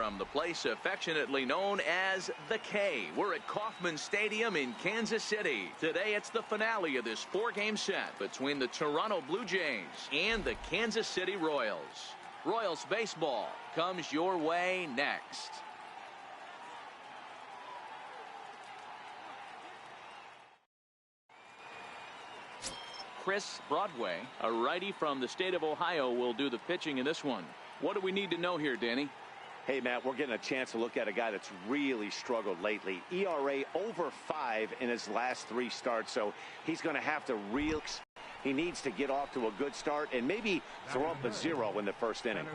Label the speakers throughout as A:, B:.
A: from the place affectionately known as the K. We're at Kauffman Stadium in Kansas City. Today it's the finale of this 4-game set between the Toronto Blue Jays and the Kansas City Royals. Royals baseball comes your way next. Chris Broadway, a righty from the state of Ohio, will do the pitching in this one. What do we need to know here, Danny?
B: Hey, Matt, we're getting a chance to look at a guy that's really struggled lately. ERA over 5 in his last 3 starts, so he's going to have to he needs to get off to a good start and maybe throw up a 0 in the first inning.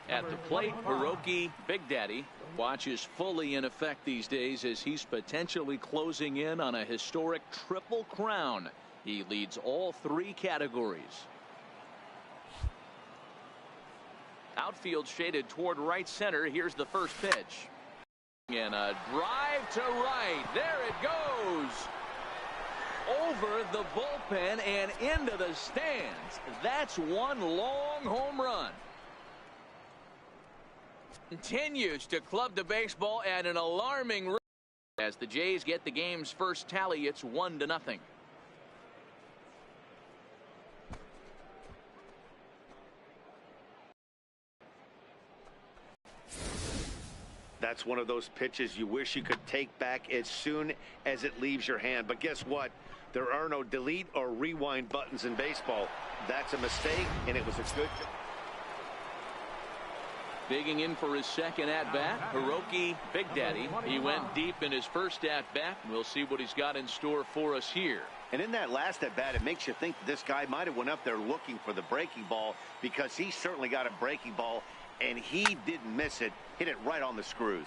A: At the plate, Hiroki Big Daddy. Watch is fully in effect these days as he's potentially closing in on a historic triple crown. He leads all 3 categories. Outfield shaded toward right center. Here's the first pitch. And a drive to right. There it goes. Over the bullpen and into the stands. That's one long home run. Continues to club the baseball at an alarming rate. As the Jays get the game's first tally, it's 1-0.
B: That's one of those pitches you wish you could take back as soon as it leaves your hand. But guess what? There are no delete or rewind buttons in baseball. That's a mistake, and it was a good.
A: Digging in for his second at-bat, Hiroki Big Daddy. He went deep in his first at-bat. We'll see what he's got in store for us here.
B: And in that last at-bat, it makes you think this guy might have went up there looking for the breaking ball, because he certainly got a breaking ball, and he didn't miss it. Hit it right on the screws.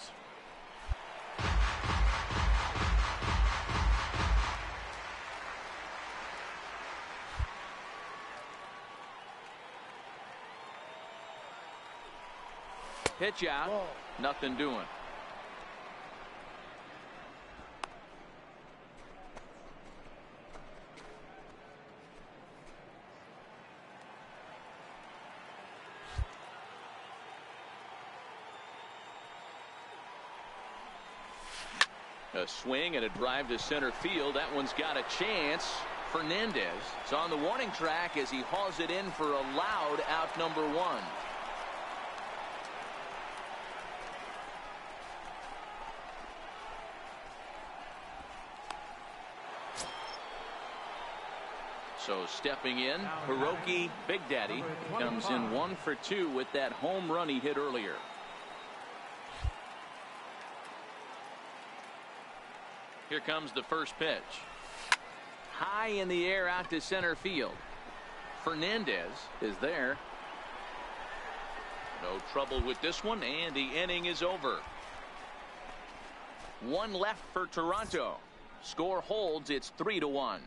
A: Pitch out. Nothing doing. A swing and a drive to center field. That one's got a chance. Fernandez is on the warning track as he hauls it in for a loud out number 1. So stepping in, Hiroki Big Daddy comes in 1 for 2 with that home run he hit earlier. Here comes the first pitch. High in the air out to center field. Fernandez is there. No trouble with this one, and the inning is over. 1 left for Toronto. Score holds. It's 3-1.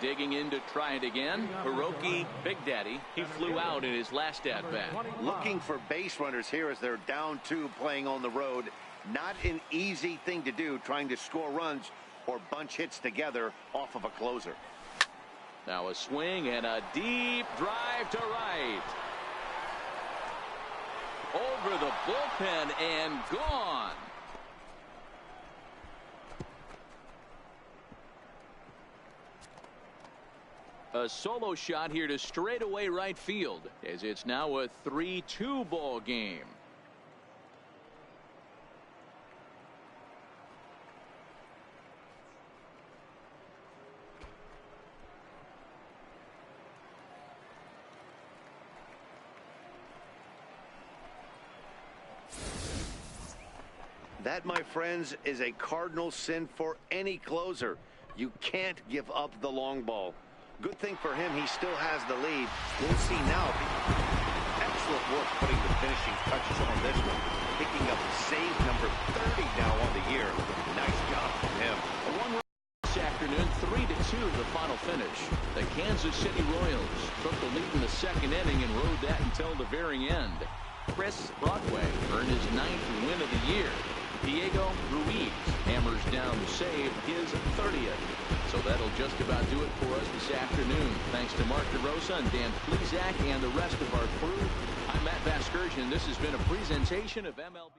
A: Digging in to try it again, Hiroki Big Daddy. He flew out in his last at-bat.
B: Looking for base runners here as they're down 2 playing on the road. Not an easy thing to do, trying to score runs or bunch hits together off of a closer.
A: Now a swing and a deep drive to right. Over the bullpen and gone. A solo shot here to straightaway right field, as it's now a 3-2 ball game.
B: That, my friends, is a cardinal sin for any closer. You can't give up the long ball. Good thing for him, he still has the lead. We'll see now. Excellent work putting the finishing touches on this one. Picking up save number 30 now on the year. Nice job from him.
A: A 1-run this afternoon, 3-2 the final finish. The Kansas City Royals took the lead in the second inning and rode that until the very end. Chris Broadway earned his 9th win of the year. Diego Ruiz hammers down the save, his 30th. So that'll just about do it for us this afternoon. Thanks to Mark DeRosa and Dan Plesac and the rest of our crew. I'm Matt Vasgersian. This has been a presentation of MLB.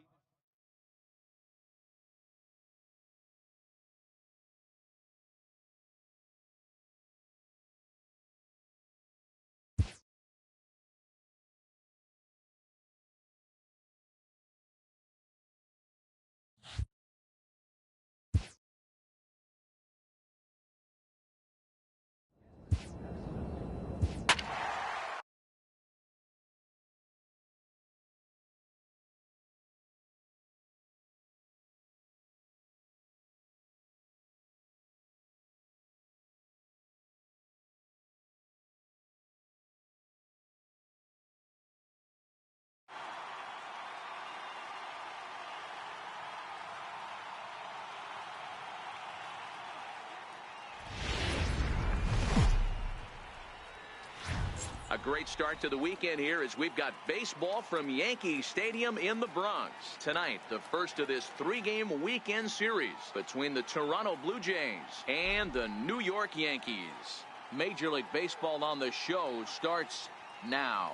A: A great start to the weekend here as we've got baseball from Yankee Stadium in the Bronx. Tonight, the first of this three-game weekend series between the Toronto Blue Jays and the New York Yankees. Major League Baseball on the show starts now.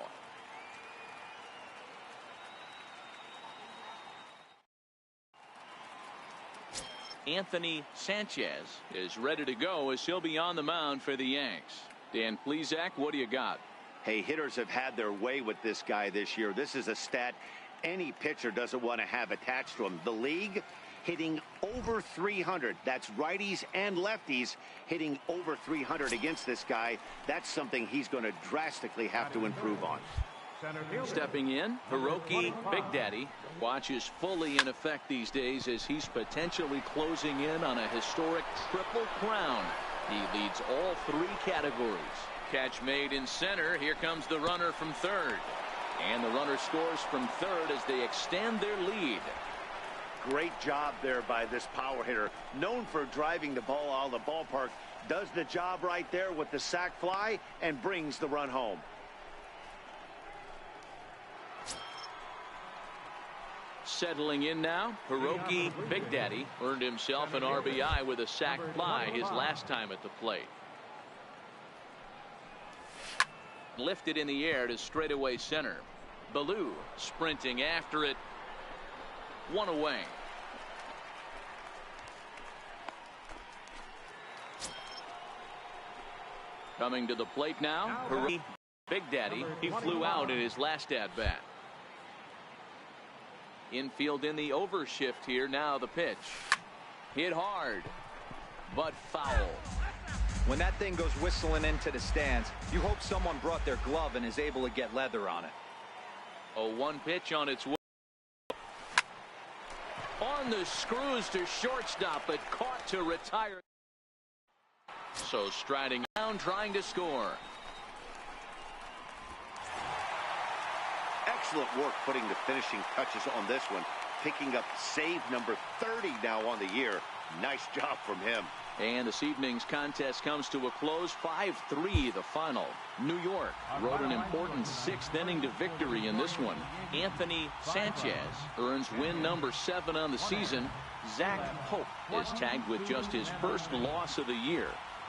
A: Anthony Sanchez is ready to go as he'll be on the mound for the Yanks. Dan Plesac, what do you got?
B: Hey, hitters have had their way with this guy this year. This is a stat any pitcher doesn't want to have attached to him. The league hitting over 300. That's righties and lefties hitting over 300 against this guy. That's something he's going to drastically have to improve on.
A: Stepping in, Hiroki Big Daddy. Watch is fully in effect these days as he's potentially closing in on a historic triple crown. He leads all three categories. Catch made in center. Here comes the runner from third. And the runner scores from third as they extend their lead.
B: Great job there by this power hitter. Known for driving the ball out of the ballpark. Does the job right there with the sac fly and brings the run home.
A: Settling in now, Hiroki Big Daddy earned himself an RBI with a sac fly his last time at the plate. Lifted in the air to straightaway center. Ballou sprinting after it. One away. Coming to the plate now, Hiroki Big Daddy. He flew out in his last at-bat. Infield in the overshift here. Now the pitch. Hit hard, but foul.
C: When that thing goes whistling into the stands, you hope someone brought their glove and is able to get leather on it.
A: A 1 pitch on its way. On the screws to shortstop, but caught to retire. So striding down, trying to score.
B: Excellent work putting the finishing touches on this one. Picking up save number 30 now on the year. Nice job from him.
A: And this evening's contest comes to a close. 5-3 the final. New York rode an important 6th inning to victory in this one. Anthony Sanchez earns win number 7 on the season. Zach Pope is tagged with just his first loss of the year.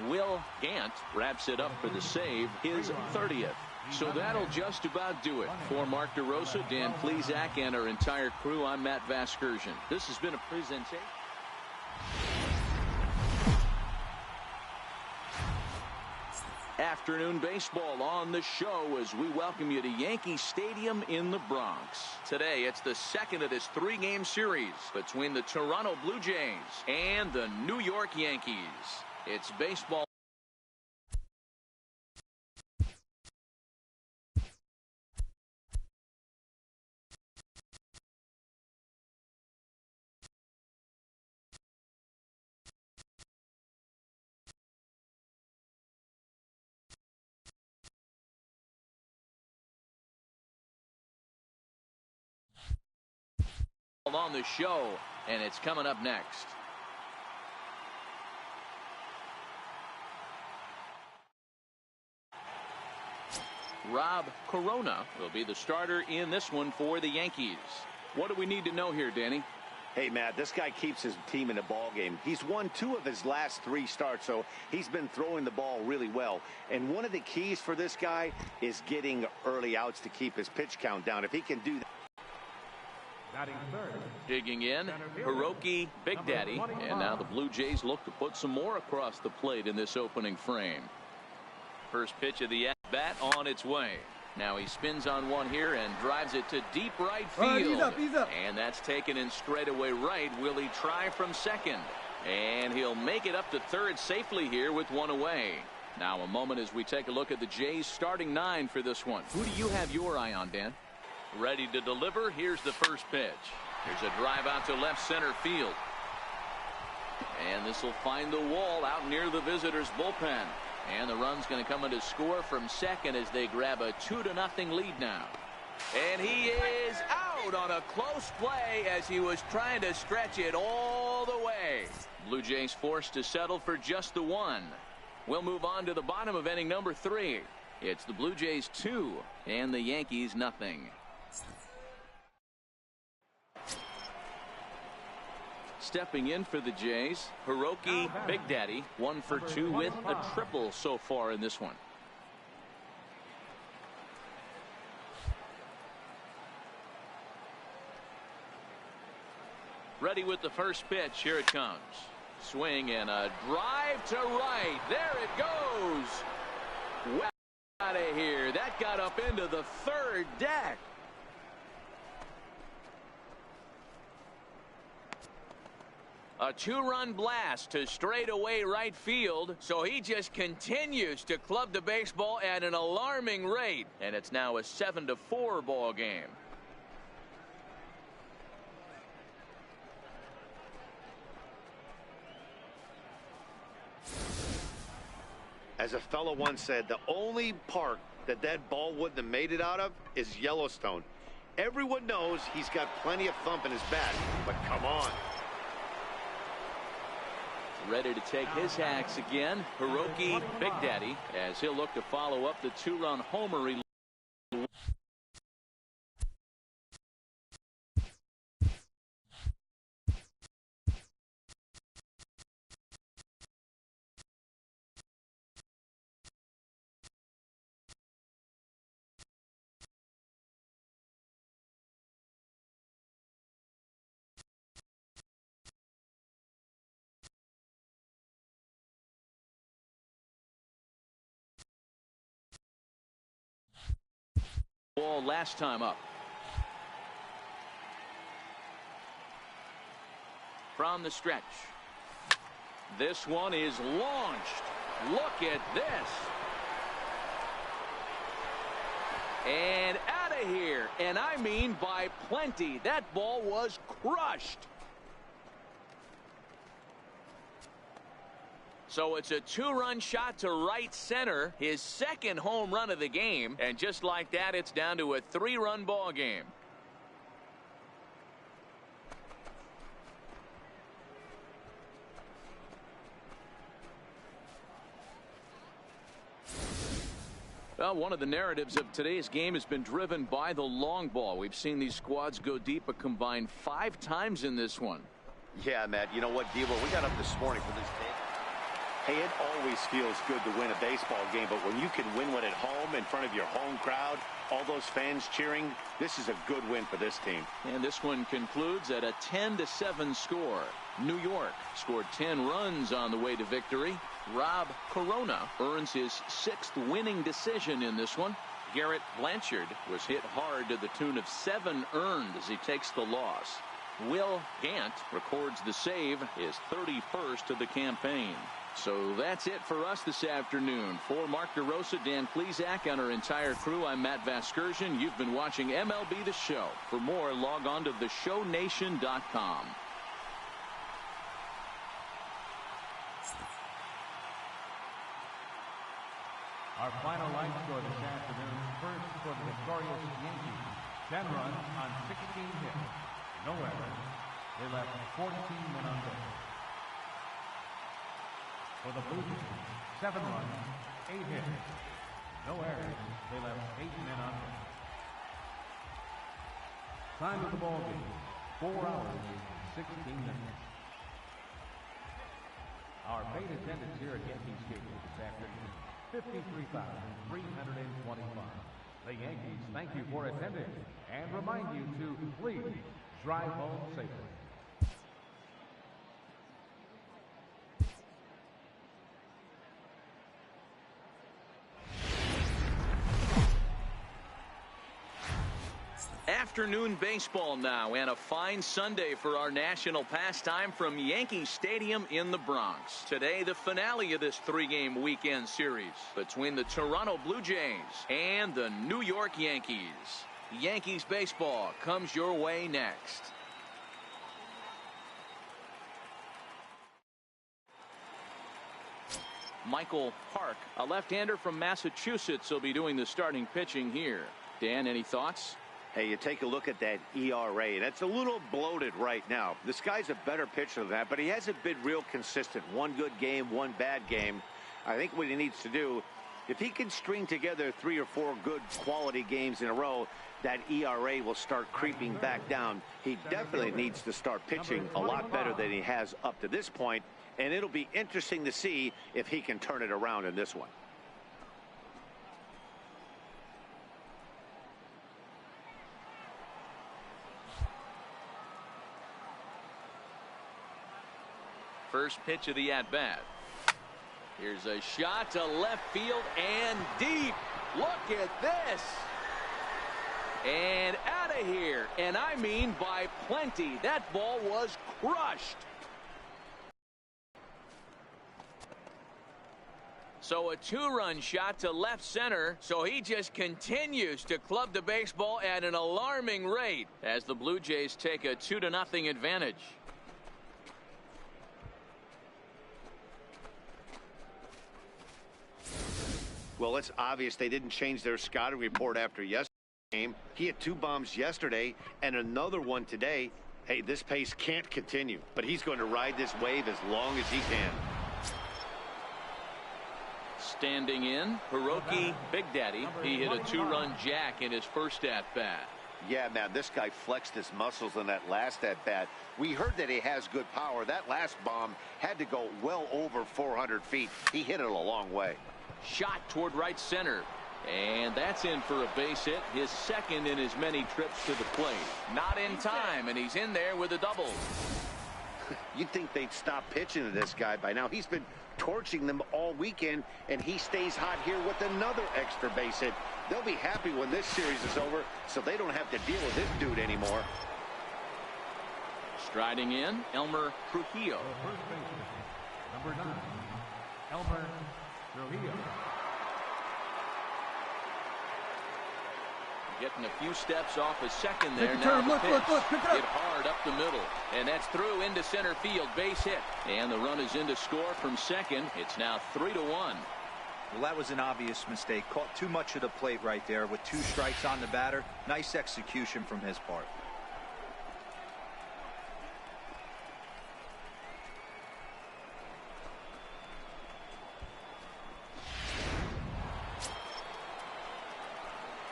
A: Will Gant wraps it up for the save, his 30th. So that'll just about do it. For Mark DeRosa, Dan Plesac, and our entire crew, I'm Matt Vasgersian. This has been a presentation. Afternoon baseball on the show as we welcome you to Yankee Stadium in the Bronx. Today, it's the second of this 3-game series between the Toronto Blue Jays and the New York Yankees. It's baseball. On the show, and it's coming up next. Rob Corona will be the starter in this one for the Yankees. What do we need to know here, Danny?
B: Hey, Matt, this guy keeps his team in the ball game. He's won 2 of his last 3 starts, so he's been throwing the ball really well. And one of the keys for this guy is getting early outs to keep his pitch count down. If he can do that.
A: Digging in, Hiroki Big Daddy. And now the Blue Jays look to put some more across the plate in this opening frame. First pitch of the at-bat on its way. Now he spins on one here and drives it to deep right field.
D: Ease up.
A: And that's taken in straightaway right. Will he try from second? And he'll make it up to third safely here with one away. Now a moment as we take a look at the Jays starting 9 for this one. Who do you have your eye on, Dan? Ready to deliver. Here's the first pitch. Here's a drive out to left center field. And this will find the wall out near the visitors' bullpen. And the run's going to come in to score from second as they grab a 2-0 lead now. And he is out on a close play as he was trying to stretch it all the way. Blue Jays forced to settle for just the 1. We'll move on to the bottom of inning number 3. It's the Blue Jays 2 and the Yankees nothing. Stepping in for the Jays, Hiroki Big Daddy, 1 for 2 with a triple so far in this one. Ready with the first pitch. Here it comes. Swing and a drive to right. There it goes. Well out of here. That got up into the third deck. A 2-run blast to straightaway right field, so he just continues to club the baseball at an alarming rate, and it's now a 7-4 ball game.
B: As a fellow once said, the only park that ball wouldn't have made it out of is Yellowstone. Everyone knows he's got plenty of thump in his bat, but come on.
A: Ready to take his hacks again, Hiroki Big Daddy, as he'll look to follow up the 2-run homer. Ball last time up. From the stretch. This one is launched. Look at this. And out of here. And I mean by plenty. That ball was crushed. So it's a 2-run shot to right center, his second home run of the game, and just like that, it's down to a 3-run ball game. Well, one of the narratives of today's game has been driven by the long ball. We've seen these squads go deep a combined 5 times in this one.
B: Yeah, Matt, you know what, Devo, we got up this morning for this game. Hey, it always feels good to win a baseball game, but when you can win one at home in front of your home crowd, all those fans cheering, this is a good win for this team.
A: And this one concludes at a 10-7 score. New York scored 10 runs on the way to victory. Rob Corona earns his 6th winning decision in this one. Garrett Blanchard was hit hard to the tune of 7 earned as he takes the loss. Will Gant records the save, his 31st of the campaign. So that's it for us this afternoon. For Mark DeRosa, Dan Plesac, and our entire crew, I'm Matt Vasgersian. You've been watching MLB The Show. For more, log on to theshownation.com.
D: Our final line score this afternoon, first for the victorious Yankees, 10 runs on 16 hits. No errors. They left 14 men on base. For the Blue Jays, 7 runs, 8 hits. No errors. They left 8 men on base. Time of the ball game, 4 hours, 16 minutes. Our paid attendance here at Yankee Stadium this afternoon, 53,325. The Yankees thank you for attending and remind you to please drive home safely.
A: Afternoon baseball now, and a fine Sunday for our national pastime from Yankee Stadium in the Bronx. Today, the finale of this three-game weekend series between the Toronto Blue Jays and the New York Yankees. Yankees baseball comes your way next. Michael Park, a left-hander from Massachusetts, will be doing the starting pitching here. Dan, any thoughts?
B: Hey, you take a look at that ERA. That's a little bloated right now. This guy's a better pitcher than that, but he hasn't been real consistent. One good game, one bad game. I think what he needs to do, if he can string together 3 or 4 good quality games in a row, that ERA will start creeping back down. He definitely needs to start pitching a lot better than he has up to this point, and it'll be interesting to see if he can turn it around in this one.
A: First pitch of the at-bat. Here's a shot to left field and deep. Look at this. And out of here. And I mean by plenty. That ball was crushed. So a 2-run shot to left center. So he just continues to club the baseball at an alarming rate as the Blue Jays take a 2-0 advantage.
B: Well, it's obvious they didn't change their scouting report after yesterday's game. He had 2 bombs yesterday and another one today. Hey, this pace can't continue, but he's going to ride this wave as long as he can.
A: Standing in, Hiroki Big Daddy. He hit a 2-run jack in his first at-bat.
B: Yeah, man, this guy flexed his muscles in that last at-bat. We heard that he has good power. That last bomb had to go well over 400 feet. He hit it a long way.
A: Shot toward right center. And that's in for a base hit, his second in as many trips to the plate. Not in time, and he's in there with a double.
B: You'd think they'd stop pitching to this guy by now. He's been torching them all weekend, and he stays hot here with another extra base hit. They'll be happy when this series is over, so they don't have to deal with this dude anymore.
A: Striding in, Elmer Trujillo.
D: First baseman, number 9, Elmer Trujillo.
A: Getting a few steps off his second there.
D: Take a
A: Now
D: turn.
A: the
D: Look,
A: pitch.
D: pick it up.
A: Hit hard up the middle. And that's through into center field. Base hit. And the run is in to score from second. It's now 3-1.
C: Well, that was an obvious mistake. Caught too much of the plate right there with 2 strikes on the batter. Nice execution from his part.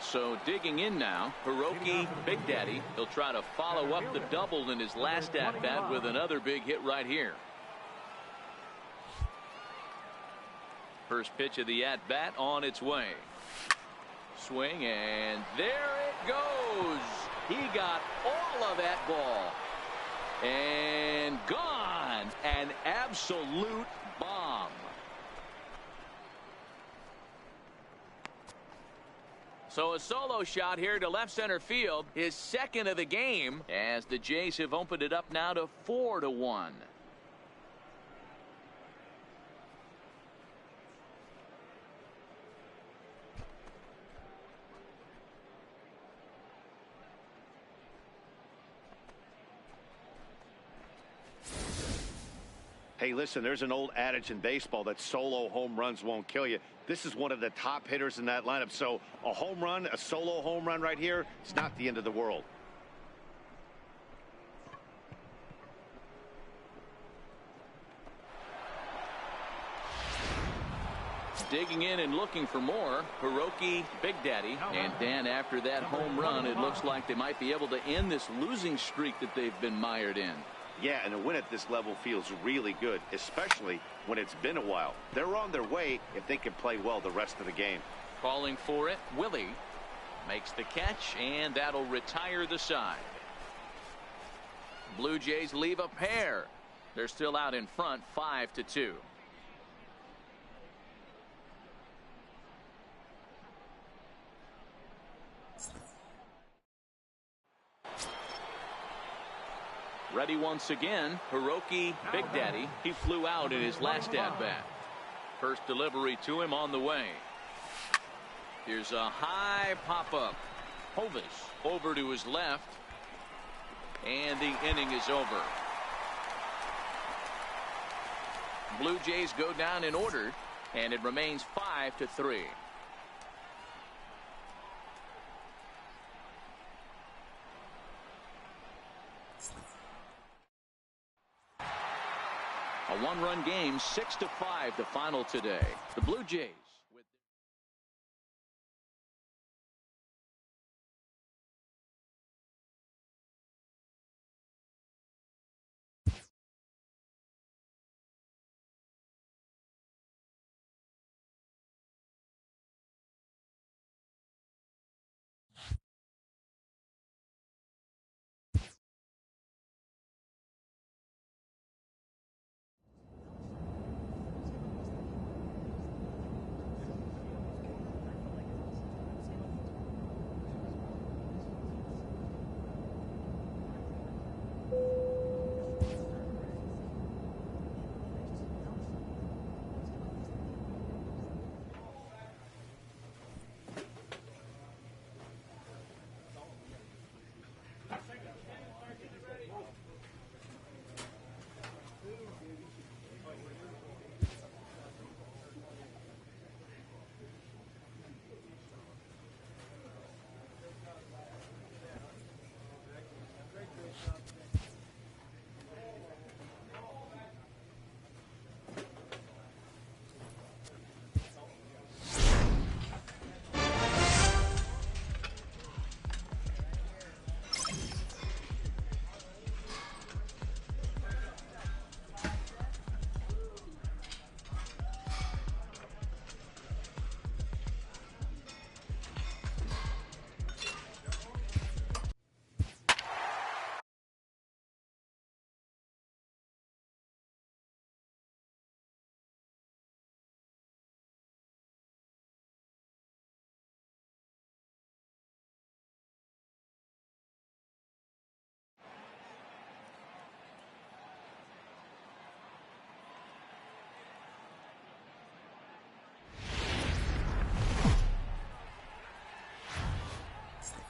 A: So digging in now, Hiroki Big Daddy. He'll try to follow up the double in his last at-bat with another big hit right here. First pitch of the at-bat on its way. Swing, and there it goes. He got all of that ball. And gone. An absolute bomb. So a solo shot here to left center field, his second of the game, as the Jays have opened it up now to 4-1.
B: Hey, listen, there's an old adage in baseball that solo home runs won't kill you. This is one of the top hitters in that lineup. So a home run, a solo home run right here, it's not the end of the world.
A: Digging in and looking for more, Hiroki Big Daddy. And Dan, after that home run, it looks like they might be able to end this losing streak that they've been mired in.
B: Yeah, and a win at this level feels really good, especially when it's been a while. They're on their way if they can play well the rest of the game.
A: Calling for it, Willie makes the catch, and that'll retire the side. Blue Jays leave a pair. They're still out in front, 5-2. Ready once again, Hiroki Big Daddy. He flew out in his last at-bat. First delivery to him on the way. Here's a high pop-up. Hovis over to his left. And the inning is over. Blue Jays go down in order, and it remains 5-3. A one-run game, 6-5 the final today. The Blue Jays with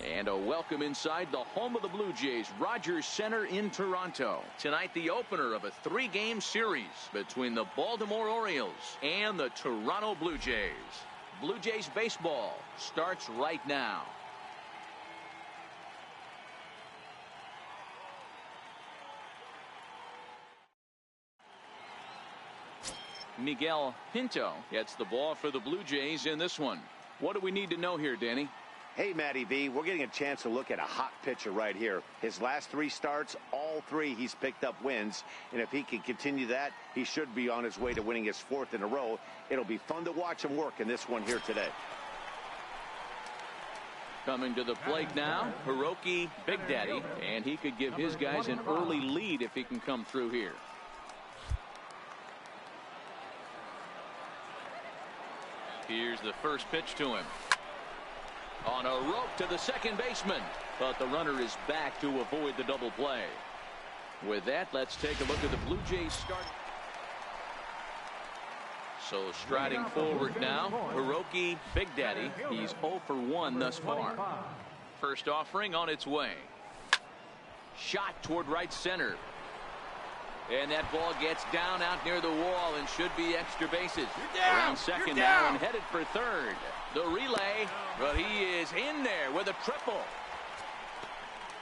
A: and a welcome inside the home of the Blue Jays, Rogers Center in Toronto. Tonight, the opener of a three-game series between the Baltimore Orioles and the Toronto Blue Jays. Blue Jays baseball starts right now. Miguel Pinto gets the ball for the Blue Jays in this one. What do we need to know here, Danny?
B: Hey, Matty V, we're getting a chance to look at a hot pitcher right here. His last three starts, all three he's picked up wins. And if he can continue that, he should be on his way to winning his fourth in a row. It'll be fun to watch him work in this one here today.
A: Coming to the plate now, Hiroki Big Daddy, and he could give his guys an early lead if he can come through here. Here's the first pitch to him. On a rope to the second baseman, but the runner is back to avoid the double play. With that, let's take a look at the Blue Jays start. So striding forward now, Hiroki Big Daddy. He's 0 for 1 thus far. First offering on its way. Shot toward right center. And that ball gets down out near the wall and should be extra bases. Around second now and headed for third. The relay, but he is in there with a triple.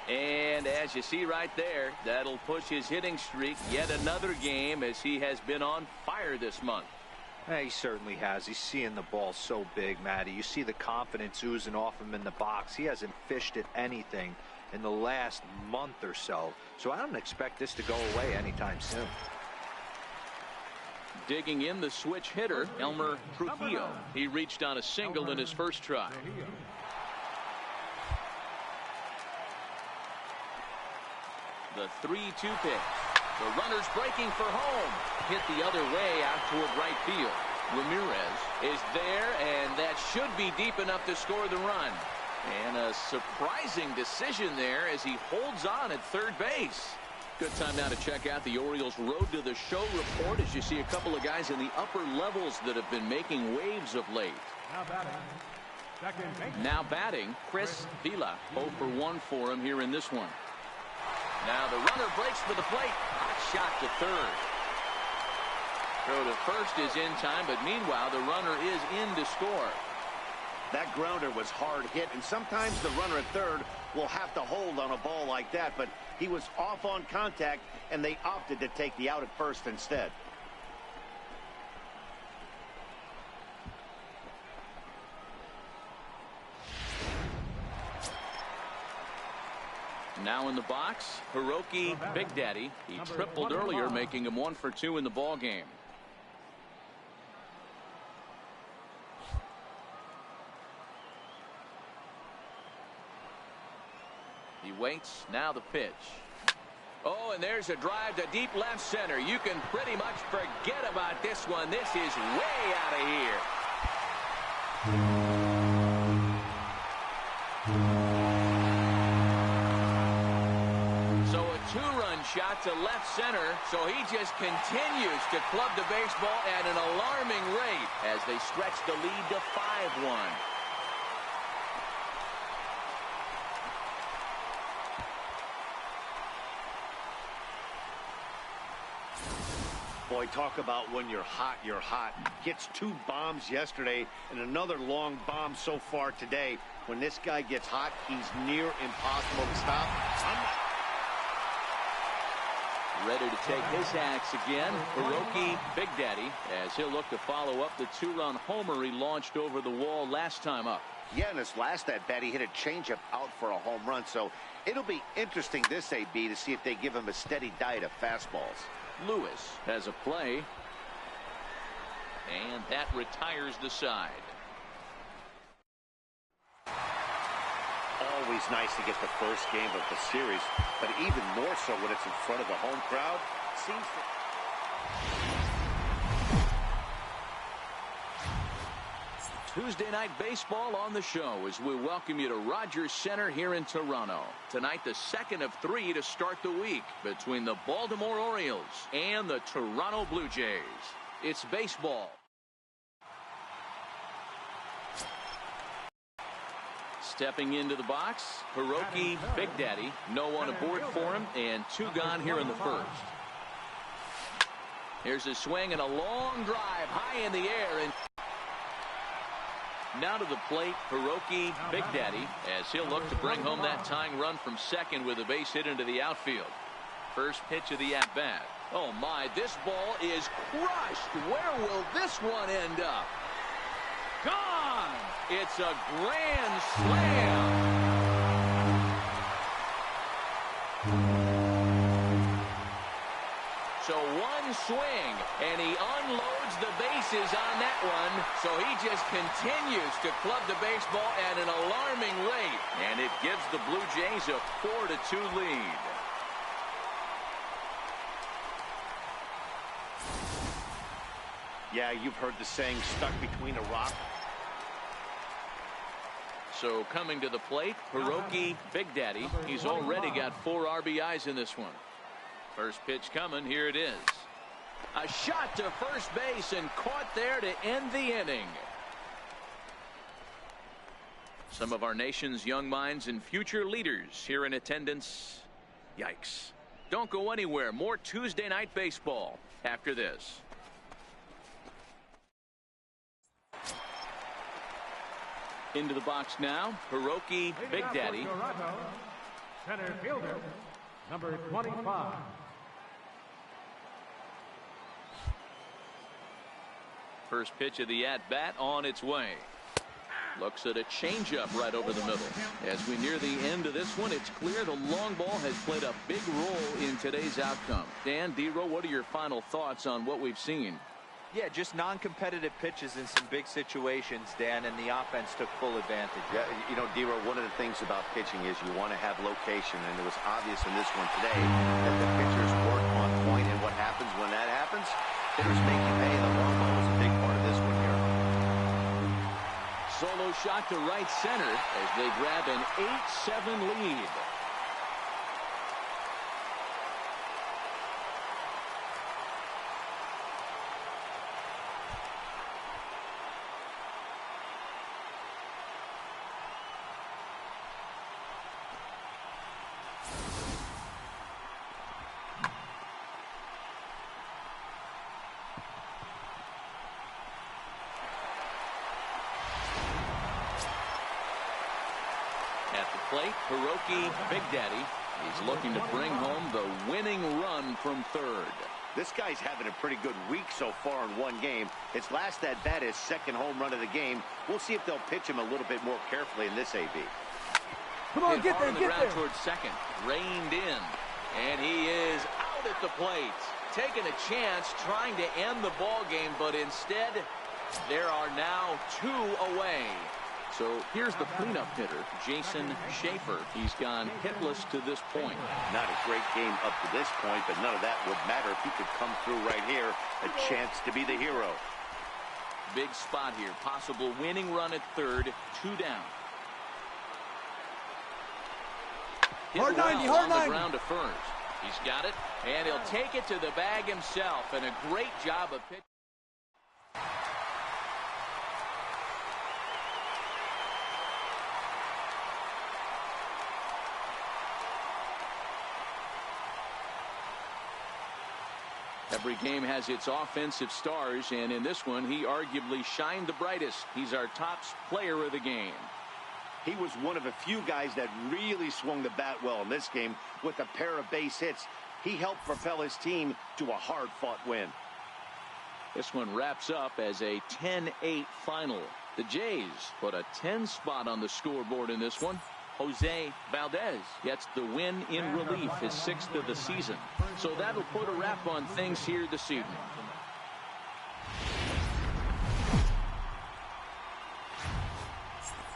A: And as you see right there, that'll push his hitting streak yet another game as he has been on fire this month.
C: Yeah, he certainly has. He's seeing the ball so big, Matty. You see the confidence oozing off him in the box. He hasn't fished at anything. in the last month or so. So I don't expect this to go away anytime soon.
A: Digging in, the switch hitter, Elmer Trujillo. He reached on a single in his first try. The 3-2 pitch. The runner's breaking for home. Hit the other way out toward right field. Ramirez is there, and that should be deep enough to score the run. And a surprising decision there as he holds on at third base. Good time now to check out the Orioles Road to the Show report as you see a couple of guys in the upper levels that have been making waves of late. Now batting, Chris Vila. 0 for 1 for him here in this one. Now the runner breaks for the plate. Hot shot to third. Throw to first is in time, but meanwhile the runner is in to score.
B: That grounder was hard hit, and sometimes the runner at third will have to hold on a ball like that, but he was off on contact, and they opted to take the out at first instead.
A: Now in the box, Hiroki Big Daddy. He tripled earlier, making him 1 for 2 in the ball game. He waits. Now the pitch. Oh, and there's a drive to deep left center. You can pretty much forget about this one. This is way out of here. So a 2-run shot to left center. So he just continues to club the baseball at an alarming rate as they stretch the lead to 5-1.
B: Boy, talk about when you're hot, you're hot. Hits 2 bombs yesterday and another long bomb so far today. When this guy gets hot, he's near impossible to stop.
A: Ready to take his axe again, Hiroki Big Daddy, as he'll look to follow up the 2-run homer he launched over the wall last time up.
B: Yeah, in his last at-bat, he hit a changeup out for a home run, so it'll be interesting this AB to see if they give him a steady diet of fastballs.
A: Lewis has a play, and that retires the side.
B: Always nice to get the first game of the series, but even more so when it's in front of the home crowd. Seems
A: Tuesday night baseball on the show as we welcome you to Rogers Center here in Toronto. Tonight, the second of 3 to start the week between the Baltimore Orioles and the Toronto Blue Jays. It's baseball. Stepping into the box, Hiroki Big Daddy. No one aboard for him, and 2 gone here in the first. Here's a swing and a long drive high in the air, and now to the plate, Hiroki Big Daddy, as he'll look to bring home that tying run from second with a base hit into the outfield. First pitch of the at-bat. Oh my, this ball is crushed. Where will this one end up? Gone! It's a grand slam. So one swing, and he unloads the bases on that one. So he just continues to club the baseball at an alarming rate. And it gives the Blue Jays a 4-2 lead.
B: Yeah, you've heard the saying, stuck between a rock.
A: So coming to the plate, Hiroki Big Daddy. He's already got 4 RBIs in this one. First pitch coming. Here it is. A shot to first base and caught there to end the inning. Some of our nation's young minds and future leaders here in attendance. Yikes. Don't go anywhere. More Tuesday night baseball after this. Into the box now, Hiroki Big Daddy.
D: Center fielder, number 25.
A: First pitch of the at-bat on its way. Looks at a changeup right over the middle. As we near the end of this one, it's clear the long ball has played a big role in today's outcome. Dan, D-Row, what are your final thoughts on what we've seen?
C: Yeah, just non-competitive pitches in some big situations, Dan, and the offense took full advantage.
B: Yeah, you know, D-Row, one of the things about pitching is you want to have location, and it was obvious in this one today that the pitchers work on point, and what happens when that happens? Hitters make you pay, and the long ball was a big part of this one here.
A: Solo shot to right center as they grab an 8-7 lead. At the plate, Hiroki Big Daddy. He's looking to bring home the winning run from third.
B: This guy's having a pretty good week so far in one game. His last at-bat is second home run of the game. We'll see if they'll pitch him a little bit more carefully in this AB.
E: Come on, get there,
A: get there. Towards second, reined in, and he is out at the plate. Taking a chance, trying to end the ball game, but instead, there are now 2 away. So here's the cleanup hitter, Jason Schaefer. He's gone hitless to this point.
B: Not a great game up to this point, but none of that would matter if he could come through right here. A chance to be the hero.
A: Big spot here. Possible winning run at third. 2 down.
E: Hard 90, hard 90.
A: On the ground to first. He's got it, and he'll take it to the bag himself. And a great job of pitching. Every game has its offensive stars, and in this one, he arguably shined the brightest. He's our top player of the game.
B: He was one of a few guys that really swung the bat well in this game with a pair of base hits. He helped propel his team to a hard-fought win.
A: This one wraps up as a 10-8 final. The Jays put a 10 spot on the scoreboard in this one. Jose Valdez gets the win in relief, his 6th of the season. So that'll put a wrap on things here this evening.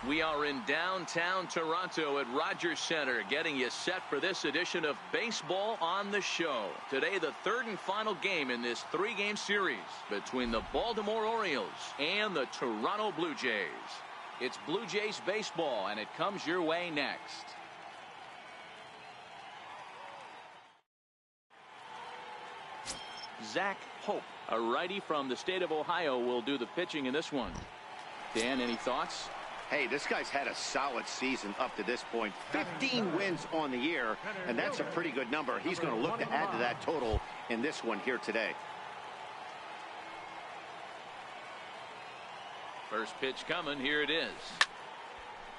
A: We are in downtown Toronto at Rogers Centre, getting you set for this edition of Baseball on the Show. Today, the third and final game in this 3-game series between the Baltimore Orioles and the Toronto Blue Jays. It's Blue Jays baseball, and it comes your way next. Zach Hope, a righty from the state of Ohio, will do the pitching in this one. Dan, any thoughts?
B: Hey, this guy's had a solid season up to this point. 15 wins on the year, and that's a pretty good number. He's going to look to add to that total in this one here today.
A: First pitch coming. Here it is.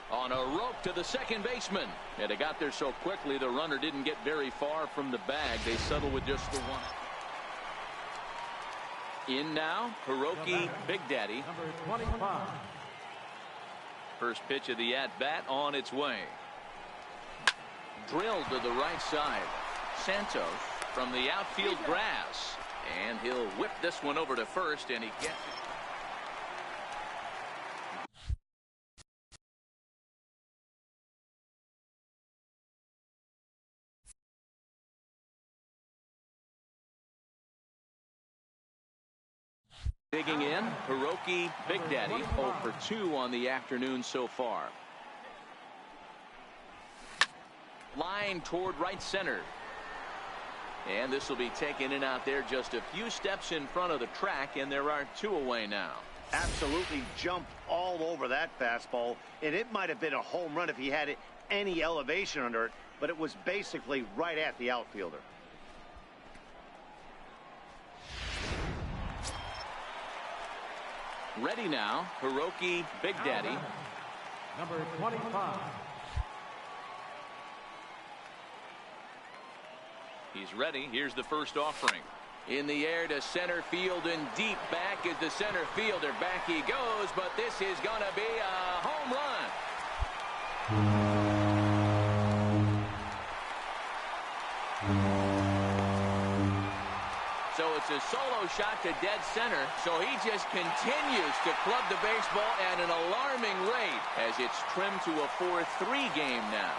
A: On a rope to the second baseman. And it got there so quickly the runner didn't get very far from the bag. They settle with just the one. In now, Hiroki Big Daddy.
D: Number 25.
A: First pitch of the at-bat on its way. Drilled to the right side. Santos from the outfield grass. And he'll whip this one over to first, and he gets it. Digging in, Hiroki Big Daddy, 0 for 2 on the afternoon so far. Line toward right center. And this will be taken in out there just a few steps in front of the track, and there are 2 away now.
B: Absolutely jumped all over that fastball, and it might have been a home run if he had any elevation under it, but it was basically right at the outfielder.
A: Ready now, Hiroki Big Daddy.
D: Number 25.
A: He's ready. Here's the first offering. In the air to center field and deep back is the center fielder. Back he goes, but this is going to be a home run. So it's a solo shot to dead center. So he just continues to club the baseball at an alarming rate as it's trimmed to a 4-3 game now.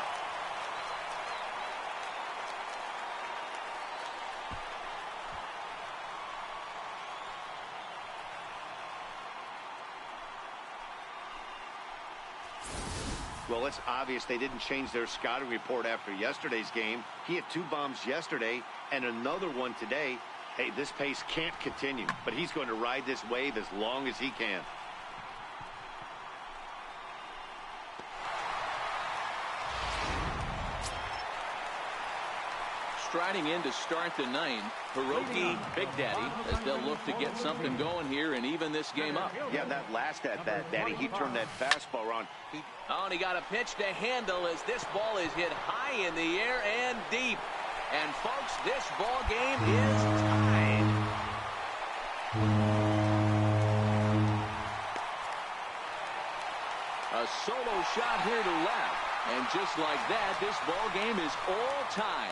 B: Well, it's obvious they didn't change their scouting report after yesterday's game. He had 2 bombs yesterday and another one today. Hey, this pace can't continue, but he's going to ride this wave as long as he can.
A: Striding in to start the 9th, Hiroki Big Daddy, as they'll look to get something going here and even this game up.
B: Yeah, that last at-bat, Daddy, he turned that fastball around.
A: And he got a pitch to handle as this ball is hit high in the air and deep. And, folks, this ball game is tied. A solo shot here to left. And just like that, this ball game is all tied.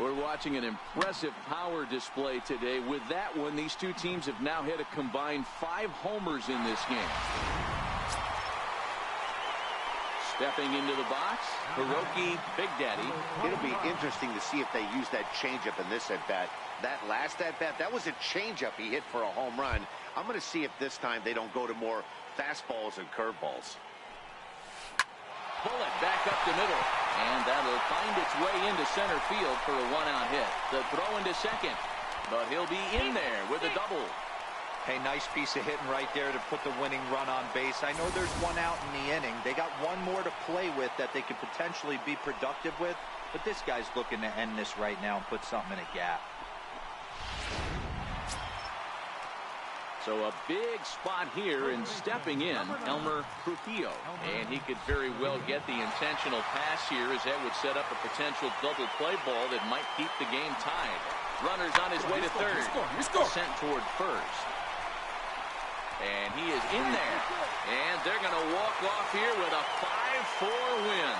A: We're watching an impressive power display today. With that one, these two teams have now hit a combined 5 homers in this game. Stepping into the box, Hiroki Big Daddy.
B: It'll be interesting to see if they use that changeup in this at-bat. That last at-bat, that was a changeup he hit for a home run. I'm going to see if this time they don't go to more fastballs and curveballs.
A: Bullet back up the middle. And that'll find its way into center field for a 1-out hit. The throw into second. But he'll be in there with a double.
C: Hey, nice piece of hitting right there to put the winning run on base. I know there's 1 out in the inning. They got 1 more to play with that they could potentially be productive with. But this guy's looking to end this right now and put something in a gap.
A: So a big spot here, and stepping in, Elmer Trujillo. And he could very well get the intentional pass here, as that would set up a potential double play ball that might keep the game tied. Runner's on his way to third. Sent toward first. And he is in there. And they're going to walk off here with a 5-4 win.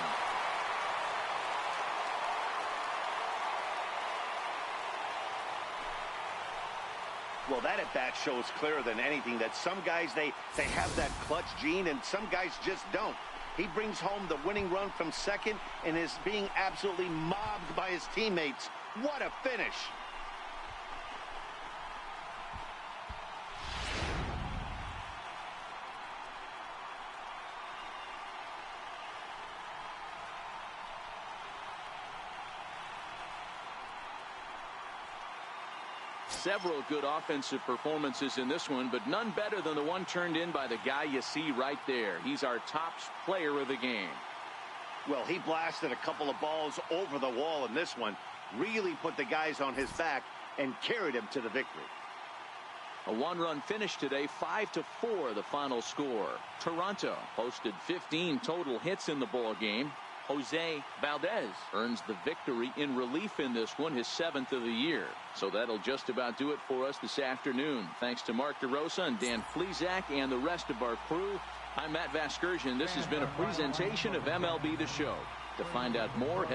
B: Well, that at-bat shows clearer than anything that some guys, they have that clutch gene, and some guys just don't. He brings home the winning run from second and is being absolutely mobbed by his teammates. What a finish.
A: Several good offensive performances in this one, but none better than the one turned in by the guy you see right there. He's our top player of the game.
B: Well, he blasted a couple of balls over the wall in this one, really put the guys on his back and carried him to the victory.
A: A 1-run finish today, 5-4 the final score. Toronto posted 15 total hits in the ball game. Jose Valdez earns the victory in relief in this one, his 7th of the year. So that'll just about do it for us this afternoon. Thanks to Mark DeRosa and Dan Flezak and the rest of our crew. I'm Matt Vasgersian. This has been a presentation of MLB The Show. To find out more,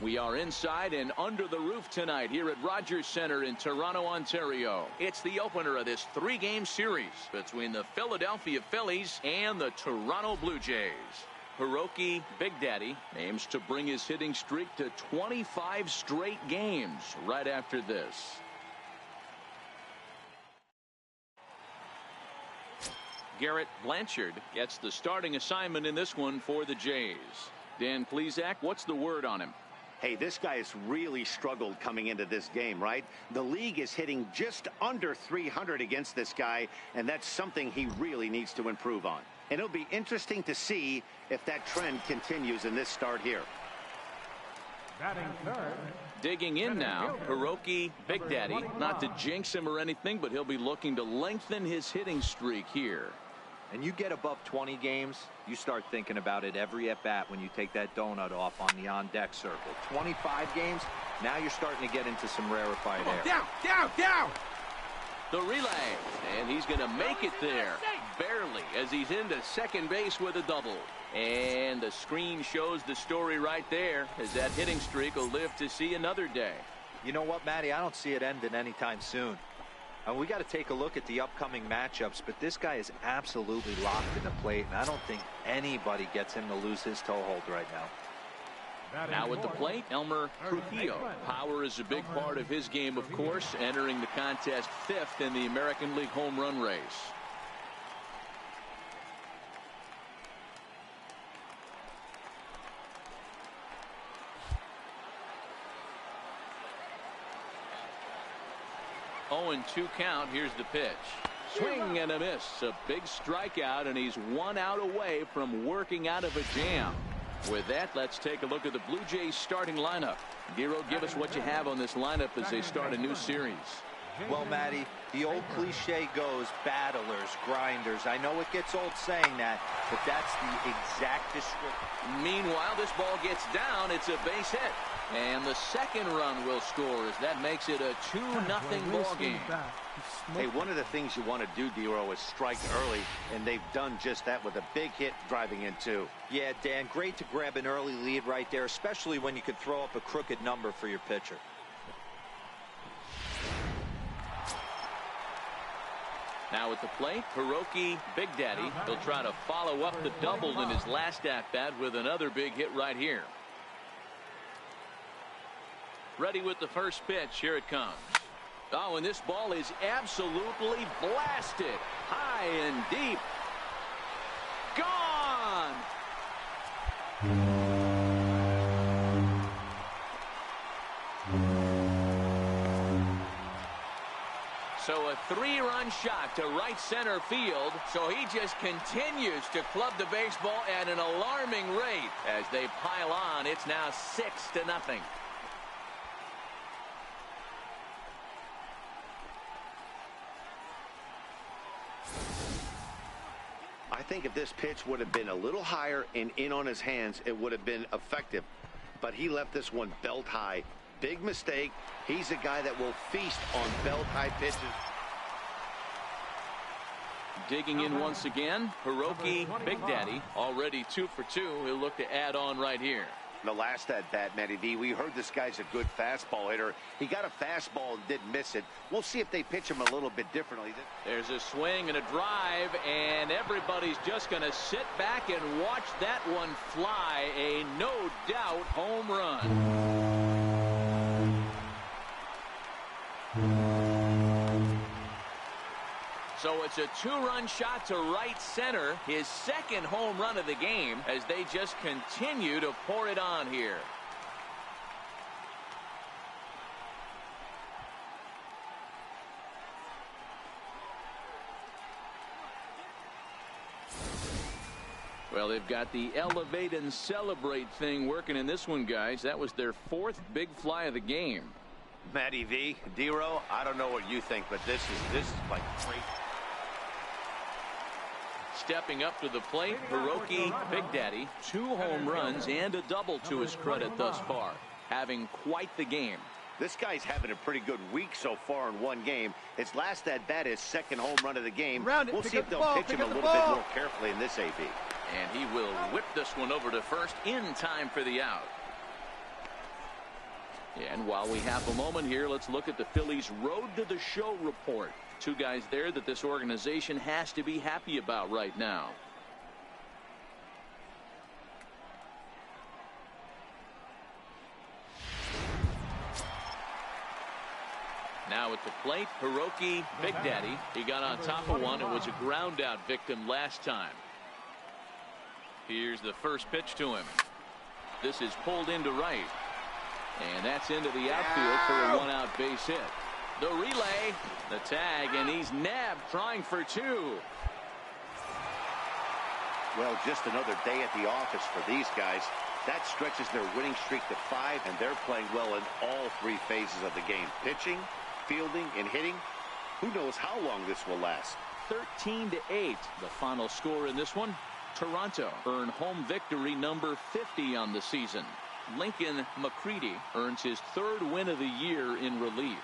A: We are inside and under the roof tonight here at Rogers Center in Toronto, Ontario. It's the opener of this 3-game series between the Philadelphia Phillies and the Toronto Blue Jays. Hiroki Big Daddy aims to bring his hitting streak to 25 straight games right after this. Garrett Blanchard gets the starting assignment in this one for the Jays. Dan Plesac, what's the word on him?
B: Hey, this guy has really struggled coming into this game, right? The league is hitting just under 300 against this guy, and that's something he really needs to improve on. And it'll be interesting to see if that trend continues in this start here.
D: Batting third.
A: Digging in now, Hiroki Big Daddy. Not to jinx him or anything, but he'll be looking to lengthen his hitting streak here.
C: And you get above 20 games, you start thinking about it every at-bat when you take that donut off on the on-deck circle. 25 games, now you're starting to get into some rarefied air.
E: Down.
A: The relay, and he's going to make it there, barely, as he's into second base with a double. And the screen shows the story right there, as that hitting streak will live to see another day.
C: You know what, Matty? I don't see it ending anytime soon. We got to take a look at the upcoming matchups, but this guy is absolutely locked in the plate, and I don't think anybody gets him to lose his toehold right now.
A: Now at the plate, Elmer Trujillo. Power is a big part of his game, of course, entering the contest 5th in the American League home run race. Oh, 0-2 count. Here's the pitch. Swing and a miss. A big strikeout, and he's 1 out away from working out of a jam. With that, let's take a look at the Blue Jays starting lineup. Giro, give us what you have on this lineup as they start a new series.
C: Well, Matty, the old cliche goes battlers, grinders. I know it gets old saying that, but that's the exact description.
A: Meanwhile, this ball gets down. It's a base hit. And the second run will score as that makes it a 2-0 ball game.
B: Hey, one of the things you want to do, Dero, is strike early, and they've done just that with a big hit driving in two.
C: Yeah, Dan, great to grab an early lead right there, especially when you could throw up a crooked number for your pitcher.
A: Now at the plate, Hiroki Big Daddy. He'll try to follow up the double in his last at-bat with another big hit right here. Ready with the first pitch. Here it comes. Oh, and this ball is absolutely blasted. High and deep. Gone! So a 3-run shot to right center field. So he just continues to club the baseball at an alarming rate. As they pile on, it's now 6-0.
B: I think if this pitch would have been a little higher and in on his hands, it would have been effective. But he left this one belt high. Big mistake. He's a guy that will feast on belt high pitches.
A: Digging in once again, Hiroki Big Daddy, already 2 for 2. He'll look to add on right here.
B: The last at bat, Matty V, we heard this guy's a good fastball hitter. He got a fastball and didn't miss it. We'll see if they pitch him a little bit differently.
A: There's a swing and a drive, and everybody's just going to sit back and watch that one fly. A no doubt home run. So it's a 2-run shot to right center, his second home run of the game, as they just continue to pour it on here. Well, they've got the elevate and celebrate thing working in this one, guys. That was their 4th big fly of the game.
B: Matty V, Dero, I don't know what you think, but this is like great.
A: Stepping up to the plate, Hiroki Big Daddy. 2 home runs and a double to his credit thus far. Having quite the game.
B: This guy's having a pretty good week so far in one game. His last at bat is second home run of the game. We'll see if they'll pitch him a little bit more carefully in this AB.
A: And he will whip this one over to first in time for the out. And while we have a moment here, let's look at the Phillies' Road to the Show report. Two guys there that this organization has to be happy about right now. Now at the plate, Hiroki Big Daddy. He got on top of one and was a ground out victim last time. Here's the first pitch to him. This is pulled into right. And that's into the outfield for a one-out base hit. The relay, the tag, and he's nabbed trying for two.
B: Well, just another day at the office for these guys. That stretches their winning streak to 5, and they're playing well in all 3 phases of the game. Pitching, fielding, and hitting. Who knows how long this will last?
A: 13-8, the final score in this one. Toronto earn home victory number 50 on the season. Lincoln McCready earns his 3rd win of the year in relief.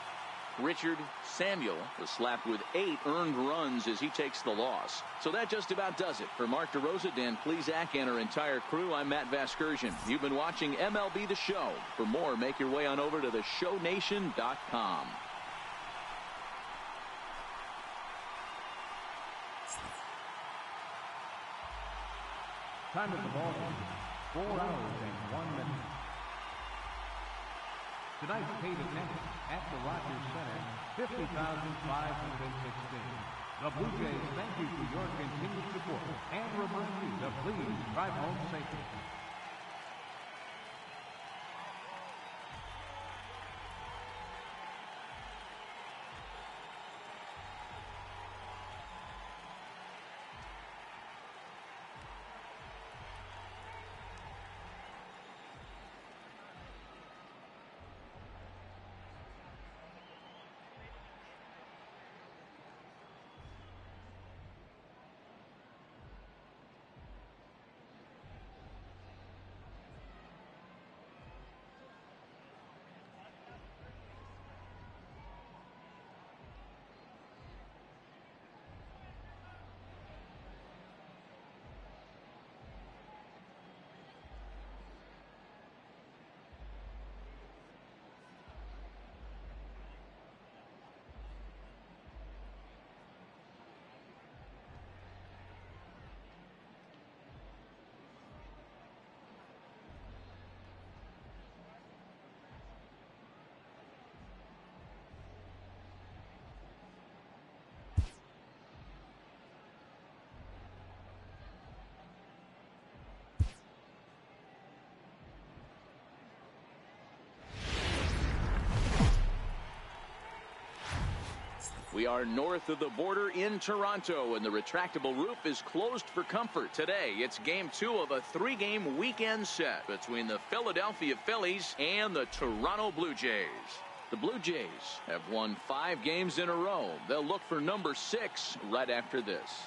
A: Richard Samuel was slapped with 8 earned runs as he takes the loss. So that just about does it. For Mark DeRosa, Dan Plesac, and our entire crew, I'm Matt Vasgersian. You've been watching MLB The Show. For more, make your way on over to theshownation.com.
D: Time at the ball game, 4 hours and 1 minute. Tonight's paid attendance at the Rogers Center, 50,516. The Blue Jays thank you for your continued support and remind you to please drive home safely.
A: We are north of the border in Toronto, and the retractable roof is closed for comfort. Today, it's Game 2 of a 3-game weekend set between the Philadelphia Phillies and the Toronto Blue Jays. The Blue Jays have won 5 games in a row. They'll look for number 6 right after this.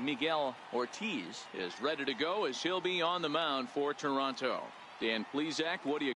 A: Miguel Ortiz is ready to go as he'll be on the mound for Toronto. Dan Plesac, what do you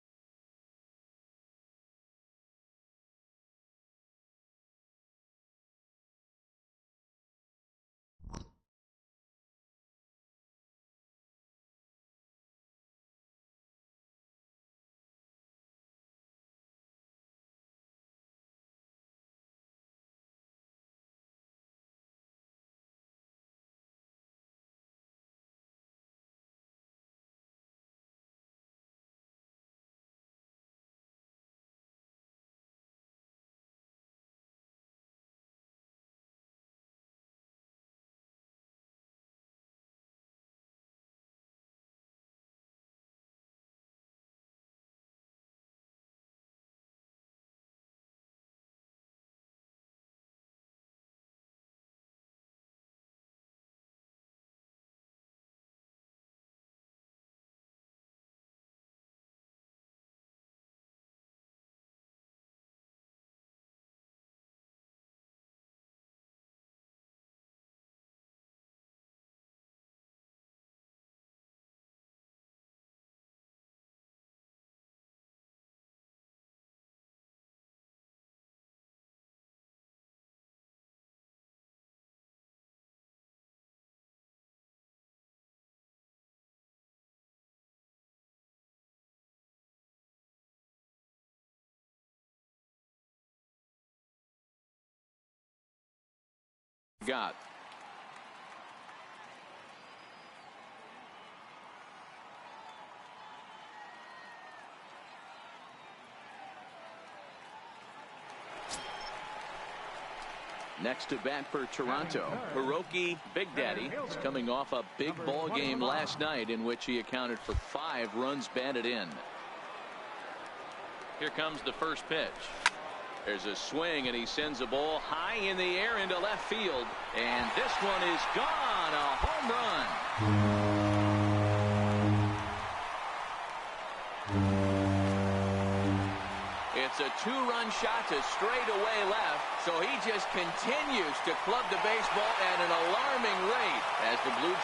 A: got. Next to bat for Toronto, Hiroki Big Daddy is coming off a big ball game last night in which he accounted for 5 runs batted in. Here comes the first pitch. There's a swing and he sends a ball high in the air into left field, and this one is gone. A home run. It's a 2-run shot to straightaway left, so he just continues to club the baseball at an alarming rate as the Blue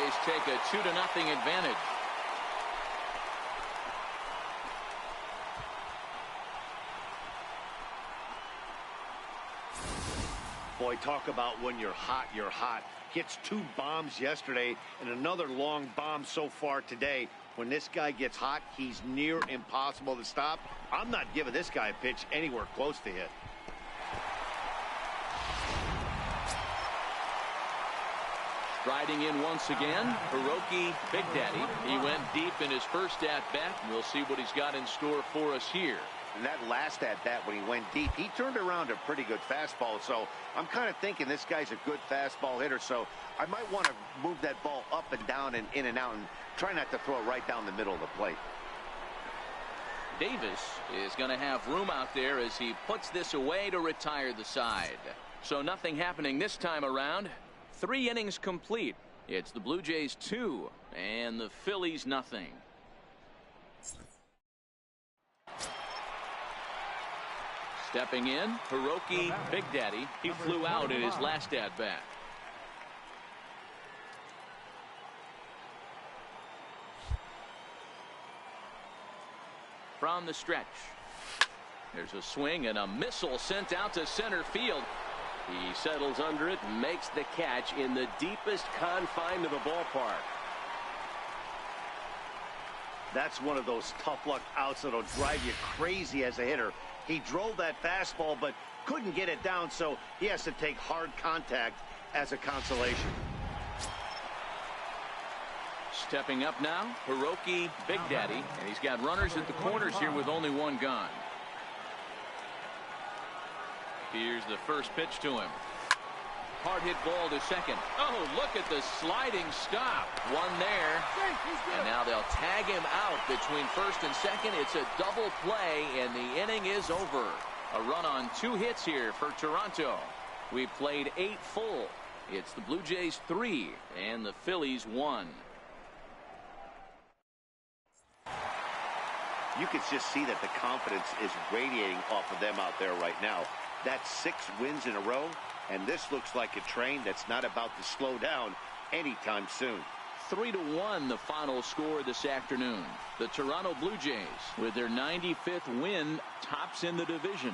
A: Jays take a 2-0 advantage.
B: Boy, talk about when you're hot, you're hot. Hits 2 bombs yesterday and another long bomb so far today. When this guy gets hot, he's near impossible to stop. I'm not giving this guy a pitch anywhere close to hit.
A: Striding in once again, Hiroki Big Daddy. He went deep in his first at-bat. We'll see what he's got in store for us here.
B: And that last at-bat when he went deep, he turned around a pretty good fastball. So I'm kind of thinking this guy's a good fastball hitter. So I might want to move that ball up and down and in and out and try not to throw it right down the middle of the plate.
A: Davis is going to have room out there as he puts this away to retire the side. So nothing happening this time around. 3 innings complete. It's the Blue Jays 2 and the Phillies nothing. Stepping in, Hiroki Big Daddy. He flew out in his last at-bat. From the stretch. There's a swing and a missile sent out to center field. He settles under it and makes the catch in the deepest confine of the ballpark.
B: That's one of those tough luck outs that'll drive you crazy as a hitter. He drove that fastball but couldn't get it down, so he has to take hard contact as a consolation.
A: Stepping up now, Hiroki Big Daddy, and he's got runners at the corners here with only 1 gone. Here's the first pitch to him. Hard hit ball to second. Oh, look at the sliding stop. One there. And now they'll tag him out between first and second. It's a double play, and the inning is over. A run on 2 hits here for Toronto. We've played 8 full. It's the Blue Jays 3 and the Phillies 1.
B: You can just see that the confidence is radiating off of them out there right now. That's 6 wins in a row, and this looks like a train that's not about to slow down anytime soon.
A: 3-1 the final score this afternoon. The Toronto Blue Jays, with their 95th win, tops in the division.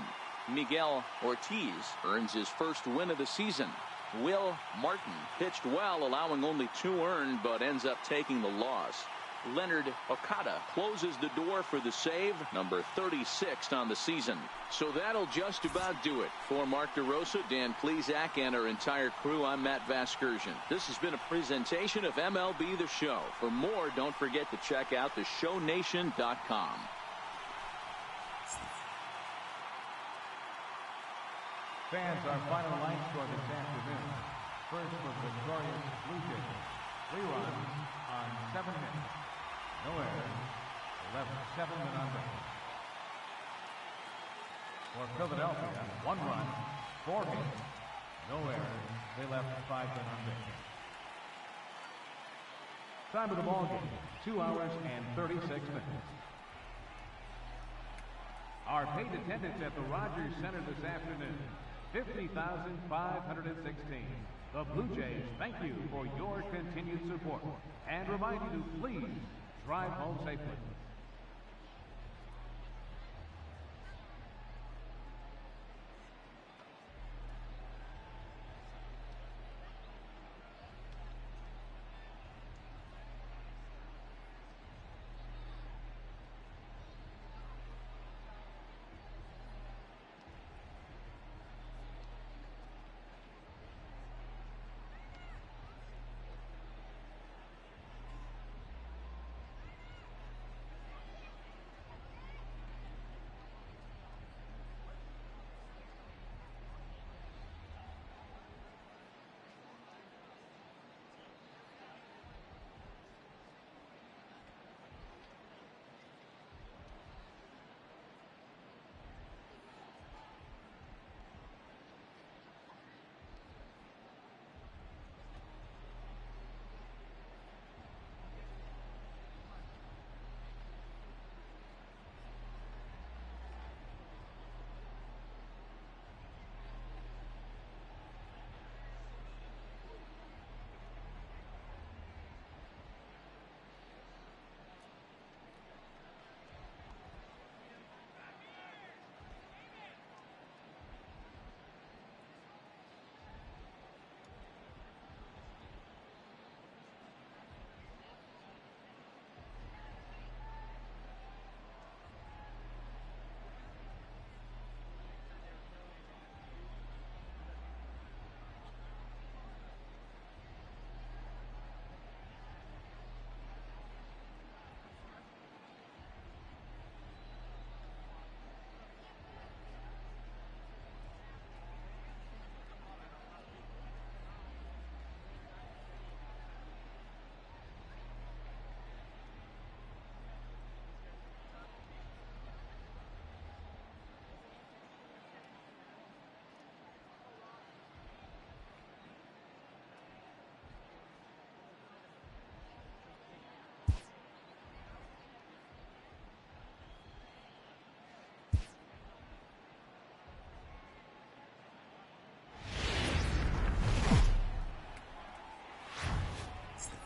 A: Miguel Ortiz earns his first win of the season. Will Martin pitched well, allowing only 2 earned, but ends up taking the loss. Leonard Okada closes the door for the save, number 36 on the season. So that'll just about do it. For Mark DeRosa, Dan Plesac, and our entire crew, I'm Matt Vasgersian. This has been a presentation of MLB The Show. For more, don't forget to check out theshownation.com.
D: Fans, our final line score this afternoon. First for the victorious Blue Jays. 3 runs on 7 hits. No errors. 7 men on base. For Philadelphia, 1 run, 4 hits. No errors. They left 5 men on base. Time of the ball game, 2 hours and 36 minutes. Our paid attendance at the Rogers Center this afternoon, 50,516. The Blue Jays thank you for your continued support and remind you to please drive home safely.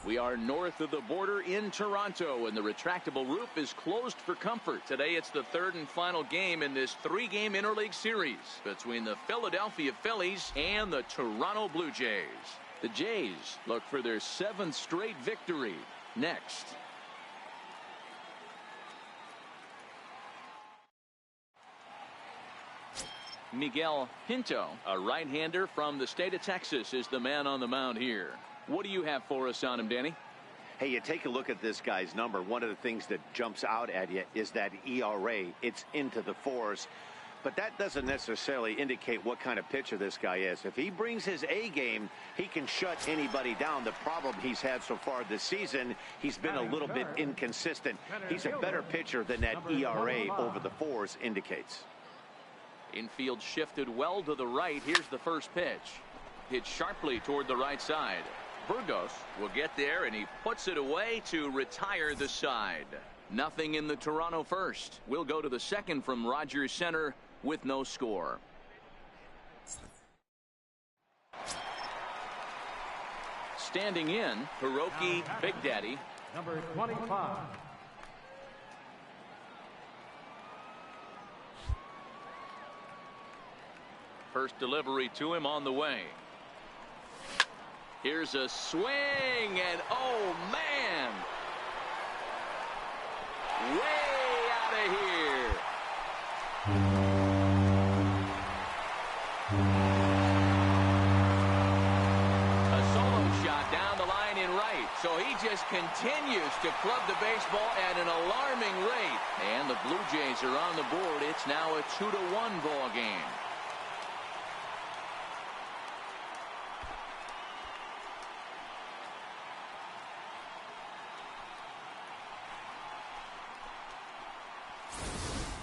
A: We are north of the border in Toronto, and the retractable roof is closed for comfort. Today it's the third and final game in this three-game interleague series between the Philadelphia Phillies and the Toronto Blue Jays. The Jays look for their 7th straight victory next. Miguel Pinto, a right-hander from the state of Texas, is the man on the mound here. What do you have for us on him, Danny?
B: Hey, you take a look at this guy's number. One of the things that jumps out at you is that ERA. It's into the 4s. But that doesn't necessarily indicate what kind of pitcher this guy is. If he brings his A game, he can shut anybody down. The problem he's had so far this season, he's been a little bit inconsistent. He's a better pitcher than that ERA over the 4s indicates.
A: Infield shifted well to the right. Here's the first pitch. Hit sharply toward the right side. Burgos will get there, and he puts it away to retire the side. Nothing in the Toronto first. We'll go to the second from Rogers Center with no score. Standing in, Hiroki Big Daddy.
D: Number 25.
A: First delivery to him on the way. Here's a swing, and oh man, way out of here. A solo shot down the line in right, so he just continues to club the baseball at an alarming rate. And the Blue Jays are on the board. It's now a 2-1 ball game.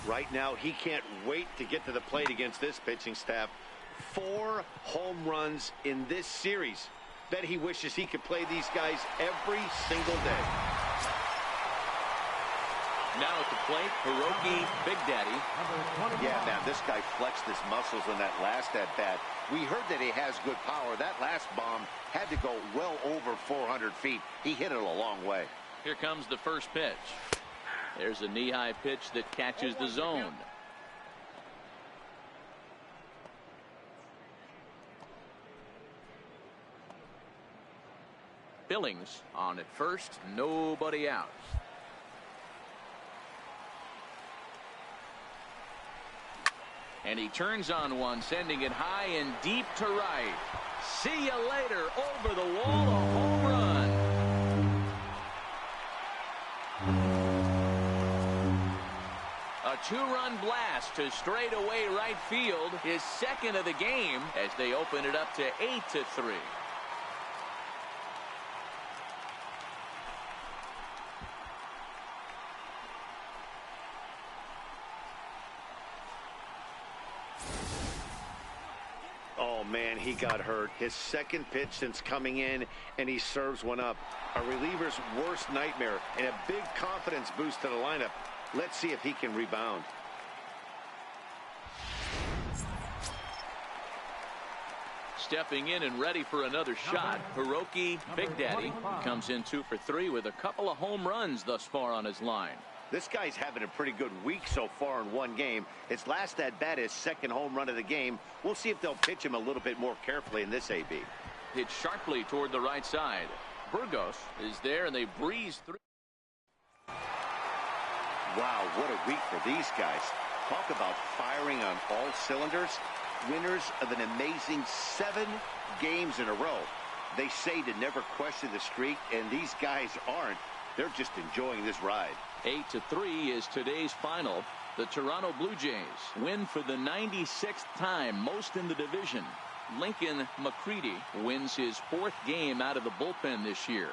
B: Right now, he can't wait to get to the plate against this pitching staff. 4 home runs in this series. Bet he wishes he could play these guys every single day.
A: Now at the plate, Hiroki Big Daddy.
B: Yeah, man, this guy flexed his muscles in that last at-bat. We heard that he has good power. That last bomb had to go well over 400 feet. He hit it a long way.
A: Here comes the first pitch. There's a knee-high pitch that catches the zone. Billings on at first, nobody out. And he turns on one, sending it high and deep to right. See you later. Over the wall, a home run. A 2-run blast to straightaway right field, his second of the game, as they open it up to 8-3.
B: Oh, man, he got hurt. His second pitch since coming in, and he serves one up. A reliever's worst nightmare, and a big confidence boost to the lineup. Let's see if he can rebound.
A: Stepping in and ready for another shot, Hiroki Big Daddy comes in 2 for 3 with a couple of home runs thus far on his line.
B: This guy's having a pretty good week so far in one game. His last at-bat, his second home run of the game. We'll see if they'll pitch him a little bit more carefully in this AB.
A: Hit sharply toward the right side. Burgos is there, and they breeze through.
B: Wow, what a week for these guys. Talk about firing on all cylinders. Winners of an amazing 7 games in a row. They say to never question the streak, and these guys aren't. They're just enjoying this ride.
A: 8-3 is today's final. The Toronto Blue Jays win for the 96th time, most in the division. Lincoln McCready wins his 4th game out of the bullpen this year.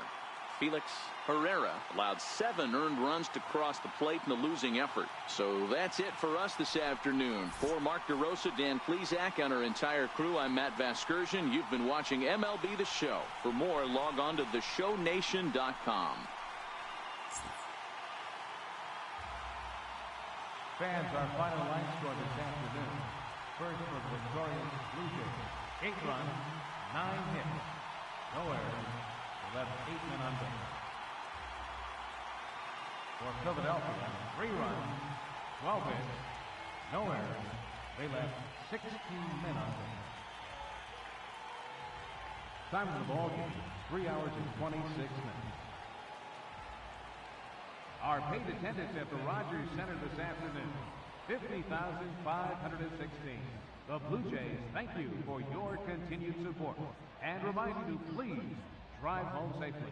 A: Felix Herrera allowed 7 earned runs to cross the plate in the losing effort. So that's it for us this afternoon. For Mark DeRosa, Dan Plesac, and our entire crew, I'm Matt Vasgersian. You've been watching MLB The Show. For more, log on to theshownation.com.
D: Fans, our final line score this afternoon. First for the victorious Blue Jays, 8 runs, 9 hits, no errors, left 8 men on base. For Philadelphia, 3 runs, 12 hits, no errors. They left 16 men on base. Time of the ball game, 3 hours and 26 minutes. Our paid attendance at the Rogers Center this afternoon, 50,516. The Blue Jays thank you for your continued support and remind you to please drive home safely.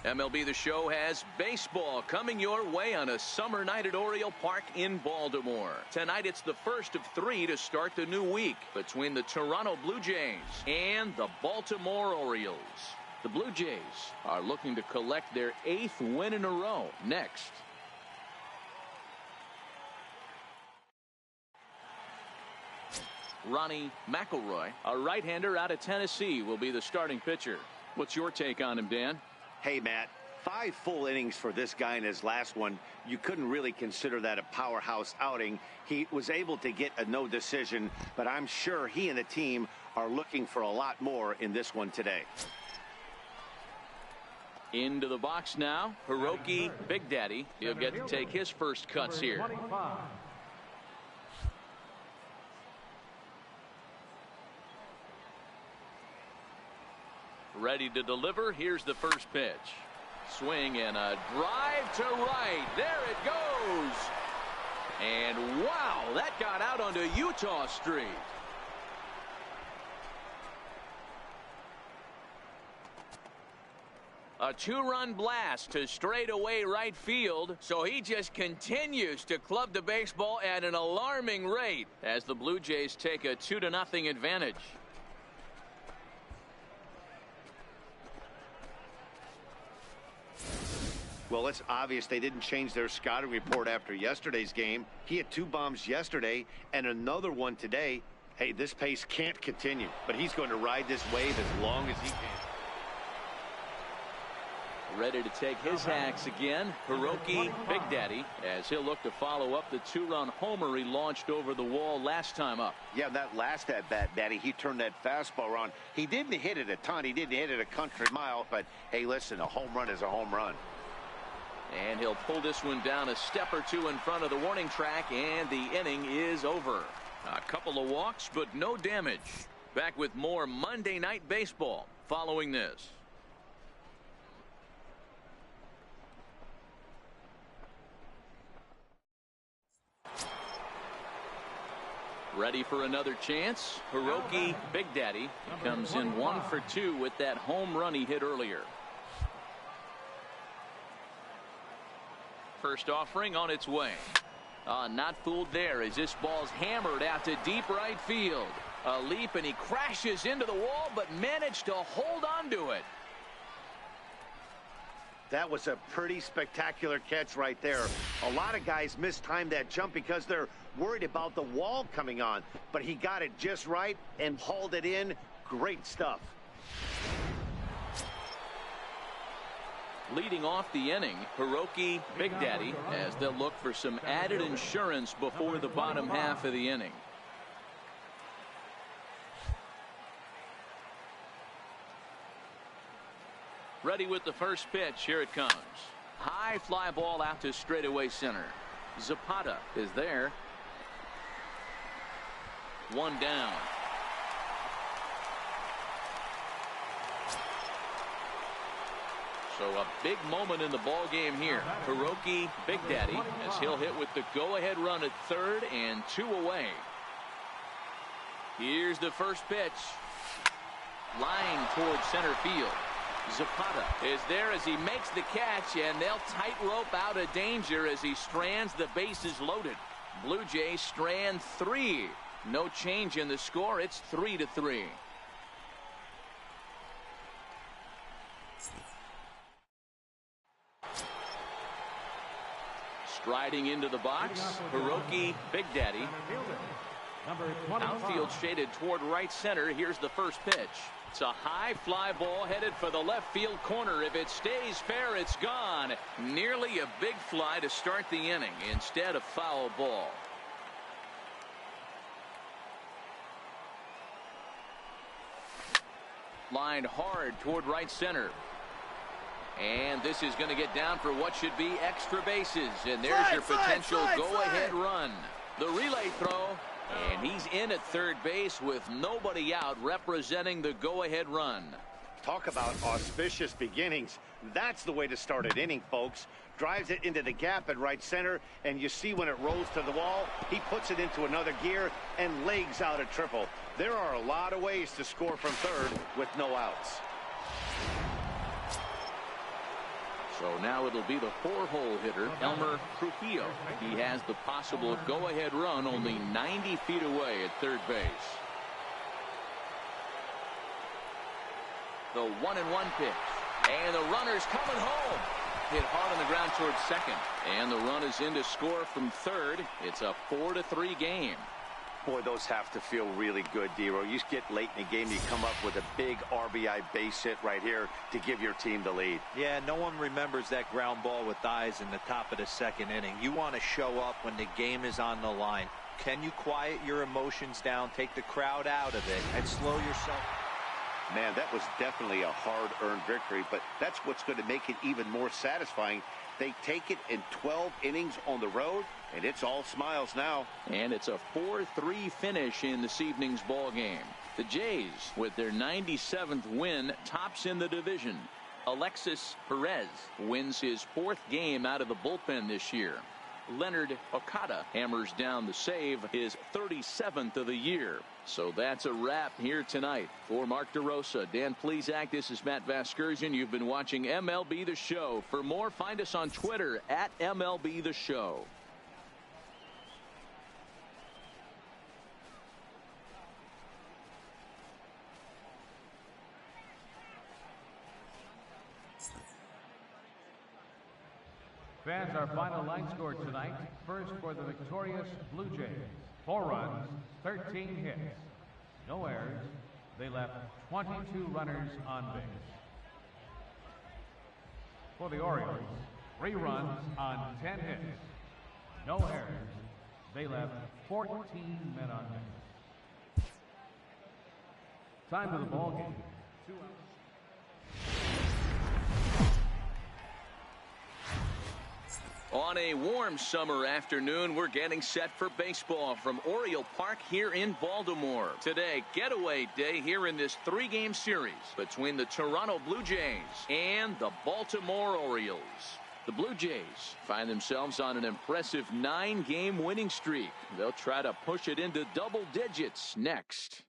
A: MLB The Show has baseball coming your way on a summer night at Oriole Park in Baltimore. Tonight it's the first of 3 to start the new week between the Toronto Blue Jays and the Baltimore Orioles. The Blue Jays are looking to collect their 8th win in a row next. Ronnie McElroy, a right-hander out of Tennessee, will be the starting pitcher. What's your take on him, Dan?
B: Hey, Matt, 5 full innings for this guy in his last one. You couldn't really consider that a powerhouse outing. He was able to get a no decision, but I'm sure he and the team are looking for a lot more in this one today.
A: Into the box now, Hiroki Big Daddy. He'll get to take his first cuts here.
D: 25.
A: Ready to deliver. Here's the first pitch. Swing and a drive to right. There it goes. And wow, that got out onto Utah Street. A 2-run blast to straightaway right field, so he just continues to club the baseball at an alarming rate as the Blue Jays take a 2-0 advantage.
B: Well, it's obvious they didn't change their scouting report after yesterday's game. He had 2 bombs yesterday and another one today. Hey, this pace can't continue, but he's going to ride this wave as long as he can.
A: Ready to take his hacks again, Hiroki Big Daddy, as he'll look to follow up the 2-run homer he launched over the wall last time up.
B: Yeah, that last at-bat, Daddy, he turned that fastball around. He didn't hit it a ton. He didn't hit it a country mile, but hey, listen, a home run is a home run.
A: And he'll pull this one down a step or 2 in front of the warning track, and the inning is over. A couple of walks, but no damage. Back with more Monday Night Baseball following this. Ready for another chance. Hiroki Big Daddy comes in 1 for 2 with that home run he hit earlier. First offering on its way. Not fooled there as this ball's hammered out to deep right field. A leap and he crashes into the wall but managed to hold on to it.
B: That was a pretty spectacular catch right there. A lot of guys mistime that jump because they're worried about the wall coming on. But he got it just right and hauled it in. Great stuff.
A: Leading off the inning, Hiroki Big Daddy, as they'll look for some added insurance before the bottom half of the inning. Ready with the first pitch. Here it comes. High fly ball out to straightaway center. Zapata is there. One down. So a big moment in the ball game here. Hiroki Big Daddy, as he'll hit with the go-ahead run at third and 2 away. Here's the first pitch. Line towards center field. Zapata is there as he makes the catch, and they'll tightrope out of danger as he strands the bases loaded. Blue Jays strand 3. No change in the score. It's 3-3. Striding into the box, Hiroki Big Daddy. Outfield shaded toward right center. Here's the first pitch. It's a high fly ball headed for the left field corner. If it stays fair, it's gone. Nearly a big fly to start the inning. Instead, a foul ball. Lined hard toward right center. And this is going to get down for what should be extra bases. And there's your potential go-ahead run. The relay throw. And he's in at third base with nobody out, representing the go-ahead run.
B: Talk about auspicious beginnings. That's the way to start an inning, folks. Drives it into the gap at right center, and you see when it rolls to the wall, he puts it into another gear and legs out a triple. There are a lot of ways to score from third with no outs.
A: So now it'll be the 4-hole hitter, Elmer Trujillo. He has the possible go-ahead run only 90 feet away at third base. The 1-1 pitch. And the runner's coming home. Hit hard on the ground towards second. And the run is in to score from third. It's a 4-3 game.
B: Boy, those have to feel really good, Dero. You get late in the game, you come up with a big RBI base hit right here to give your team the lead.
C: Yeah, no one remembers that ground ball with eyes in the top of the second inning. You want to show up when the game is on the line. Can you quiet your emotions down, take the crowd out of it, and slow yourself?
B: Man, that was definitely a hard-earned victory, but that's what's going to make it even more satisfying. They take it in 12 innings on the road, and it's all smiles now.
A: And it's a 4-3 finish in this evening's ball game. The Jays, with their 97th win, tops in the division. Alexis Perez wins his 4th game out of the bullpen this year. Leonard Okada hammers down the save, his 37th of the year. So that's a wrap here tonight. For Mark DeRosa, Dan Plesac, this is Matt Vasgersian. You've been watching MLB The Show. For more, find us on Twitter at MLB The Show.
D: Fans, our final line score tonight. First for the victorious Blue Jays. 4 runs, 13 hits, no errors. They left 22 runners on base. For the Orioles, 3 runs on 10 hits, no errors. They left 14 men on base. Time of the ball game. 2 outs.
A: On a warm summer afternoon, we're getting set for baseball from Oriole Park here in Baltimore. Today, getaway day here in this 3-game series between the Toronto Blue Jays and the Baltimore Orioles. The Blue Jays find themselves on an impressive 9-game winning streak. They'll try to push it into double digits next.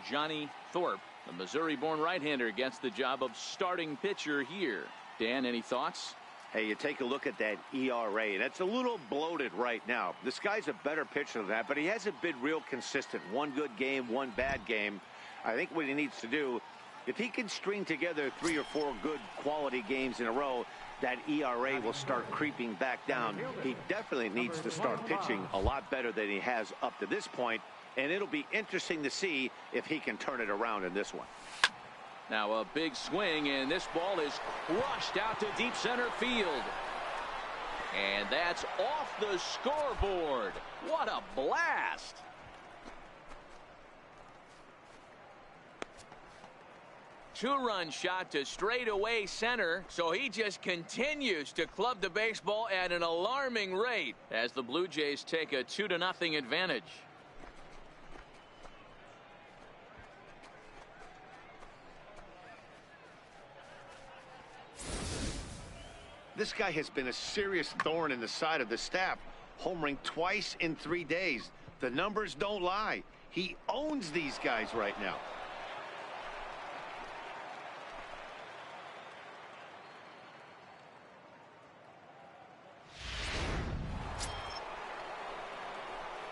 A: Johnny Thorpe, the Missouri-born right-hander, gets the job of starting pitcher here. Dan, any thoughts?
B: Hey, you take a look at that ERA. That's a little bloated right now. This guy's a better pitcher than that, but he hasn't been real consistent. 1 good game, 1 bad game. I think what he needs to do If he can string together 3 or 4 good quality games in a row, that ERA will start creeping back down. He definitely needs to start pitching a lot better than he has up to this point, and it'll be interesting to see if he can turn it around in this one.
A: Now a big swing, and this ball is crushed out to deep center field. And that's off the scoreboard. What a blast! Two-run shot to straightaway center, so he just continues to club the baseball at an alarming rate as the Blue Jays take a 2-0 advantage.
B: This guy has been a serious thorn in the side of the staff, homering twice in 3 days. The numbers don't lie. He owns these guys right now.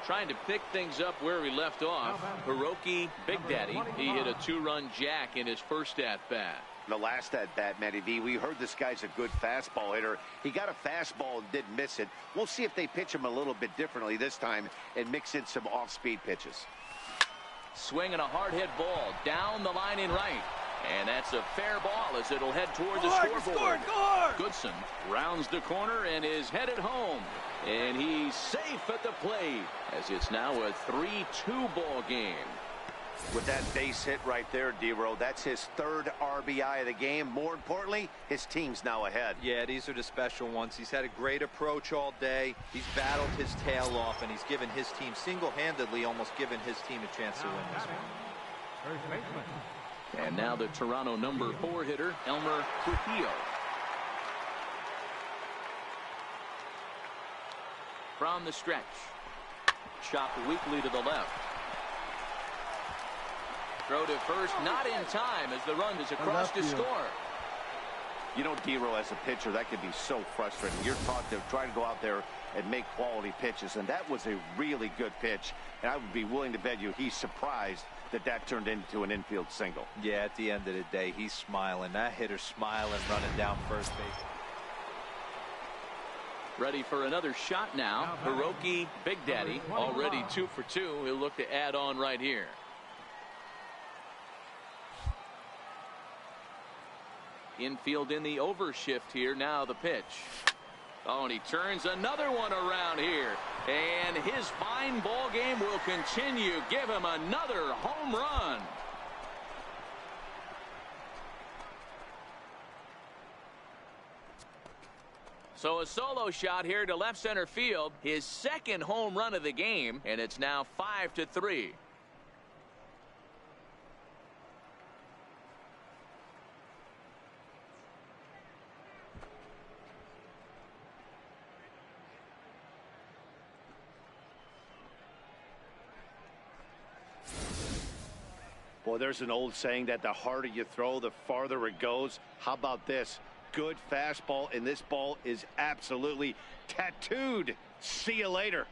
A: Trying to pick things up where he left off. Hiroki Big Daddy, he hit a 2-run jack in his first at-bat.
B: The last at-bat, Matty V, we heard this guy's a good fastball hitter. He got a fastball and didn't miss it. We'll see if they pitch him a little bit differently this time and mix in some off-speed pitches.
A: Swinging a hard hit ball down the line in right. And that's a fair ball as it'll head toward the scoreboard. Goodson rounds the corner and is headed home. And he's safe at the plate as it's now a 3-2 ball game.
B: With that base hit right there, D-Row, that's his 3rd RBI of the game. More importantly, his team's now ahead.
C: Yeah, these are the special ones. He's had a great approach all day. He's battled his tail off, and he's given his team single-handedly, almost given his team a chance to win this one.
D: First baseman.
A: And now the Toronto number 4 hitter, Elmer Trujillo. From the stretch. Chopped weakly to the left. Throw to first, not in time as the run is across to score.
B: You know, D-Row, as a pitcher, that can be so frustrating. You're taught to try to go out there and make quality pitches, and that was a really good pitch. And I would be willing to bet you he's surprised that that turned into an infield single.
C: Yeah, at the end of the day, he's smiling. That hitter's smiling, running down first base.
A: Ready for another shot now. Hiroki Big Daddy, already 2 for 2. He'll look to add on right here. Infield in the overshift here. Now the pitch. Oh, and he turns another one around here. And his fine ball game will continue. Give him another home run. So a solo shot here to left center field. His 2nd home run of the game. And it's now 5-3.
B: Boy, there's an old saying that the harder you throw, the farther it goes. How about this? Good fastball, and this ball is absolutely tattooed. See you later.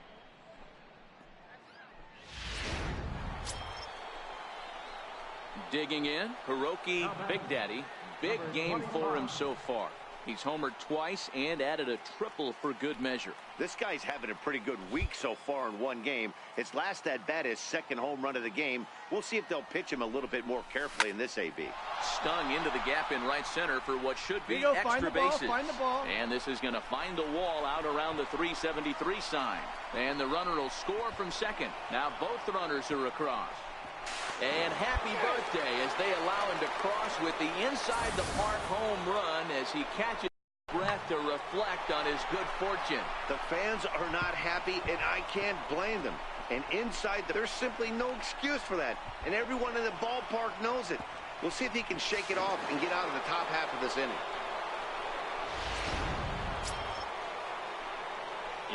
A: Digging in, Hiroki Big Daddy. Big game for him so far. He's homered twice and added a triple for good measure.
B: This guy's having a pretty good week so far in one game. His last at-bat, his 2nd home run of the game. We'll see if they'll pitch him a little bit more carefully in this AB.
A: Stung into the gap in right center for what should be extra bases. And this is going to find the wall out around the 373 sign. And the runner will score from second. Now both runners are across. And happy birthday as they allow him to cross with the inside the park home run as he catches breath to reflect on his good fortune.
B: The fans are not happy, and I can't blame them. And inside, there's simply no excuse for that. And everyone in the ballpark knows it. We'll see if he can shake it off and get out of the top half of this inning.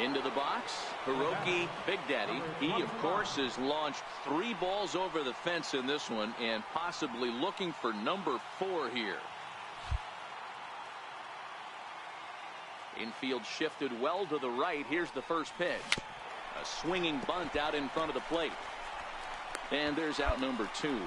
A: Into the box, Hiroki Big Daddy. He, of course, has launched 3 balls over the fence in this one and possibly looking for number 4 here. Infield shifted well to the right. Here's the first pitch. A swinging bunt out in front of the plate. And there's out number 2.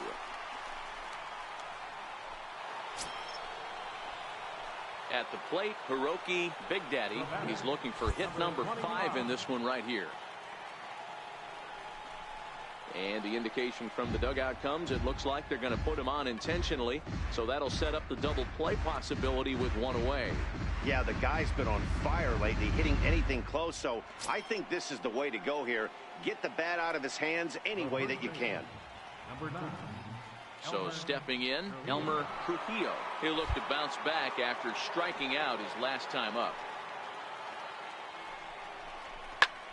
A: At the plate, Hiroki Big Daddy. He's looking for hit number 5 in this one right here. And the indication from the dugout comes, it looks like they're going to put him on intentionally. So that'll set up the double play possibility with one away.
B: Yeah, the guy's been on fire lately, hitting anything close. So I think this is the way to go here. Get the bat out of his hands any way that you can.
D: Number 9.
A: So stepping in, Elmer Trujillo. He'll look to bounce back after striking out his last time up.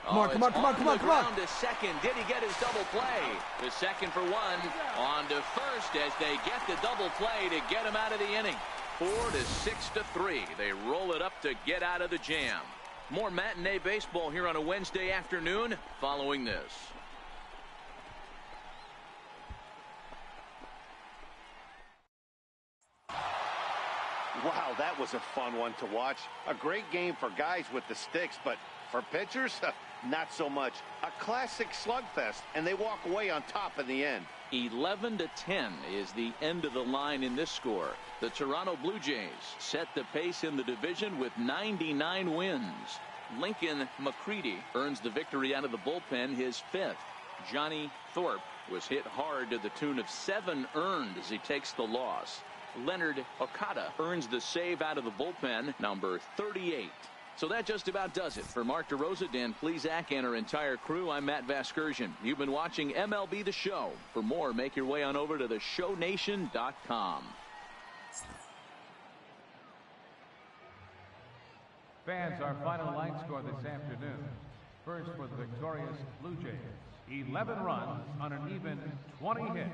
E: Come on, come on, come on, come on, come on.
A: To second. Did he get his double play? The second for one. On to first as they get the double play to get him out of the inning. 4-6-3. They roll it up to get out of the jam. More matinee baseball here on a Wednesday afternoon following this.
B: Wow, that was a fun one to watch. A great game for guys with the sticks, but for pitchers, not so much. A classic slugfest, and they walk away on top in the end.
A: 11-10 is the end of the line in this score. The Toronto Blue Jays set the pace in the division with 99 wins. Lincoln McCready earns the victory out of the bullpen, his 5th. Johnny Thorpe was hit hard to the tune of 7 earned as he takes the loss. Leonard Okada earns the save out of the bullpen, number 38. So that just about does it. For Mark DeRosa, Dan Plesac, and our entire crew, I'm Matt Vasgersian. You've been watching MLB The Show. For more, make your way on over to theshownation.com.
D: Fans, our final line score this afternoon. First for the victorious Blue Jays. 11 runs on an even 20 hits.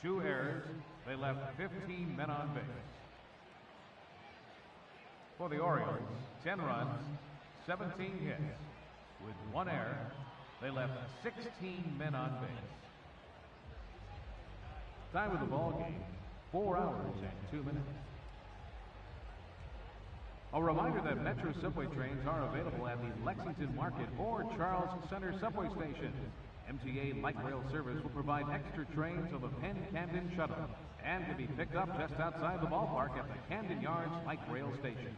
D: 2 errors. They left 15 men on base. For the Orioles, 10 runs, 17 hits. With 1 error, they left 16 men on base. Time of the ball game, 4 hours and 2 minutes. A reminder that Metro subway trains are available at the Lexington Market or Charles Center subway station. MTA Light Rail Service will provide extra trains on the Penn Camden Shuttle and can be picked up just outside the ballpark at the Camden Yards Light Rail Station.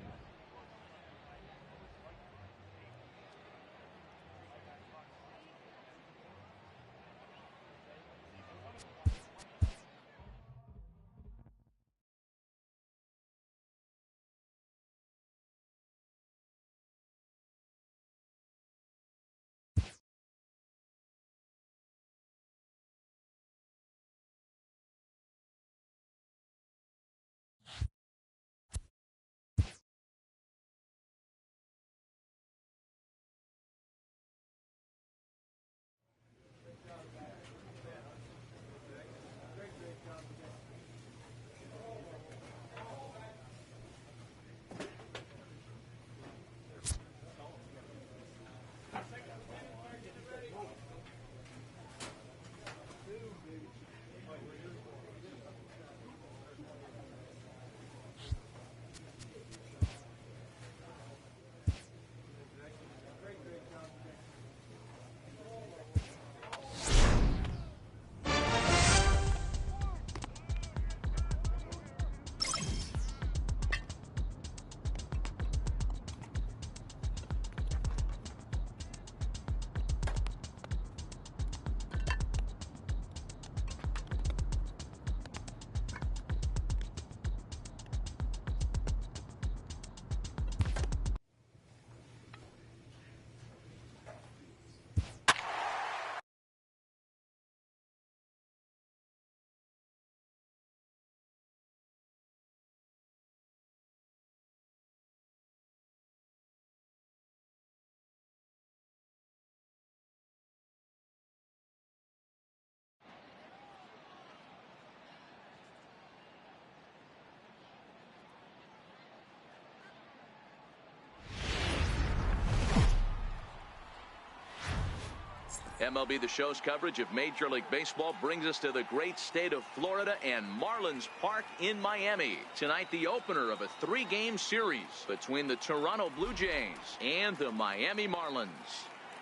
A: MLB The Show's coverage of Major League Baseball brings us to the great state of Florida and Marlins Park in Miami. Tonight, the opener of a 3-game series between the Toronto Blue Jays and the Miami Marlins.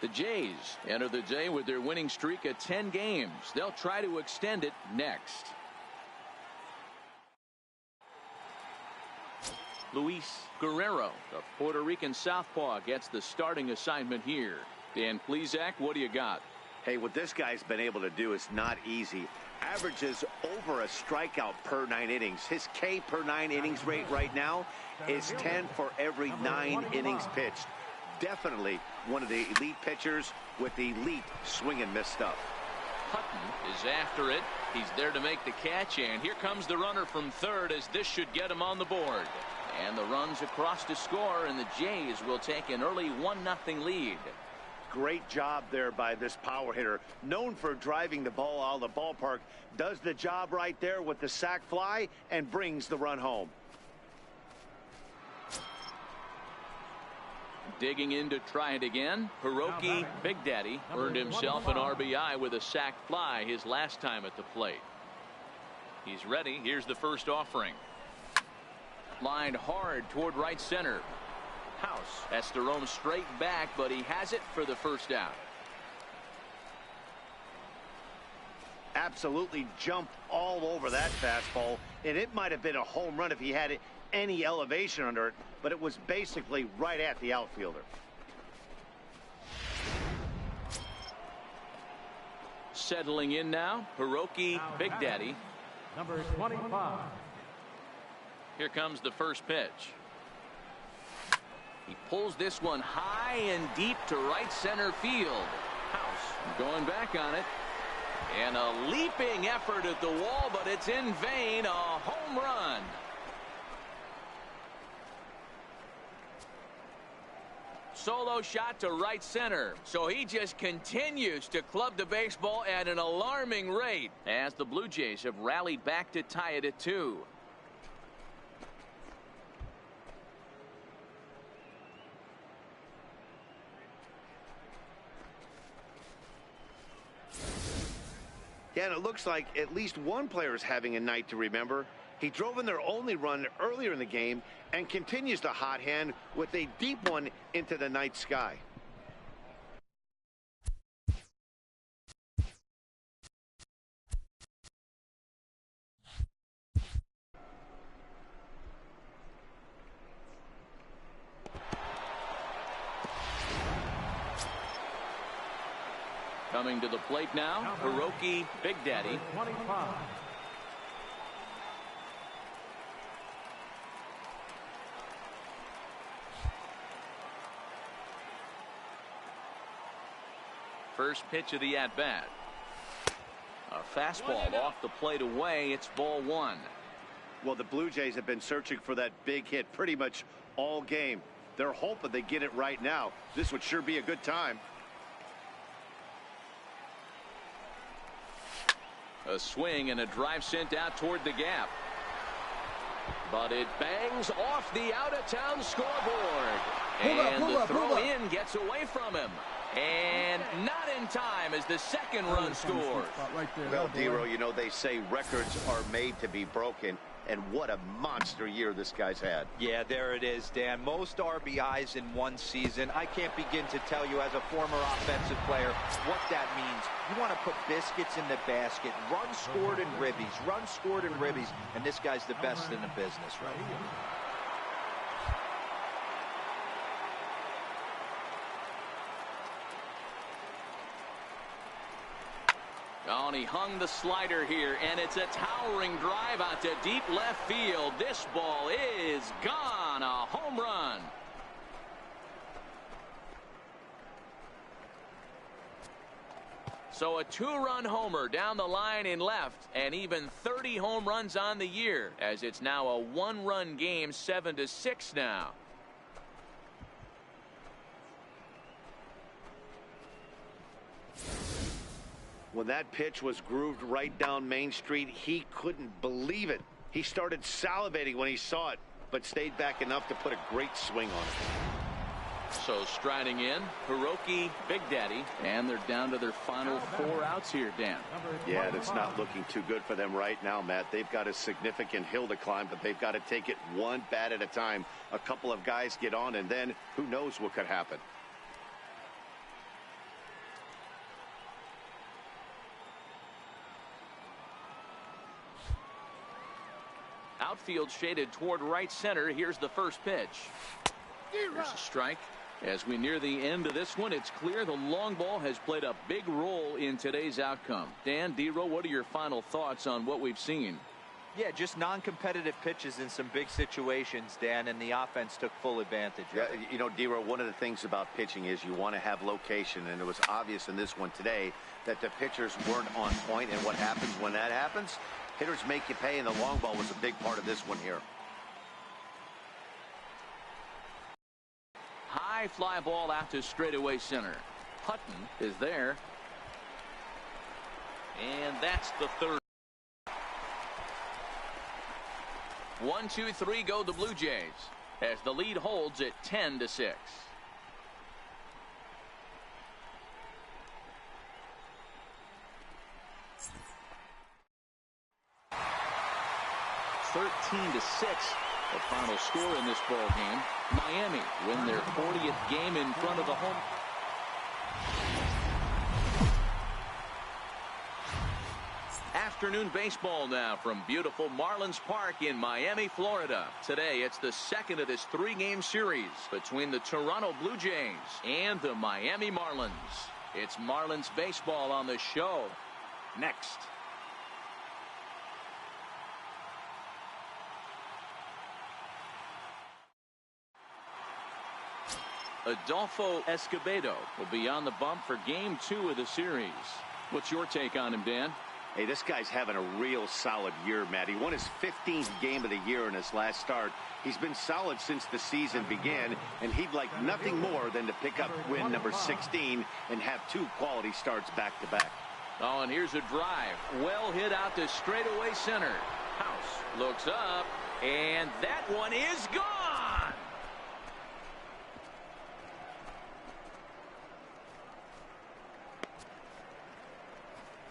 A: The Jays enter the day with their winning streak at 10 games. They'll try to extend it next. Luis Guerrero, the Puerto Rican southpaw, gets the starting assignment here. Dan Plesac, what do you got?
B: Hey, what this guy's been able to do is not easy. Averages over a strikeout per 9 innings. His K per 9 innings rate right now is 10 for every 9 innings pitched. Definitely one of the elite pitchers with elite swing and miss stuff.
A: Hutton is after it. He's there to make the catch, and here comes the runner from third, as this should get him on the board. And the runs across to score, and the Jays will take an early 1-0 lead.
B: Great job there by this power hitter, known for driving the ball out of the ballpark. Does the job right there with the sac fly and brings the run home.
A: Digging in to try it again, Hiroki Big Daddy earned himself an RBI with a sac fly his last time at the plate. He's ready. Here's the first offering. Lined hard toward right center. House has to roam straight back, but he has it for the first out.
B: Absolutely jumped all over that fastball, and it might have been a home run if he had any elevation under it, but it was basically right at the outfielder.
A: Settling in now, Hiroki Big Daddy.
D: Number 25.
A: Here comes the first pitch. He pulls this one high and deep to right center field. House going back on it. And a leaping effort at the wall, but it's in vain. A home run. Solo shot to right center. So he just continues to club the baseball at an alarming rate as the Blue Jays have rallied back to tie it at 2.
B: Yeah, and it looks like at least one player is having a night to remember. He drove in their only run earlier in the game and continues to hot hand with a deep one into the night sky.
A: Coming to the plate now, Hiroki Big Daddy.
D: 25.
A: First pitch of the at-bat. A fastball off the plate away. It's ball 1.
B: Well, the Blue Jays have been searching for that big hit pretty much all game. They're hoping they get it right now. This would sure be a good time.
A: A swing and a drive sent out toward the gap. But it bangs off the out-of-town scoreboard. And the throw-in gets away from him. And not in time as the second run scores.
B: Well, Dero, you know, they say records are made to be broken. And what a monster year this guy's had.
C: Yeah, there it is, Dan. Most RBIs in one season. I can't begin to tell you as a former offensive player what that means. You want to put biscuits in the basket. Runs scored in ribbies. Runs scored in ribbies. And this guy's the best in the business right here.
A: Oh, and he hung the slider here, and it's a towering drive out to deep left field. This ball is gone. A home run. So a 2-run homer down the line in left, and even 30 home runs on the year, as it's now a 1-run game, 7-6 now.
B: When that pitch was grooved right down Main Street, he couldn't believe it. He started salivating when he saw it, but stayed back enough to put a great swing on it.
A: So striding in, Hiroki Big Daddy, and they're down to their final 4 outs here, Dan.
B: Yeah, that's not looking too good for them right now, Matt. They've got a significant hill to climb, but they've got to take it one bat at a time. A couple of guys get on, and then who knows what could happen.
A: outfield shaded toward right center. Here's the first pitch. Here's a strike. As we near the end of this one, it's clear the long ball has played a big role in today's outcome. Dan, D-Row, what are your final thoughts on what we've seen?
C: Yeah, just non-competitive pitches in some big situations, Dan, and the offense took full advantage.
B: Yeah, you know, D-Row, one of the things about pitching is you want to have location, and it was obvious in this one today that the pitchers weren't on point, and what happens when that happens? Hitters make you pay, and the long ball was a big part of this one here.
A: High fly ball out to straightaway center. Hutton is there. And that's the third. 1, 2, 3 go the Blue Jays as the lead holds at 10-6. The final score in this ball game. Miami win their 40th game in front of the home. Afternoon baseball now from beautiful Marlins Park in Miami, Florida. Today it's the second of this 3-game series between the Toronto Blue Jays and the Miami Marlins. It's Marlins baseball on the show next. Adolfo Escobedo will be on the bump for game 2 of the series. What's your take on him, Dan?
B: Hey, this guy's having a real solid year, Matt. He won his 15th game of the year in his last start. He's been solid since the season began, and he'd like nothing more than to pick up win number 16 and have 2 quality starts back-to-back.
A: Oh, and here's a drive. Well hit out to straightaway center. House looks up, and that one is gone.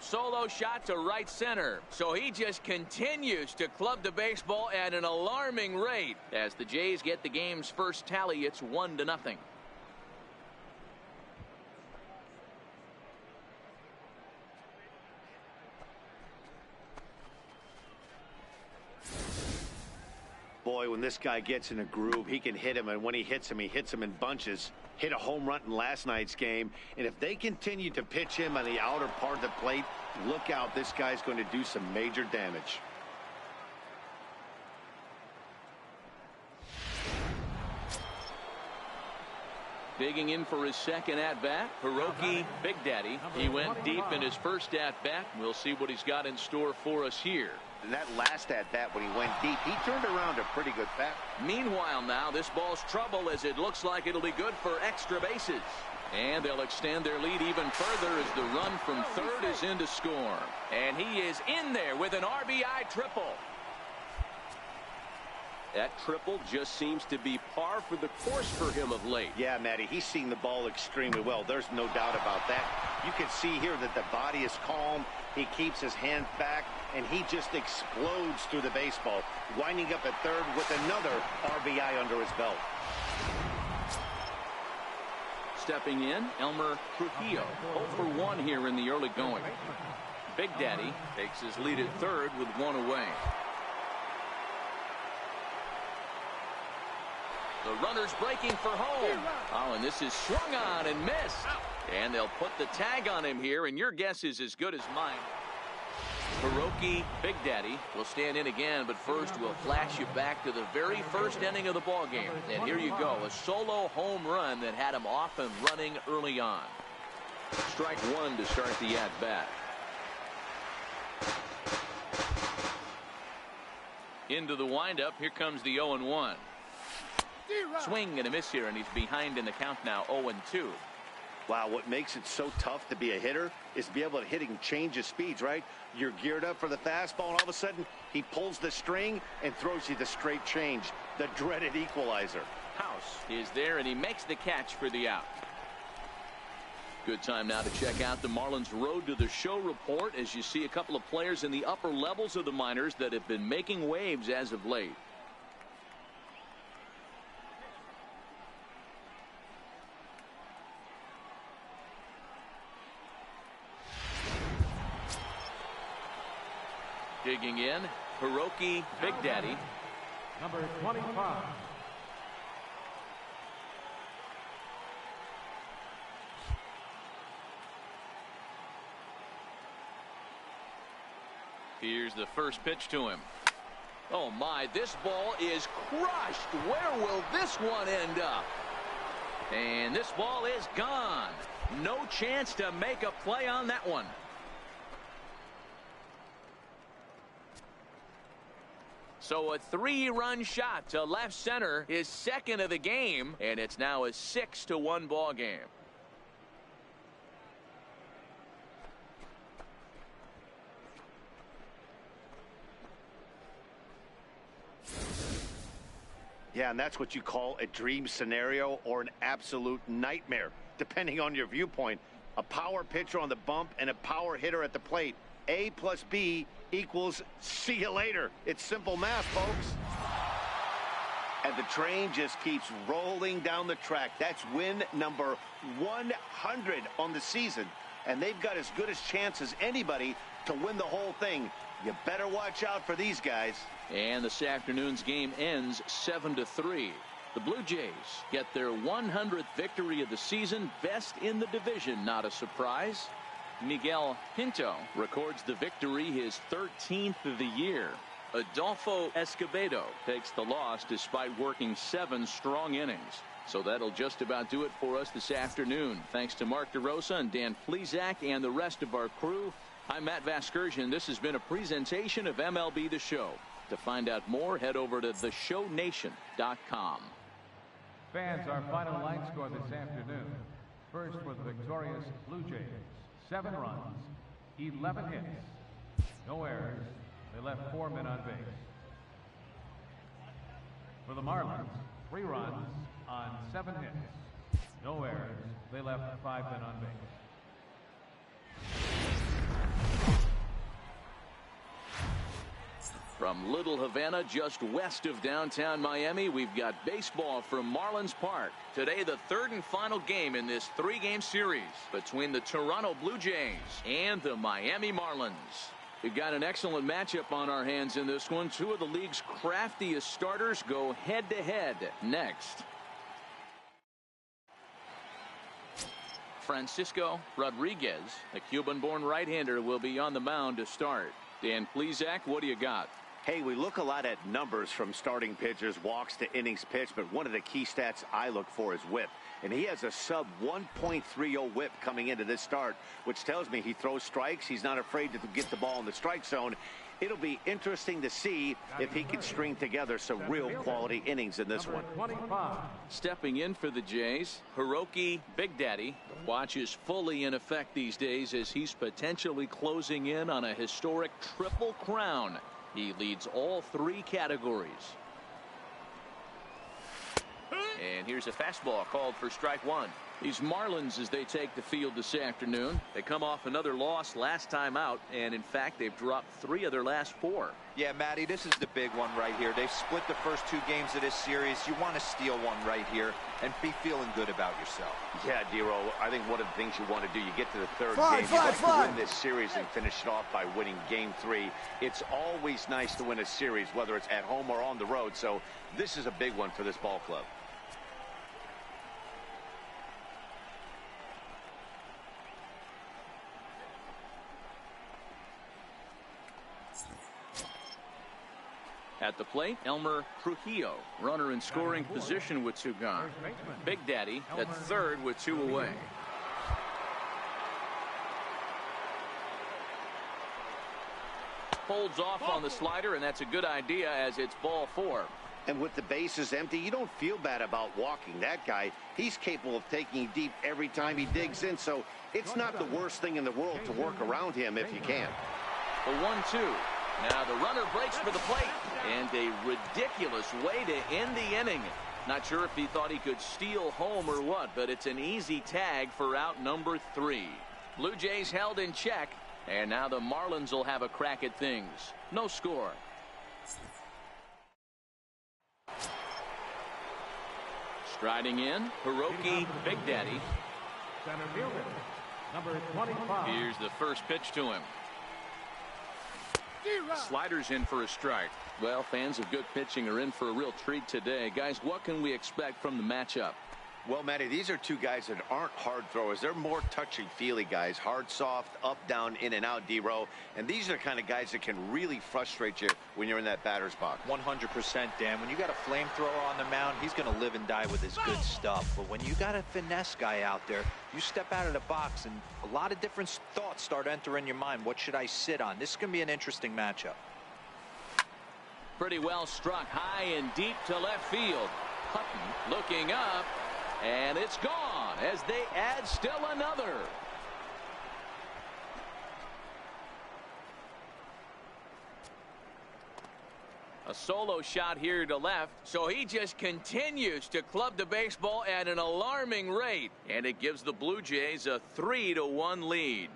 A: Solo shot to right center. So he just continues to club the baseball at an alarming rate. As the Jays get the game's first tally, it's 1-0.
B: Boy, when this guy gets in a groove, he can hit him, and when he hits him in bunches. Hit a home run in last night's game, and if they continue to pitch him on the outer part of the plate, look out, this guy's going to do some major damage.
A: Digging in for his second at-bat, Hiroki Big Daddy. He went deep in his first at-bat. We'll see what he's got in store for us here.
B: That last at-bat when he went deep, he turned around a pretty good bat.
A: Meanwhile now, this ball's trouble as it looks like it'll be good for extra bases. And they'll extend their lead even further as the run from third is in to score. And he is in there with an RBI triple. That triple just seems to be par for the course for him of late.
B: Yeah, Matty, he's seen the ball extremely well. There's no doubt about that. You can see here that the body is calm. He keeps his hand back, and he just explodes through the baseball, winding up at third with another RBI under his belt.
A: Stepping in, Elmer Trujillo, 0 for 1 here in the early going. Big Daddy takes his lead at third with 1 away. The runner's breaking for home. Oh, and this is swung on and missed. And they'll put the tag on him here, and your guess is as good as mine. Hiroki Big Daddy will stand in again, but first we'll flash you back to the very first inning of the ball game. And here you go, a solo home run that had him off and running early on. Strike 1 to start the at-bat. Into the windup, here comes the 0-1. Swing and a miss here, and he's behind in the count now, 0-2.
B: Wow, what makes it so tough to be a hitter is to be able to hit and change his speeds, right? You're geared up for the fastball, and all of a sudden, he pulls the string and throws you the straight change, the dreaded equalizer.
A: House is there, and he makes the catch for the out. Good time now to check out the Marlins Road to the Show report as you see a couple of players in the upper levels of the minors that have been making waves as of late. Digging in, Hiroki Big Daddy.
D: Number 25.
A: Here's the first pitch to him. Oh my, this ball is crushed. Where will this one end up? And this ball is gone. No chance to make a play on that one. So a 3-run shot to left center, his second of the game, and it's now a 6-1 ball game.
B: Yeah, and that's what you call a dream scenario or an absolute nightmare, depending on your viewpoint. A power pitcher on the bump and a power hitter at the plate. A plus B equals see you later. It's simple math, folks. And the train just keeps rolling down the track. That's win number 100 on the season. And they've got as good a chance as anybody to win the whole thing. You better watch out for these guys.
A: And this afternoon's game ends 7-3. The Blue Jays get their 100th victory of the season, best in the division. Not a surprise. Miguel Pinto records the victory, his 13th of the year. Adolfo Escobedo takes the loss despite working 7 strong innings. So that'll just about do it for us this afternoon. Thanks to Mark DeRosa and Dan Plesac and the rest of our crew. I'm Matt Vasgersian. This has been a presentation of MLB The Show. To find out more, head over to theshownation.com.
D: Fans, our final line score this afternoon. First for the victorious Blue Jays, 7 runs, 11 hits, no errors. They left 4 men on base. For the Marlins, 3 runs on 7 hits, no errors. They left 5 men on base.
A: From Little Havana, just west of downtown Miami, we've got baseball from Marlins Park. Today, the third and final game in this 3-game series between the Toronto Blue Jays and the Miami Marlins. We've got an excellent matchup on our hands in this one. 2 of the league's craftiest starters go head-to-head next. Francisco Rodriguez, the Cuban-born right-hander, will be on the mound to start. Dan Plesac, what do you got?
B: Hey, we look a lot at numbers from starting pitchers, walks to innings pitched, but one of the key stats I look for is whip. And he has a sub 1.30 whip coming into this start, which tells me he throws strikes. He's not afraid to get the ball in the strike zone. It'll be interesting to see if he can string together some real quality innings in this one.
A: Stepping in for the Jays, Hiroki Big Daddy. The watch is fully in effect these days as he's potentially closing in on a historic triple crown. He leads all 3 categories. And here's a fastball called for strike 1. These Marlins, as they take the field this afternoon, they come off another loss last time out, and in fact they've dropped 3 of their last 4.
C: Yeah, Matty, this is the big one right here. They've split the first 2 games of this series. You want to steal one right here and be feeling good about yourself.
B: Yeah, Dero, I think one of the things you want to do, you get to the 3rd game, you like to win this series and finish it off by winning game 3. It's always nice to win a series, whether it's at home or on the road, so this is a big one for this ball club.
A: At the plate, Elmer Trujillo, runner in scoring position with 2 gone. Big Daddy at third with 2 away. Holds off on the slider, and that's a good idea as it's ball 4.
B: And with the bases empty, you don't feel bad about walking that guy. He's capable of taking deep every time he digs in, so it's not the worst thing in the world to work around him if you can.
A: The 1-2. Now the runner breaks for the plate, and a ridiculous way to end the inning. Not sure if he thought he could steal home or what, but it's an easy tag for out number 3. Blue Jays held in check, and now the Marlins will have a crack at things. No score. Striding in, Hiroki Big Daddy.
D: Center fielder, number 25.
A: Here's the first pitch to him. Sliders in for a strike. Well, fans of good pitching are in for a real treat today. Guys, what can we expect from the matchup?
B: Well, Matty, these are two guys that aren't hard throwers. They're more touchy-feely guys. Hard, soft, up, down, in and out, D-row. And these are the kind of guys that can really frustrate you when you're in that batter's box.
C: 100%, Dan. When you got a flamethrower on the mound, he's going to live and die with his good stuff. But when you got a finesse guy out there, you step out of the box and a lot of different thoughts start entering your mind. What should I sit on? This is going to be an interesting matchup.
A: Pretty well struck high and deep to left field. Hutton looking up. And it's gone as they add still another. A solo shot here to left, so he just continues to club the baseball at an alarming rate, and it gives the Blue Jays a 3-1 lead.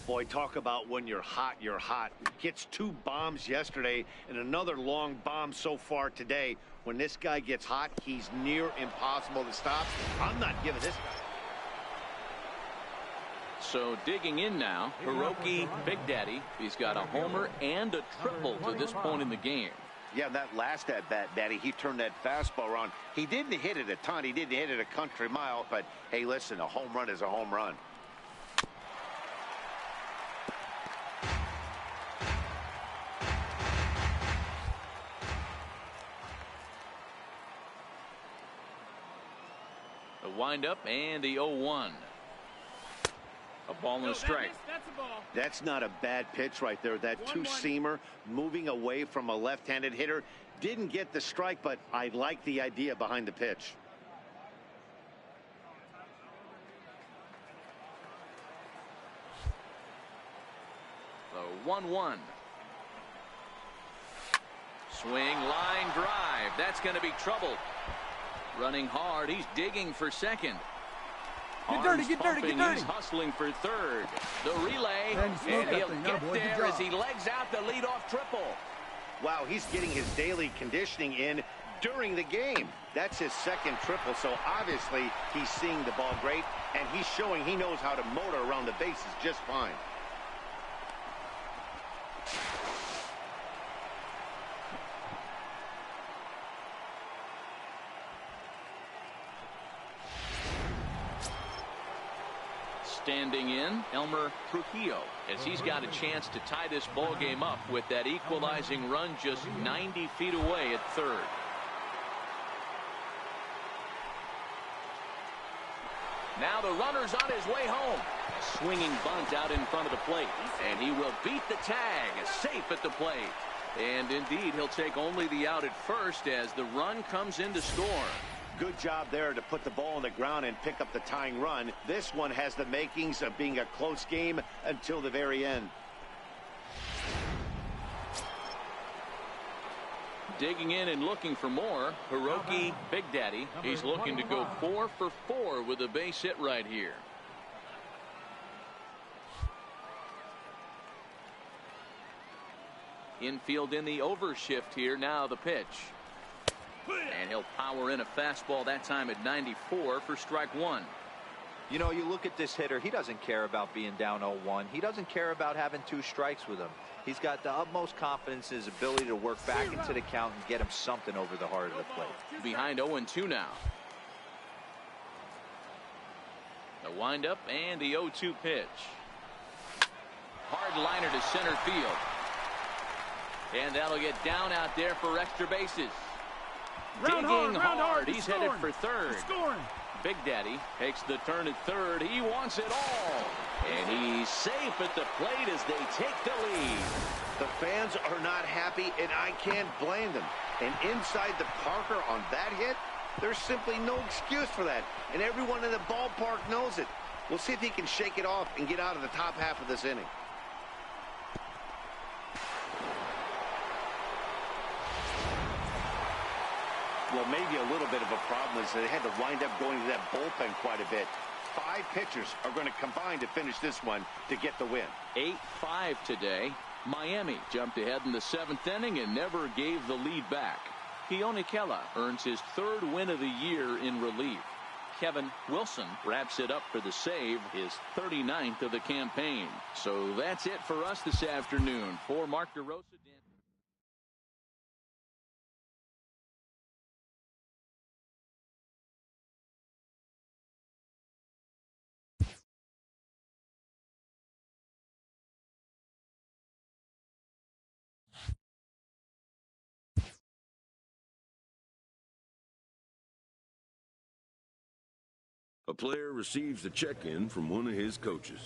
B: Boy, talk about when you're hot, you're hot. Gets 2 bombs yesterday and another long bomb so far today. When this guy gets hot, he's near impossible to stop. I'm not giving this guy.
A: So digging in now, Hiroki Big Daddy. He's got a homer and a triple to this point in the game.
B: Yeah, that last at-bat, Daddy, he turned that fastball around. He didn't hit it a ton. He didn't hit it a country mile. But, hey, listen, a home run is a home run.
A: Wind up and the 0-1. A ball and a strike.
B: That's not a bad pitch right there. That two-seamer moving away from a left-handed hitter. Didn't get the strike, but I like the idea behind the pitch.
A: The 1-1. Swing, line drive. That's going to be trouble. Running hard, he's digging for second.
E: Get dirty, get dirty, get dirty.
A: He's hustling for third. The relay, and he'll get there as he legs out the leadoff triple.
B: Wow, he's getting his daily conditioning in during the game. That's his second triple, so obviously he's seeing the ball great, and he's showing he knows how to motor around the bases just fine.
A: Standing in, Elmer Trujillo, as he's got a chance to tie this ball game up with that equalizing run just 90 feet away at third. Now the runner's on his way home. A swinging bunt out in front of the plate, and he will beat the tag, safe at the plate. And indeed, he'll take only the out at first as the run comes in to score.
B: Good job there to put the ball on the ground and pick up the tying run. This one has the makings of being a close game until the very end.
A: Digging in and looking for more, Hiroki Big Daddy. He's looking to go 4 for 4 with a base hit right here. Infield in the overshift here. Now the pitch. And he'll power in a fastball that time at 94 for strike one.
C: You know, you look at this hitter, he doesn't care about being down 0-1. He doesn't care about having 2 strikes with him. He's got the utmost confidence in his ability to work back into the count and get him something over the heart of the plate.
A: Behind 0-2 now. The windup and the 0-2 pitch. Hard liner to center field. And that'll get down out there for extra bases. Digging hard. He's headed for third. Big Daddy takes the turn at third. He wants it all. And he's safe at the plate as they take the lead.
B: The fans are not happy, and I can't blame them. And inside the Parker on that hit, there's simply no excuse for that. And everyone in the ballpark knows it. We'll see if he can shake it off and get out of the top half of this inning. Well, maybe a little bit of a problem is they had to wind up going to that bullpen quite a bit. 5 pitchers are going to combine to finish this one to get the win.
A: 8-5 today. Miami jumped ahead in the 7th inning and never gave the lead back. Keone Kela earns his 3rd win of the year in relief. Kevin Wilson wraps it up for the save, his 39th of the campaign. So that's it for us this afternoon. For Mark DeRosa.
F: A player receives a check-in from one of his coaches.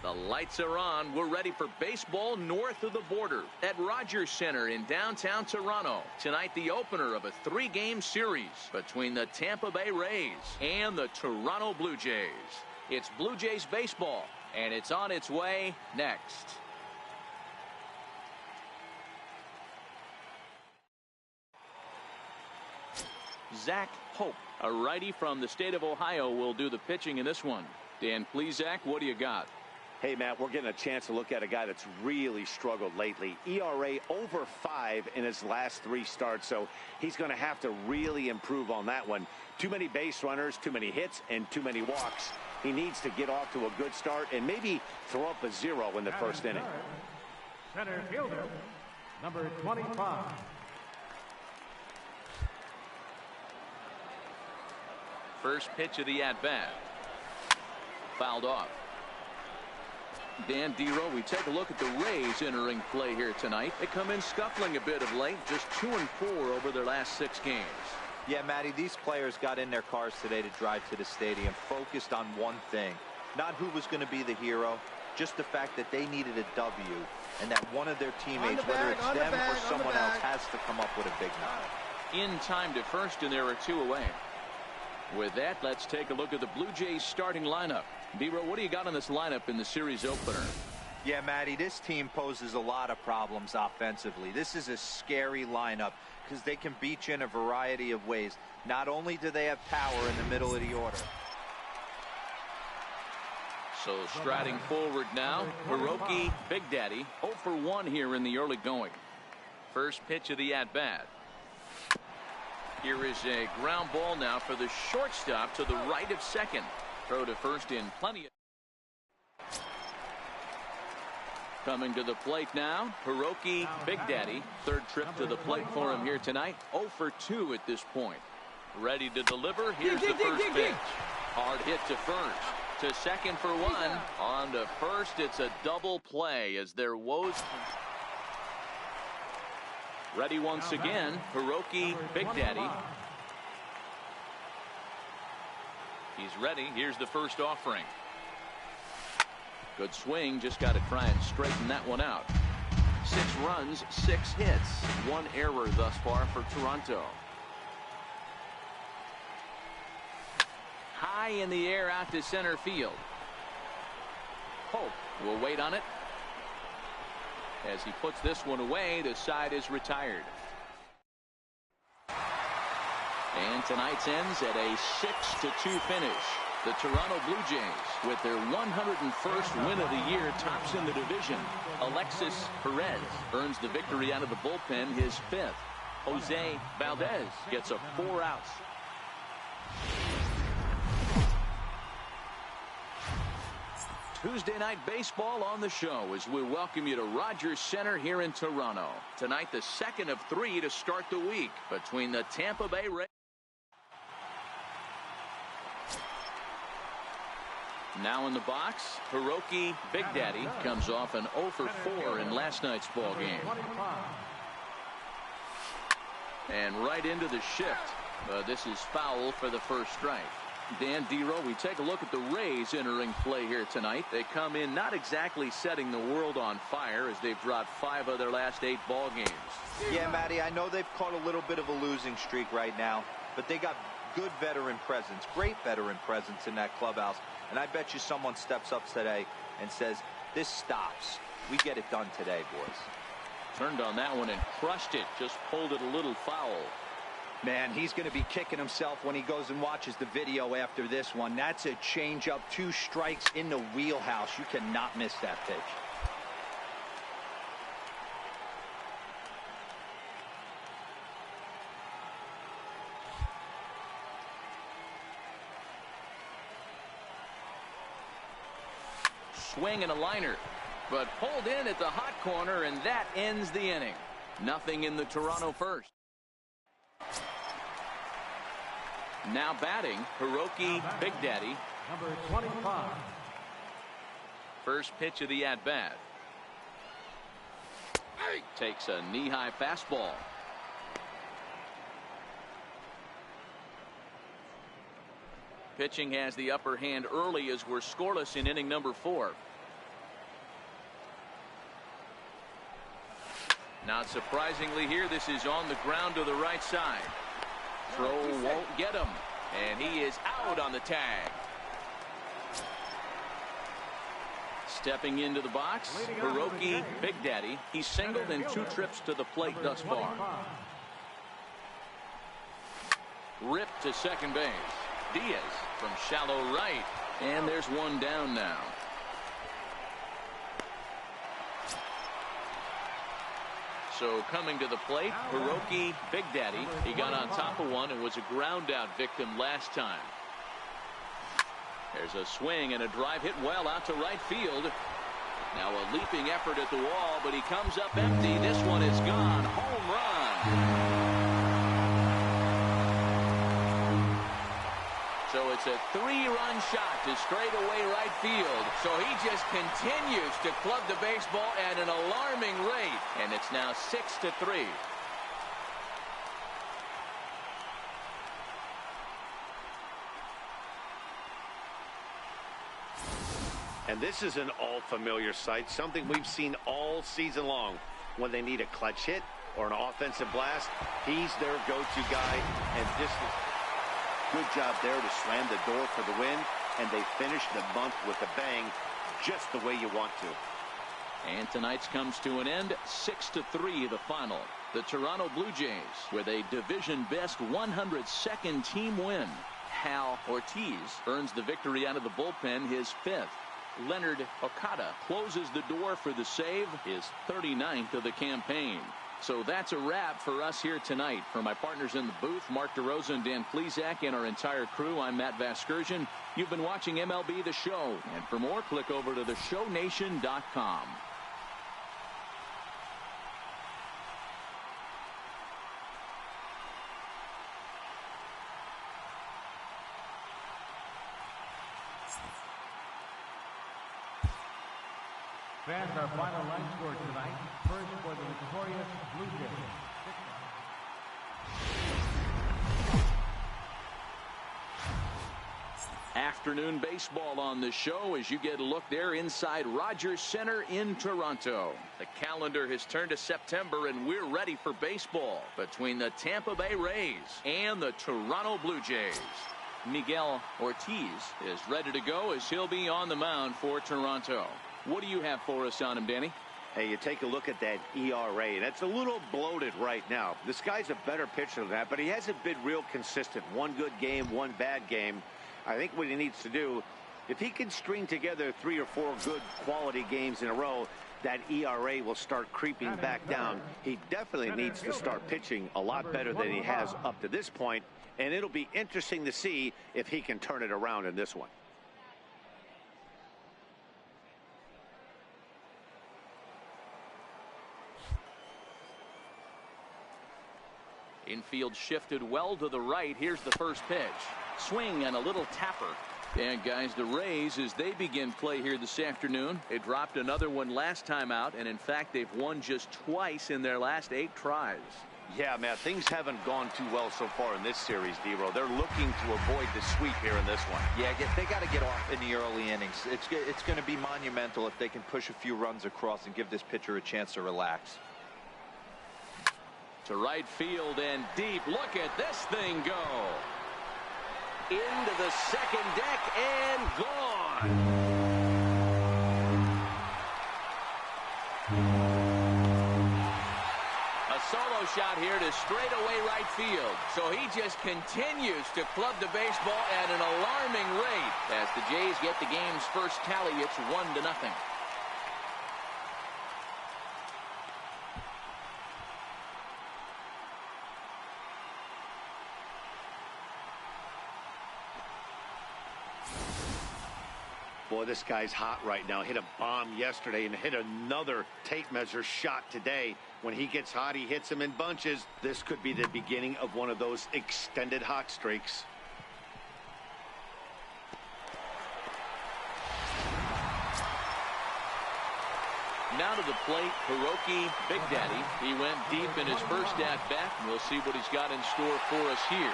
A: The lights are on. We're ready for baseball north of the border at Rogers Center in downtown Toronto. Tonight, the opener of a 3-game series between the Tampa Bay Rays and the Toronto Blue Jays. It's Blue Jays baseball, and it's on its way next. Zach Hope, a righty from the state of Ohio, will do the pitching in this one. Dan, please, Zach, what do you got?
B: Hey, Matt, we're getting a chance to look at a guy that's really struggled lately. ERA over 5 in his last 3 starts, so he's going to have to really improve on that one. Too many base runners, too many hits, and too many walks. He needs to get off to a good start and maybe throw up a 0 in the first inning.
D: Center fielder, number 25.
A: First pitch of the at-bat. Fouled off. Dan Dero, we take a look at the Rays entering play here tonight. They come in scuffling a bit of late, just 2-4 over their last 6 games.
C: Yeah, Matty, these players got in their cars today to drive to the stadium, focused on one thing. Not who was going to be the hero, just the fact that they needed a W, and that one of their teammates, whether it's them or someone else, has to come up with a big night.
A: In time to first, and there are 2 away. With that, let's take a look at the Blue Jays starting lineup. Dero, what do you got on this lineup in the series opener?
C: Yeah, Matty, this team poses a lot of problems offensively. This is a scary lineup because they can beat you in a variety of ways. Not only do they have power in the middle of the order.
A: So striding forward now, Hiroki Big Daddy 0 for 1 here in the early going. First pitch of the at-bat. Here is a ground ball now for the shortstop to the right of second. Throw to first in plenty of. Coming to the plate now, Hiroki Big Daddy. 3rd trip to the plate for him here tonight. 0 for 2 at this point. Ready to deliver. Here's the first pitch. Hard hit to first. To second for 1. On to first. It's a double play as their woes. Ready once again, Hiroki Big Daddy. He's ready. Here's the first offering. Good swing. Just got to try and straighten that one out. 6 runs, 6 hits. 1 error thus far for Toronto. High in the air out to center field. Pope will wait on it. As he puts this one away, the side is retired. And tonight's ends at a 6-2 finish. The Toronto Blue Jays, with their 101st win of the year, tops in the division. Alexis Perez earns the victory out of the bullpen, his 5th. Jose Valdez gets a 4 outs. Tuesday night baseball on the show as we welcome you to Rogers Center here in Toronto. Tonight, the second of 3 to start the week between the Tampa Bay Rays. Now in the box, Hiroki Big Daddy comes off an 0 for 4 in last night's ball game. And right into the shift. This is foul for the first strike. Dan Dero, we take a look at the Rays entering play here tonight. They come in not exactly setting the world on fire as they've dropped 5 of their last 8 ball games.
C: Yeah, Matty, I know they've caught a little bit of a losing streak right now, but they got good veteran presence, great veteran presence in that clubhouse. And I bet you someone steps up today and says, this stops. We get it done today, boys.
A: Turned on that one and crushed it. Just pulled it a little foul.
C: Man, he's going to be kicking himself when he goes and watches the video after this one. That's a changeup, 2 strikes in the wheelhouse. You cannot miss that pitch.
A: Swing and a liner, but pulled in at the hot corner, and that ends the inning. Nothing in the Toronto first. Now batting, Hiroki Big Daddy.
D: Number 25.
A: First pitch of the at-bat. Takes a knee-high fastball. Pitching has the upper hand early as we're scoreless in inning number 4. Not surprisingly here, this is on the ground to the right side. Throw won't get him, and he is out on the tag. Stepping into the box, Hiroki Big Daddy. He's singled in 2 trips to the plate thus far. Ripped to second base. Diaz from shallow right, and there's one down now. So coming to the plate, Hiroki Big Daddy. He got on top of one and was a ground out victim last time. There's a swing and a drive hit well out to right field. Now a leaping effort at the wall, but he comes up empty. This one is gone. Home run. So it's a 3-run shot to straightaway right field. So he just continues to club the baseball at an alarming rate. And it's now 6-3.
B: And this is an all-familiar sight, something we've seen all season long. When they need a clutch hit or an offensive blast, he's their go-to guy. And this is good job there to slam the door for the win, and they finish the month with a bang, just the way you want to.
A: And tonight's comes to an end, 6-3 the final. The Toronto Blue Jays with a division best 102nd team win. Hal Ortiz earns the victory out of the bullpen, his 5th. Leonard Okada closes the door for the save, his 39th of the campaign. So that's a wrap for us here tonight. For my partners in the booth, Mark DeRosa and Dan Plesac, and our entire crew, I'm Matt Vasgersian. You've been watching MLB The Show. And for more, click over to theshownation.com.
D: Fans, our final line score tonight. First for the victorious Blue Jays.
A: Afternoon baseball on the show as you get a look there inside Rogers Center in Toronto. The calendar has turned to September and we're ready for baseball between the Tampa Bay Rays and the Toronto Blue Jays. Miguel Ortiz is ready to go as he'll be on the mound for Toronto. What do you have for us on him, Danny?
B: Hey, you take a look at that ERA. That's a little bloated right now. This guy's a better pitcher than that, but he hasn't been real consistent. One good game, one bad game. I think what he needs to do, if he can string together 3 or 4 good quality games in a row, that ERA will start creeping back down. He definitely needs to start pitching a lot better than he has up to this point, and it'll be interesting to see if he can turn it around in this one.
A: Infield shifted well to the right. Here's the first pitch. Swing and a little tapper. And guys, the Rays, as they begin play here this afternoon, they dropped another one last time out, and in fact they've won just twice in their last 8 tries.
B: Yeah, man, things haven't gone too well so far in this series, D-Row. They're looking to avoid the sweep here in this one.
C: Yeah, they got to get off in the early innings. It's going to be monumental if they can push a few runs across and give this pitcher a chance to relax.
A: To right field and deep. Look at this thing go. Into the second deck and gone. A solo shot here to straightaway right field. So he just continues to club the baseball at an alarming rate. As the Jays get the game's first tally, it's 1-0.
B: Boy, this guy's hot right now. Hit a bomb yesterday and hit another tape measure shot today. When he gets hot, he hits them in bunches. This could be the beginning of one of those extended hot streaks.
A: Now to the plate, Hiroki Big Daddy. He went deep in his first at-bat, and we'll see what he's got in store for us here.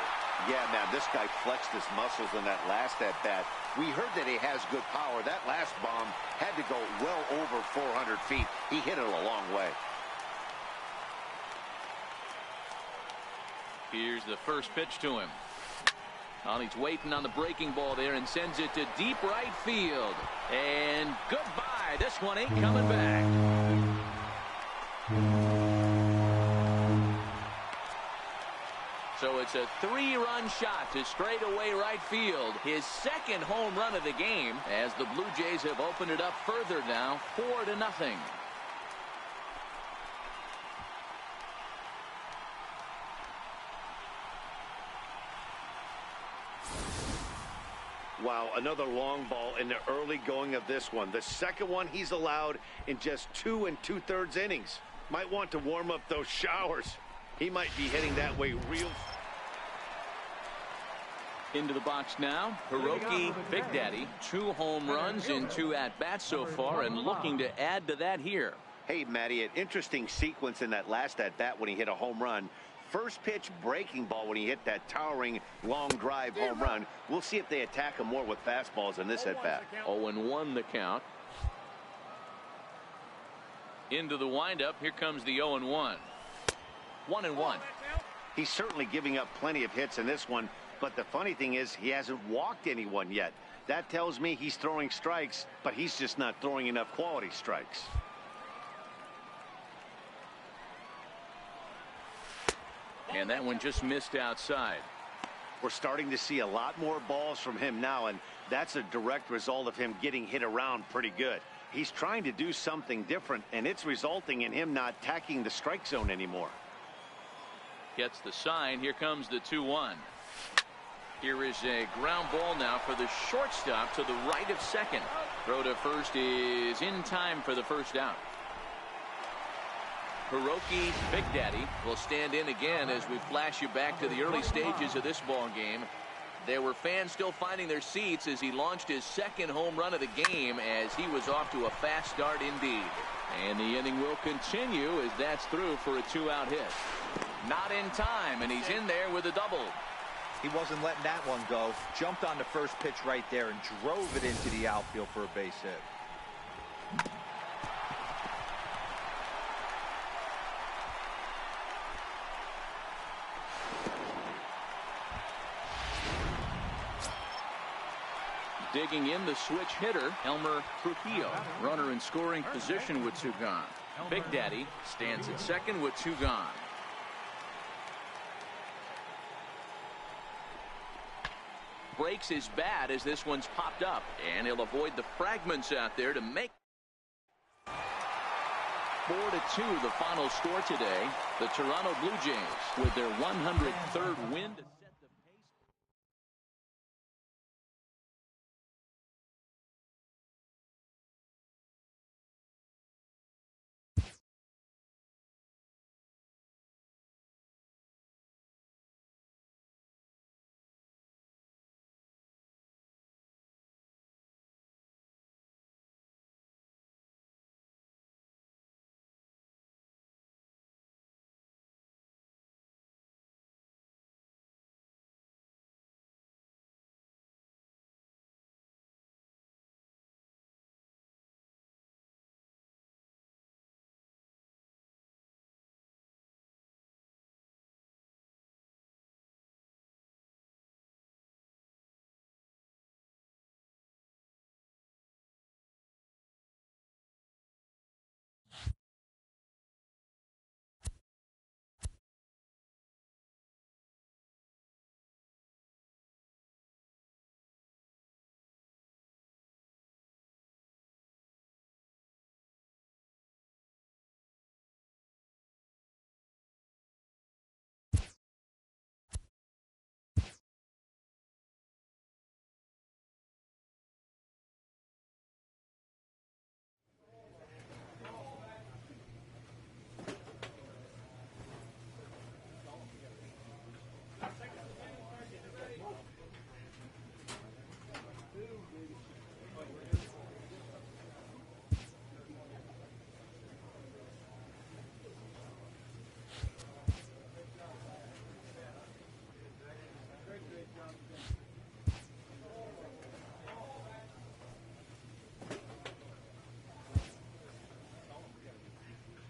B: Yeah, man, this guy flexed his muscles in that last at-bat. We heard that he has good power. That last bomb had to go well over 400 feet. He hit it a long way.
A: Here's the first pitch to him. He's waiting on the breaking ball there and sends it to deep right field. And goodbye. This one ain't coming back. So it's a 3-run shot to straightaway right field. His second home run of the game as the Blue Jays have opened it up further now, 4-0.
B: Wow, another long ball in the early going of this one. The second one he's allowed in just 2 2/3 innings. Might want to warm up those showers. He might be hitting that way real.
A: Into the box now, Hiroki Big Daddy. 2 home runs in 2 at-bats so far, and looking to add to that here.
B: Hey, Matty, an interesting sequence in that last at-bat when he hit a home run. First pitch breaking ball when he hit that towering long drive home run. We'll see if they attack him more with fastballs in this at-bat.
A: 0-1 the count. Into the windup. Here comes the 0-1. 1-1.
B: He's certainly giving up plenty of hits in this one, but the funny thing is he hasn't walked anyone yet. That tells me he's throwing strikes, but he's just not throwing enough quality strikes.
A: And that one just missed outside.
B: We're starting to see a lot more balls from him now, and that's a direct result of him getting hit around pretty good. He's trying to do something different, and it's resulting in him not attacking the strike zone anymore.
A: Gets the sign. Here comes the 2-1. Here is a ground ball now for the shortstop to the right of second. Throw to first is in time for the first out. Hiroki Big Daddy will stand in again as we flash you back to the early stages of this ball game. There were fans still finding their seats as he launched his second home run of the game as he was off to a fast start indeed. And the inning will continue as that's through for a 2-out hit. Not in time, and he's in there with a double.
C: He wasn't letting that one go. Jumped on the first pitch right there and drove it into the outfield for a base hit.
A: Digging in the switch hitter, Elmer Trujillo. Runner in scoring position with 2 gone. Big Daddy stands at second with 2 gone. Breaks his bat as this one's popped up, and he'll avoid the fragments out there to make 4-2 the final score today. The Toronto Blue Jays with their 103rd win to set the pace.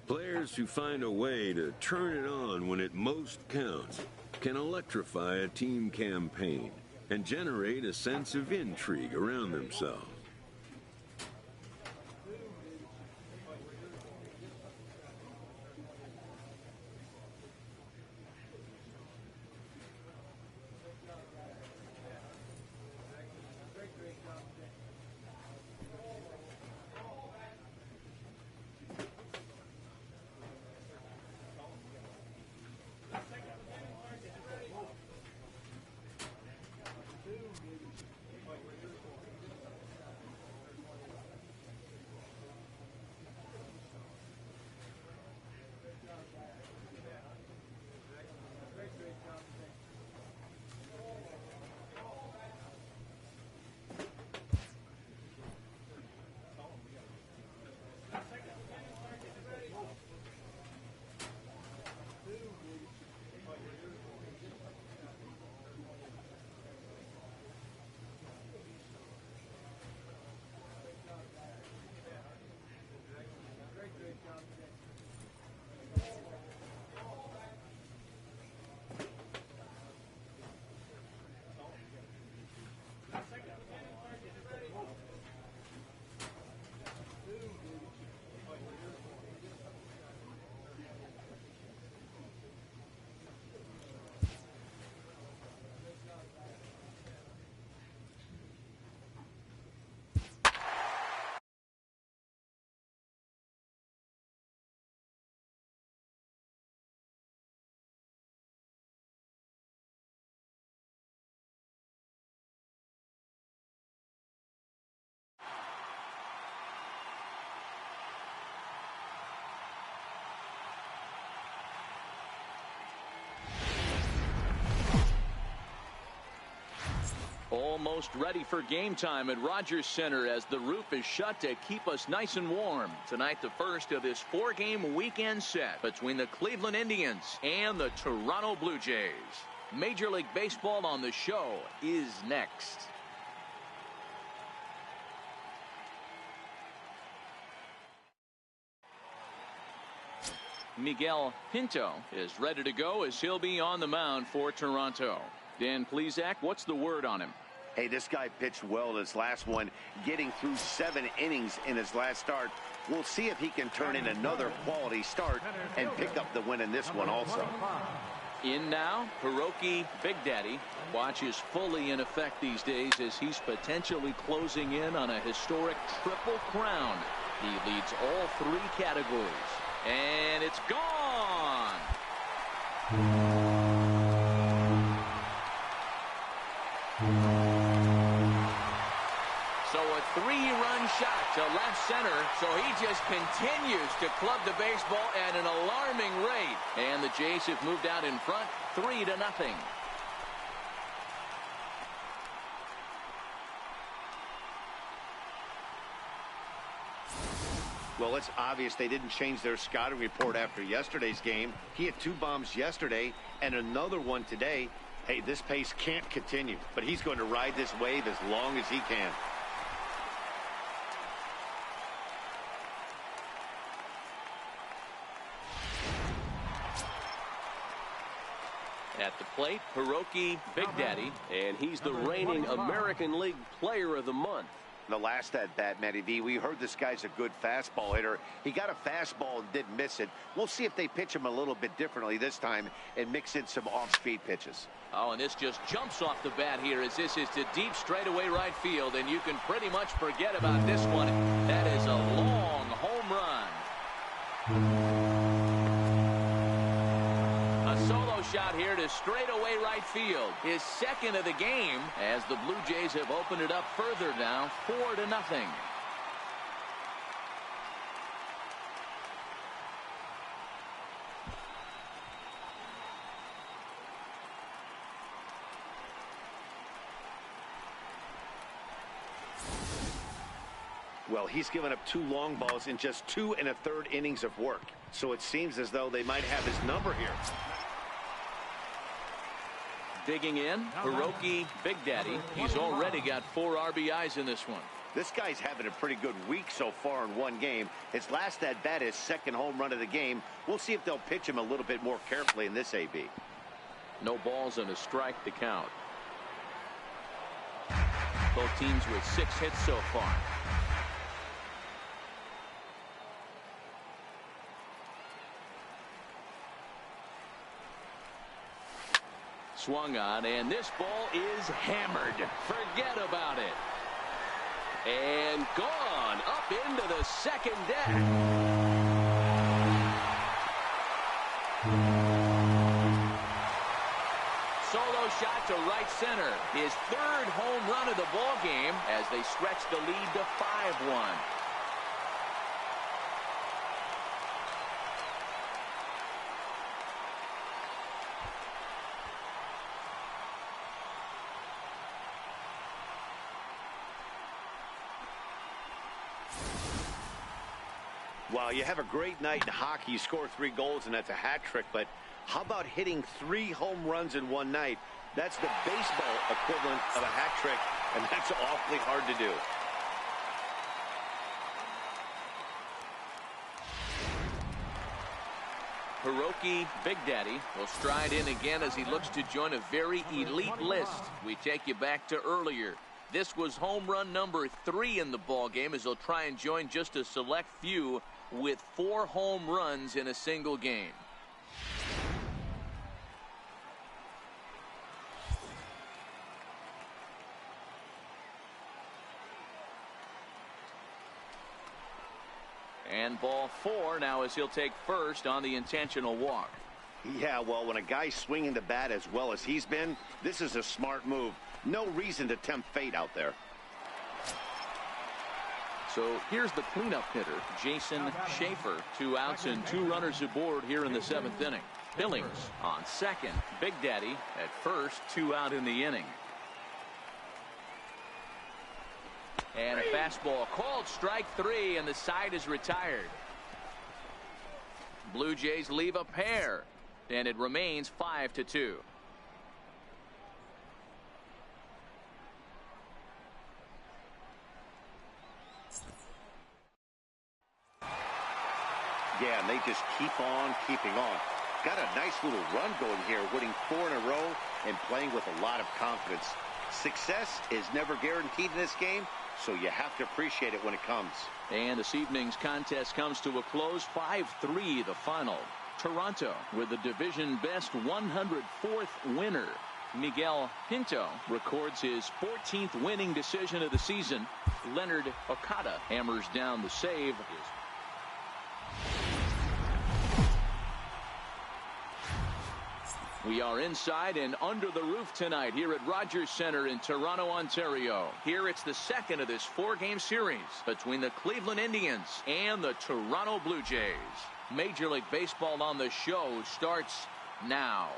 F: Players who find a way to turn it on when it most counts can electrify a team campaign and generate a sense of intrigue around themselves. Almost ready for game time at Rogers Center as the roof is shut to keep us nice and warm. Tonight, the first of this 4-game weekend set between the Cleveland Indians and the Toronto Blue Jays.
A: Major League Baseball on the Show is next. Miguel Pinto is ready to go as he'll be on the mound for Toronto. Dan Plesac, what's the word on him?
B: Hey, this guy pitched well his last one, getting through 7 innings in his last start. We'll see if he can turn in another quality start and pick up the win in this one also.
A: In now, Hiroki Big Daddy. Watch is fully in effect these days as he's potentially closing in on a historic triple crown. He leads all 3 categories. And it's gone. So a 3-run shot to left center. So he just continues to club the baseball at an alarming rate. And the Jays have moved out in front 3-0.
B: Well, it's obvious they didn't change their scouting report after yesterday's game. He had 2 bombs yesterday and another one today. Hey, this pace can't continue, but he's going to ride this wave as long as he can.
A: At the plate, Hiroki Big Daddy.
E: And he's the reigning American League Player of the Month.
B: The last at bat, Matty V, we heard this guy's a good fastball hitter. He got a fastball and didn't miss it. We'll see if they pitch him a little bit differently this time and mix in some off-speed pitches.
A: Oh, and this just jumps off the bat here as this is to deep straightaway right field, and you can pretty much forget about this one. That is a long home run. A solo shot here to straightaway right field. His second of the game as the Blue Jays have opened it up further now, 4-0.
B: Well, he's given up 2 long balls in just 2 1/3 innings of work. So it seems as though they might have his number here.
A: Digging in, Hiroki Big Daddy. He's already got 4 RBIs in this one.
B: This guy's having a pretty good week so far in one game. His last at bat, his second home run of the game. We'll see if they'll pitch him a little bit more carefully in this AB.
A: No balls and a strike to count. Both teams with 6 hits so far. Swung on, and this ball is hammered. Forget about it. And gone up into the second deck. Solo shot to right center. His 3rd home run of the ball game as they stretch the lead to 5-1.
B: Well, you have a great night in hockey. You score 3 goals, and that's a hat trick. But how about hitting 3 home runs in one night? That's the baseball equivalent of a hat trick, and that's awfully hard to do.
A: Hiroki Big Daddy will stride in again as he looks to join a very elite list. We take you back to earlier. This was home run number 3 in the ball game as he'll try and join just a select few with 4 home runs in a single game. And ball 4 now as he'll take first on the intentional walk.
B: Yeah, well, when a guy's swinging the bat as well as he's been, this is a smart move. No reason to tempt fate out there.
A: So here's the cleanup hitter, Jason Schaefer. 2 outs and 2 runners aboard here in the 7th inning. Billings on second. Big Daddy at first. 2 out in the inning. And a fastball called strike 3, and the side is retired. Blue Jays leave a pair, and it remains 5-2.
B: Yeah, and they just keep on keeping on. Got a nice little run going here, winning 4 in a row and playing with a lot of confidence. Success is never guaranteed in this game, so you have to appreciate it when it comes.
A: And this evening's contest comes to a close, 5-3 the final. Toronto with the division best 104th winner. Miguel Pinto records his 14th winning decision of the season. Leonard Okada hammers down the save. We are inside and under the roof tonight here at Rogers Centre in Toronto, Ontario. Here it's the second of this 4-game series between the Cleveland Indians and the Toronto Blue Jays. Major League Baseball on the show starts now.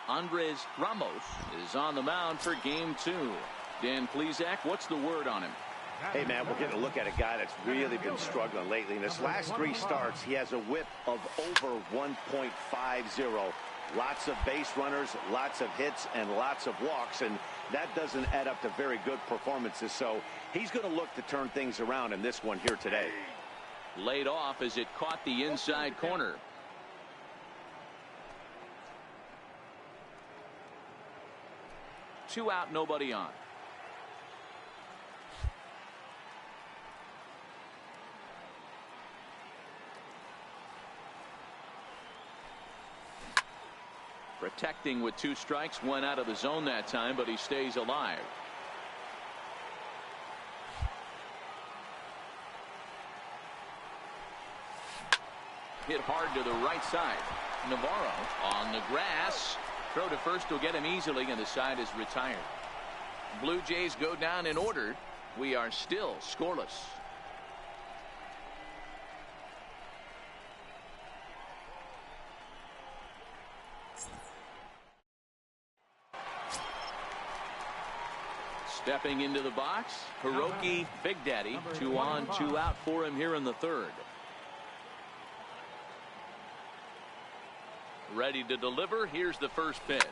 A: Andres Ramos is on the mound for game 2. Dan Plesac, what's the word on him?
B: Hey, man, we're getting a look at a guy that's really been struggling lately. In his last 3 starts, he has a whip of over 1.50. Lots of base runners, lots of hits, and lots of walks, and that doesn't add up to very good performances. So he's going to look to turn things around in this one here today.
A: Laid off as it caught the inside corner. Two out, nobody on. Protecting with 2 strikes, 1 out of the zone that time, but he stays alive. Hit hard to the right side. Navarro on the grass. Throw to first will get him easily, and the side is retired. Blue Jays go down in order. We are still scoreless. Stepping into the box, Hiroki Big Daddy. 2 on, 2 out for him here in the 3rd. Ready to deliver. Here's the first pitch.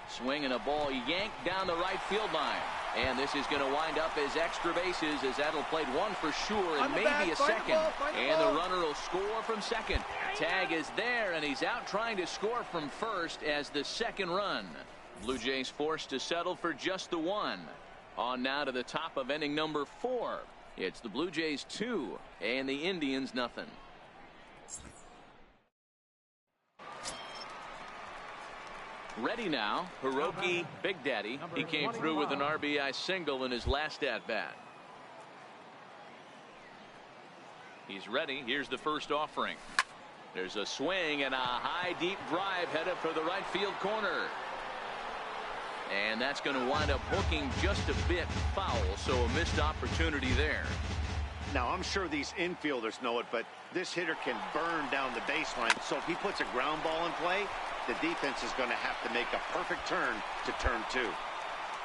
A: Swinging a ball yanked down the right field line. And this is going to wind up as extra bases, as that'll play 1 for sure and maybe a second. And the runner will score from second. Tag is there, and he's out trying to score from first as the second run. Blue Jays forced to settle for just the 1. On now to the top of inning number 4. It's the Blue Jays 2 and the Indians nothing. Ready now, Hiroki Big Daddy. He came through with an RBI single in his last at-bat. He's ready. Here's the first offering. There's a swing and a high deep drive headed for the right field corner. And that's going to wind up hooking just a bit foul, so a missed opportunity there.
B: Now, I'm sure these infielders know it, but this hitter can burn down the baseline. So if he puts a ground ball in play, the defense is going to have to make a perfect turn to turn 2.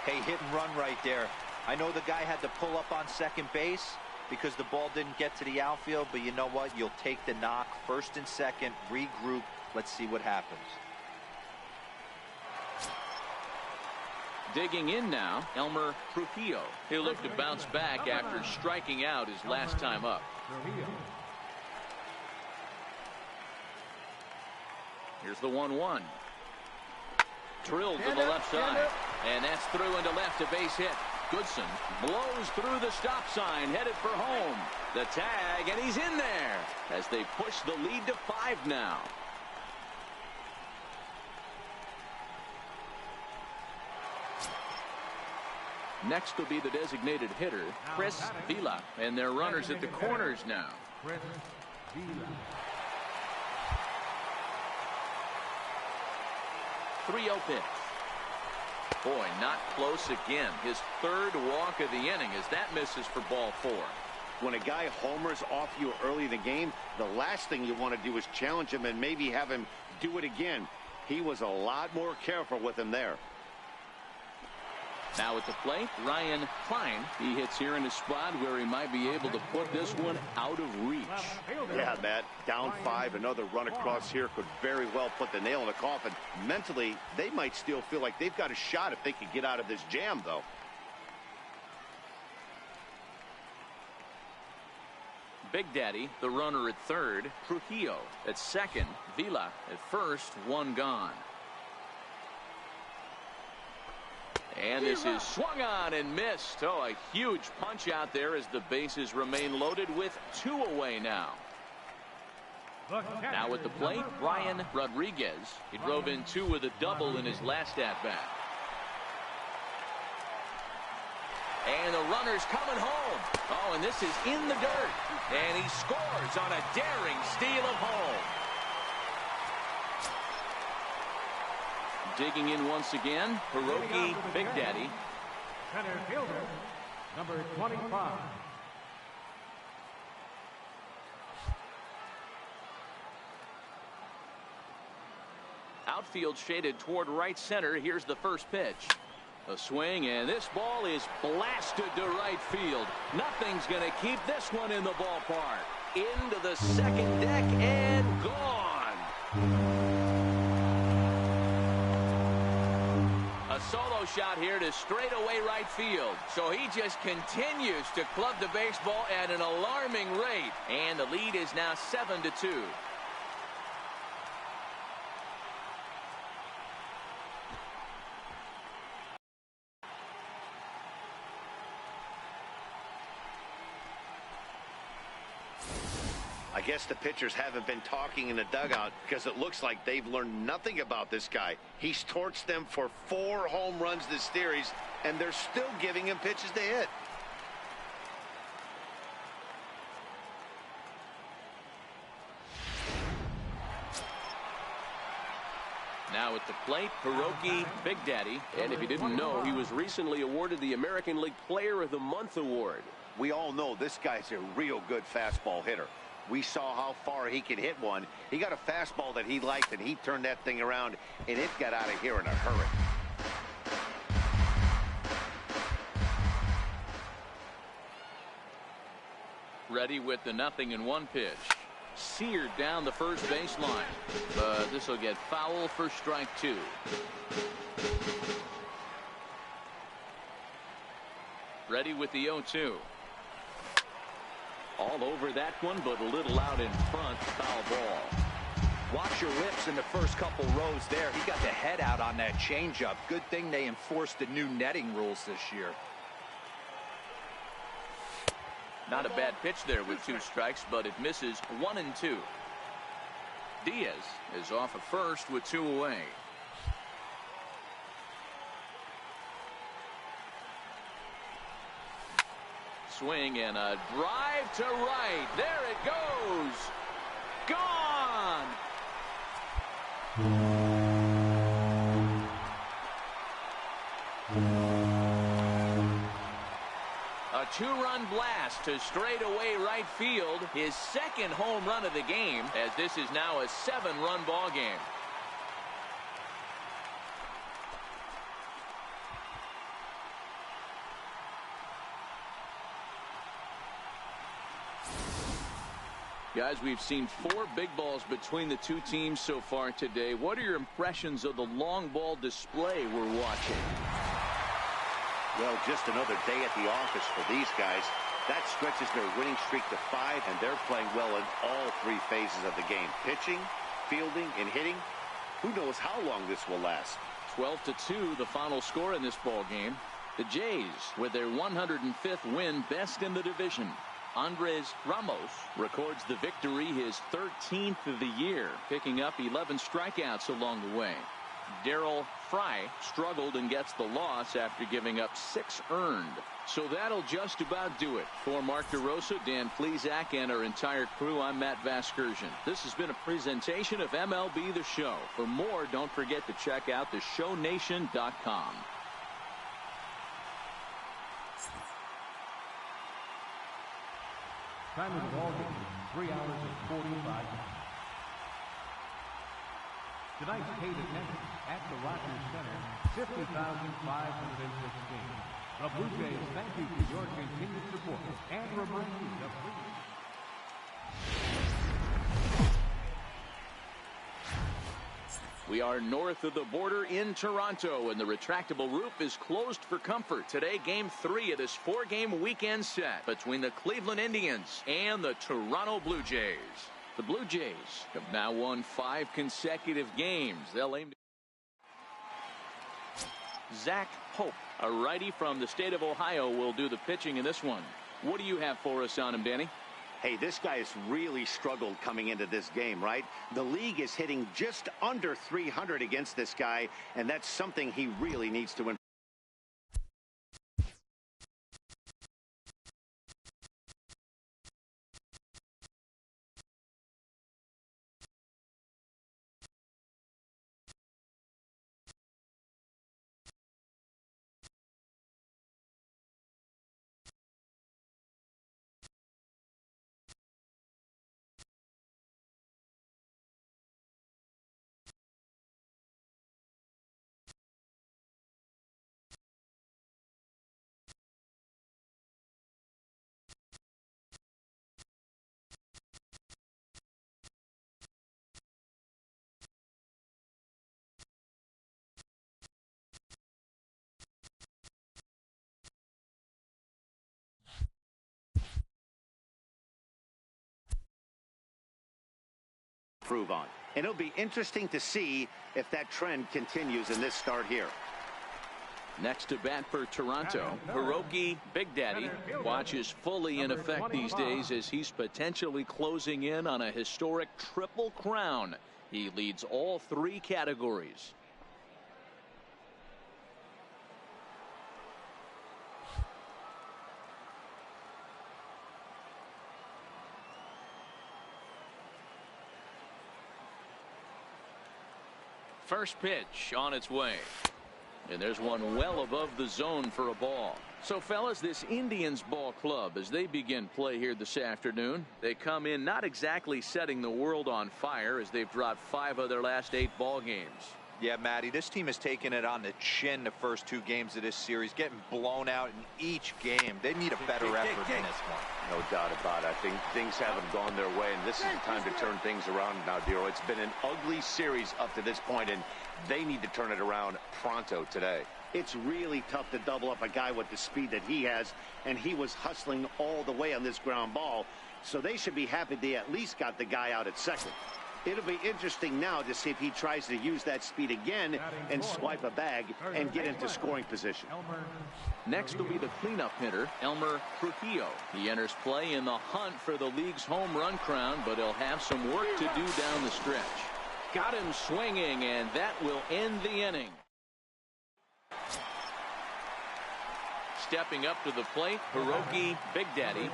C: Hey, hit and run right there. I know the guy had to pull up on second base because the ball didn't get to the outfield, but you know what? You'll take the knock. First and second, regroup. Let's see what happens.
A: Digging in now, Elmer Trujillo. He'll look to bounce back after striking out his last time up. Here's the 1-1. Drilled to the left side. And that's through into left, a base hit. Goodson blows through the stop sign, headed for home. The tag, and he's in there as they push the lead to 5 now. Next will be the designated hitter, Chris Vila, and their runners at the corners now. 3-0 pitch. Boy, not close again. His 3rd walk of the inning as that misses for ball 4.
B: When a guy homers off you early in the game, the last thing you want to do is challenge him and maybe have him do it again. He was a lot more careful with him there.
A: Now at the plate, Ryan Klein.
E: He hits here in a spot where he might be able to put this one out of reach.
B: Yeah, Matt, down 5, another run across here could very well put the nail in the coffin. Mentally, they might still feel like they've got a shot if they could get out of this jam, though.
A: Big Daddy, the runner at third. Trujillo at second. Vila at first. One gone. And this is swung on and missed. Oh, a huge punch out there as the bases remain loaded with 2 away now. Now at the plate, Brian Rodriguez. He drove in 2 with a double in his last at-bat. And the runner's coming home. Oh, and this is in the dirt. And he scores on a daring steal of home. Digging in once again, Hiroki Big Daddy.
D: Center fielder, number 25.
A: Outfield shaded toward right center. Here's the first pitch. A swing, and this ball is blasted to right field. Nothing's going to keep this one in the ballpark. Into the second deck and gone. A solo shot here to straightaway right field. So he just continues to club the baseball at an alarming rate. And the lead is now 7-2.
B: I guess the pitchers haven't been talking in the dugout because it looks like they've learned nothing about this guy. He's torched them for 4 home runs this series, and they're still giving him pitches to hit.
A: Now at the plate, Hiroki Big Daddy.
E: And if you didn't know, he was recently awarded the American League Player of the Month award.
B: We all know this guy's a real good fastball hitter. We saw how far he could hit one. He got a fastball that he liked, and he turned that thing around, and it got out of here in a hurry.
A: Ready with the 0-1 pitch. Seared down the first baseline. But this will get foul for strike 2. Ready with the 0-2. All over that one, but a little out in front. Foul ball.
C: Watch your whips in the first couple rows there. He got the head out on that changeup. Good thing they enforced the new netting rules this year.
A: Not a bad pitch there with 2 strikes, but it misses 1-2. Diaz is off at first with 2 away. Swing and a drive to right. There it goes. Gone. A 2-run blast to straightaway right field. His second home run of the game, as this is now a 7-run ball game. Guys, we've seen 4 big balls between the 2 teams so far today. What are your impressions of the long ball display we're watching?
B: Well, just another day at the office for these guys. That stretches their winning streak to 5, and they're playing well in all 3 phases of the game. Pitching, fielding, and hitting. Who knows how long this will last?
A: 12-2, the final score in this ball game. The Jays, with their 105th win, best in the division. Andres Ramos records the victory, his 13th of the year, picking up 11 strikeouts along the way. Darryl Fry struggled and gets the loss after giving up 6 earned. So that'll just about do it. For Mark DeRosa, Dan Plesac, and our entire crew, I'm Matt Vasgersian. This has been a presentation of MLB The Show. For more, don't forget to check out theshownation.com.
D: Time of the ball game, 3 hours and 45 minutes. Tonight's paid attendance at the Rogers Center, 50,516. The Blue Jays thank you for your continued support and remind you to please.
A: We are north of the border in Toronto, and the retractable roof is closed for comfort. Today, Game 3 of this 4-game weekend set between the Cleveland Indians and the Toronto Blue Jays. The Blue Jays have now won 5 consecutive games. They'll aim to... Zach Hope, a righty from the state of Ohio, will do the pitching in this one. What do you have for us on him, Danny?
B: Hey, this guy has really struggled coming into this game, right? The league is hitting just under 300 against this guy, and that's something he really needs to improve. On. And it'll be interesting to see if that trend continues in this start here.
A: Next to bat for Toronto, Hiroki Big Daddy watches fully in effect these days as he's potentially closing in on a historic triple crown. He leads all 3 categories. First pitch on its way. And there's one well above the zone for a ball. So, fellas, this Indians ball club, as they begin play here this afternoon, they come in not exactly setting the world on fire as they've dropped 5 of their last 8 ball games.
C: Yeah, Matty, this team has taken it on the chin the first 2 games of this series, getting blown out in each game. They need a better effort in this one.
B: No doubt about it. I think things haven't gone their way, and this is the time to turn things around now, Dero. It's been an ugly series up to this point, and they need to turn it around pronto today. It's really tough to double up a guy with the speed that he has, and he was hustling all the way on this ground ball, so they should be happy they at least got the guy out at second. It'll be interesting now to see if he tries to use that speed again and swipe a bag and get into scoring position.
A: Next will be the cleanup hitter, Elmer Trujillo. He enters play in the hunt for the league's home run crown, but he'll have some work to do down the stretch. Got him swinging, and that will end the inning. Stepping up to the plate, Hiroki Big Daddy.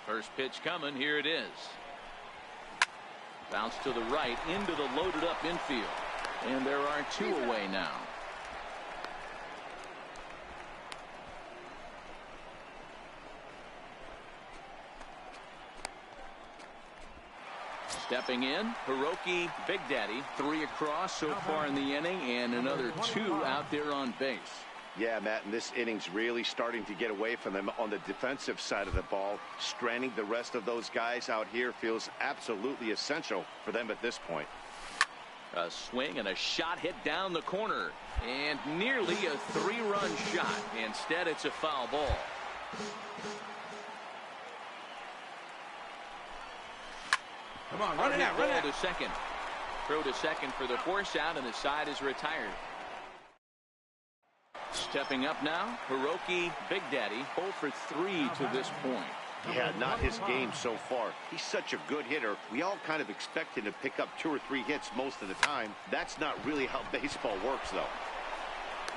A: First pitch coming. Here it is. Bounce to the right into the loaded up infield. And there are 2 away now. Stepping in, Hiroki Big Daddy. 3 across so far in the inning, and another 2 out there on base.
B: Yeah, Matt, and this inning's really starting to get away from them on the defensive side of the ball. Stranding the rest of those guys out here feels absolutely essential for them at this point.
A: A swing and a shot hit down the corner, and nearly a 3-run shot. Instead, it's a foul ball.
E: Come on, run it out, run it out.
A: To second. Throw to second for the force out, and the side is retired. Stepping up now, Hiroki Big Daddy, 0 for 3 to this point.
B: Yeah, not his game so far. He's such a good hitter. We all kind of expect him to pick up 2 or 3 hits most of the time. That's not really how baseball works, though.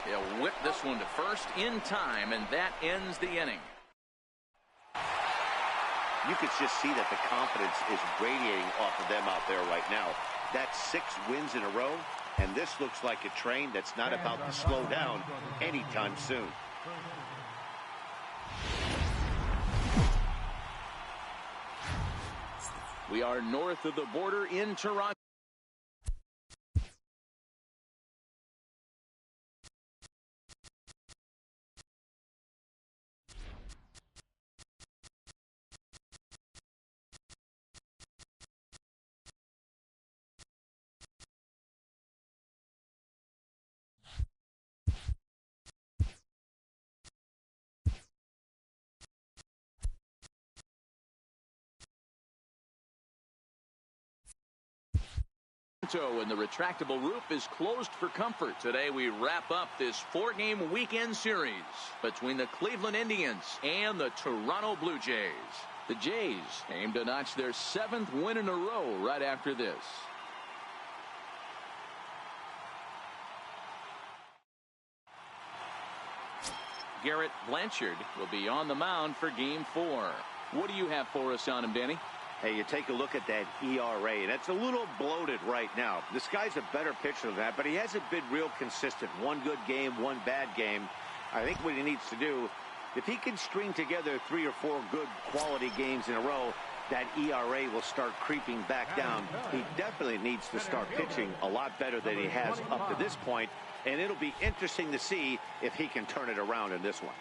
A: He'll whip this one to first in time, and that ends the inning.
B: You could just see that the confidence is radiating off of them out there right now. That's 6 wins in a row, and this looks like a train that's not about to slow down anytime soon.
A: We are north of the border in Toronto. And the retractable roof is closed for comfort. Today we wrap up this four-game weekend series between the Cleveland Indians and the Toronto Blue Jays. The Jays aim to notch their 7th win in a row right after this. Garrett Blanchard will be on the mound for Game 4. What do you have for us on him, Danny?
B: Hey, you take a look at that ERA, and it's a little bloated right now. This guy's a better pitcher than that, but he hasn't been real consistent. One good game, one bad game. I think what he needs to do, if he can string together 3 or 4 good quality games in a row, that ERA will start creeping back down. He definitely needs to start pitching a lot better than he has up to this point, and it'll be interesting to see if he can turn it around in this one.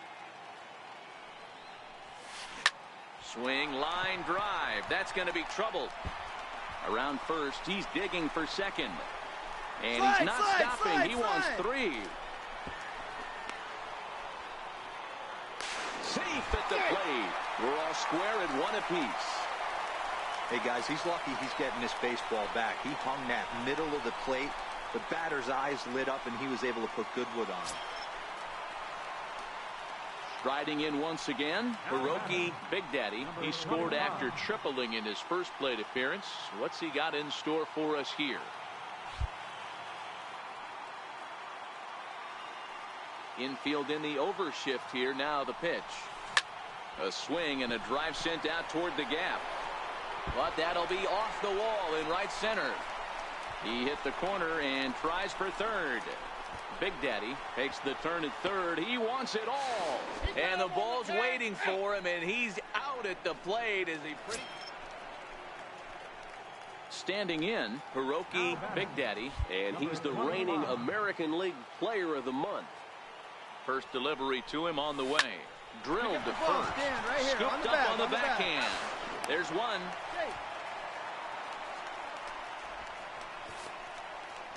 A: Swing, line drive. That's going to be trouble. Around first, he's digging for second. And he's not stopping. He wants 3. Safe at the plate. We're all square at 1 apiece.
C: Hey, guys, he's lucky he's getting this baseball back. He hung that middle of the plate. The batter's eyes lit up, and he was able to put Goodwood on.
A: Striding in once again, Hiroki Big Daddy. He scored after tripling in his first plate appearance. What's he got in store for us here? Infield in the overshift here. Now the pitch. A swing and a drive sent out toward the gap. But that'll be off the wall in right center. He hit the corner and tries for third. Big Daddy takes the turn at third. He wants it all. And the ball's waiting for him, and he's out at the plate. Is he pretty? Standing in, Hiroki Big Daddy.
E: And he's the reigning American League Player of the Month.
A: First delivery to him on the way. Drilled to first. Scooped up on the backhand. There's one.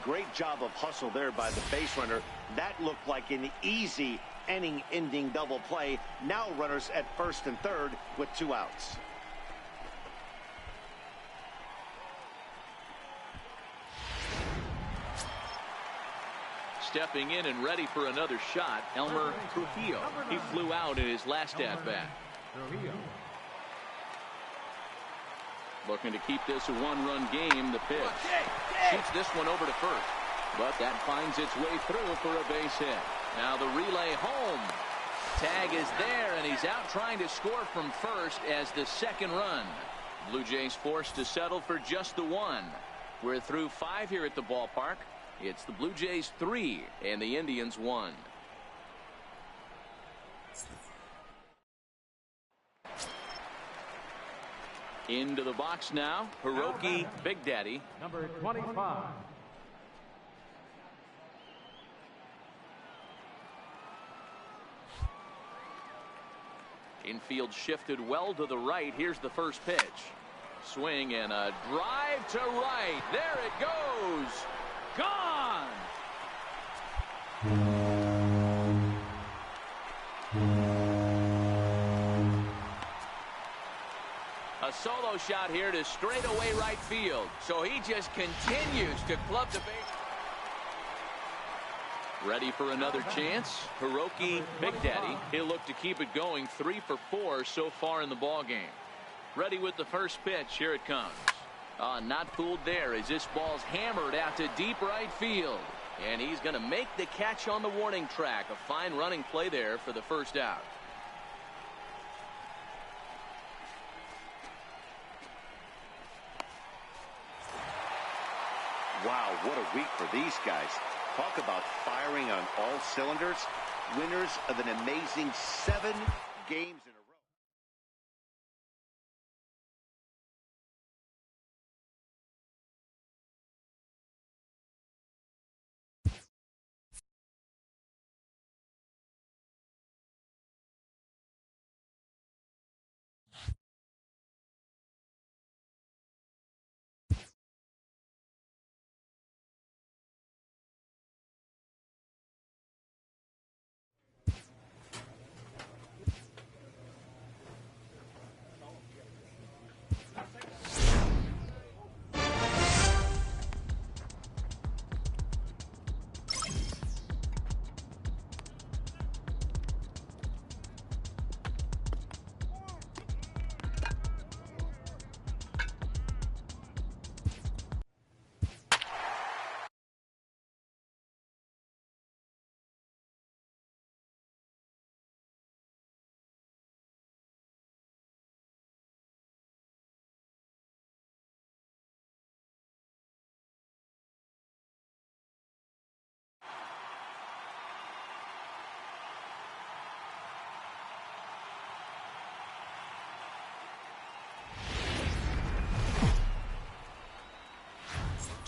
B: Great job of hustle there by the base runner. That looked like an easy inning-ending double play. Now runners at first and third with 2 outs.
A: Stepping in and ready for another shot, Elmer Trujillo. He flew out in his last at-bat. Looking to keep this a 1-run game. The pitch. Shoots this one over to first. But that finds its way through for a base hit. Now the relay home. Tag is there, and he's out trying to score from first as the second run. Blue Jays forced to settle for just the 1. We're through 5 here at the ballpark. It's the Blue Jays 3 and the Indians 1. Into the box now, Hiroki Big Daddy.
D: Number 25.
A: Infield shifted well to the right. Here's the first pitch. Swing and a drive to right. There it goes. Gone. A solo shot here to straightaway right field. So he just continues to club the base. Ready for another chance. Hiroki Big Daddy. He'll look to keep it going. 3 for 4 so far in the ball game. Ready with the first pitch. Here it comes. Not fooled there as this ball's hammered out to deep right field. And he's going to make the catch on the warning track. A fine running play there for the first out.
B: Wow, what a week for these guys. Talk about firing on all cylinders. Winners of an amazing 7 games in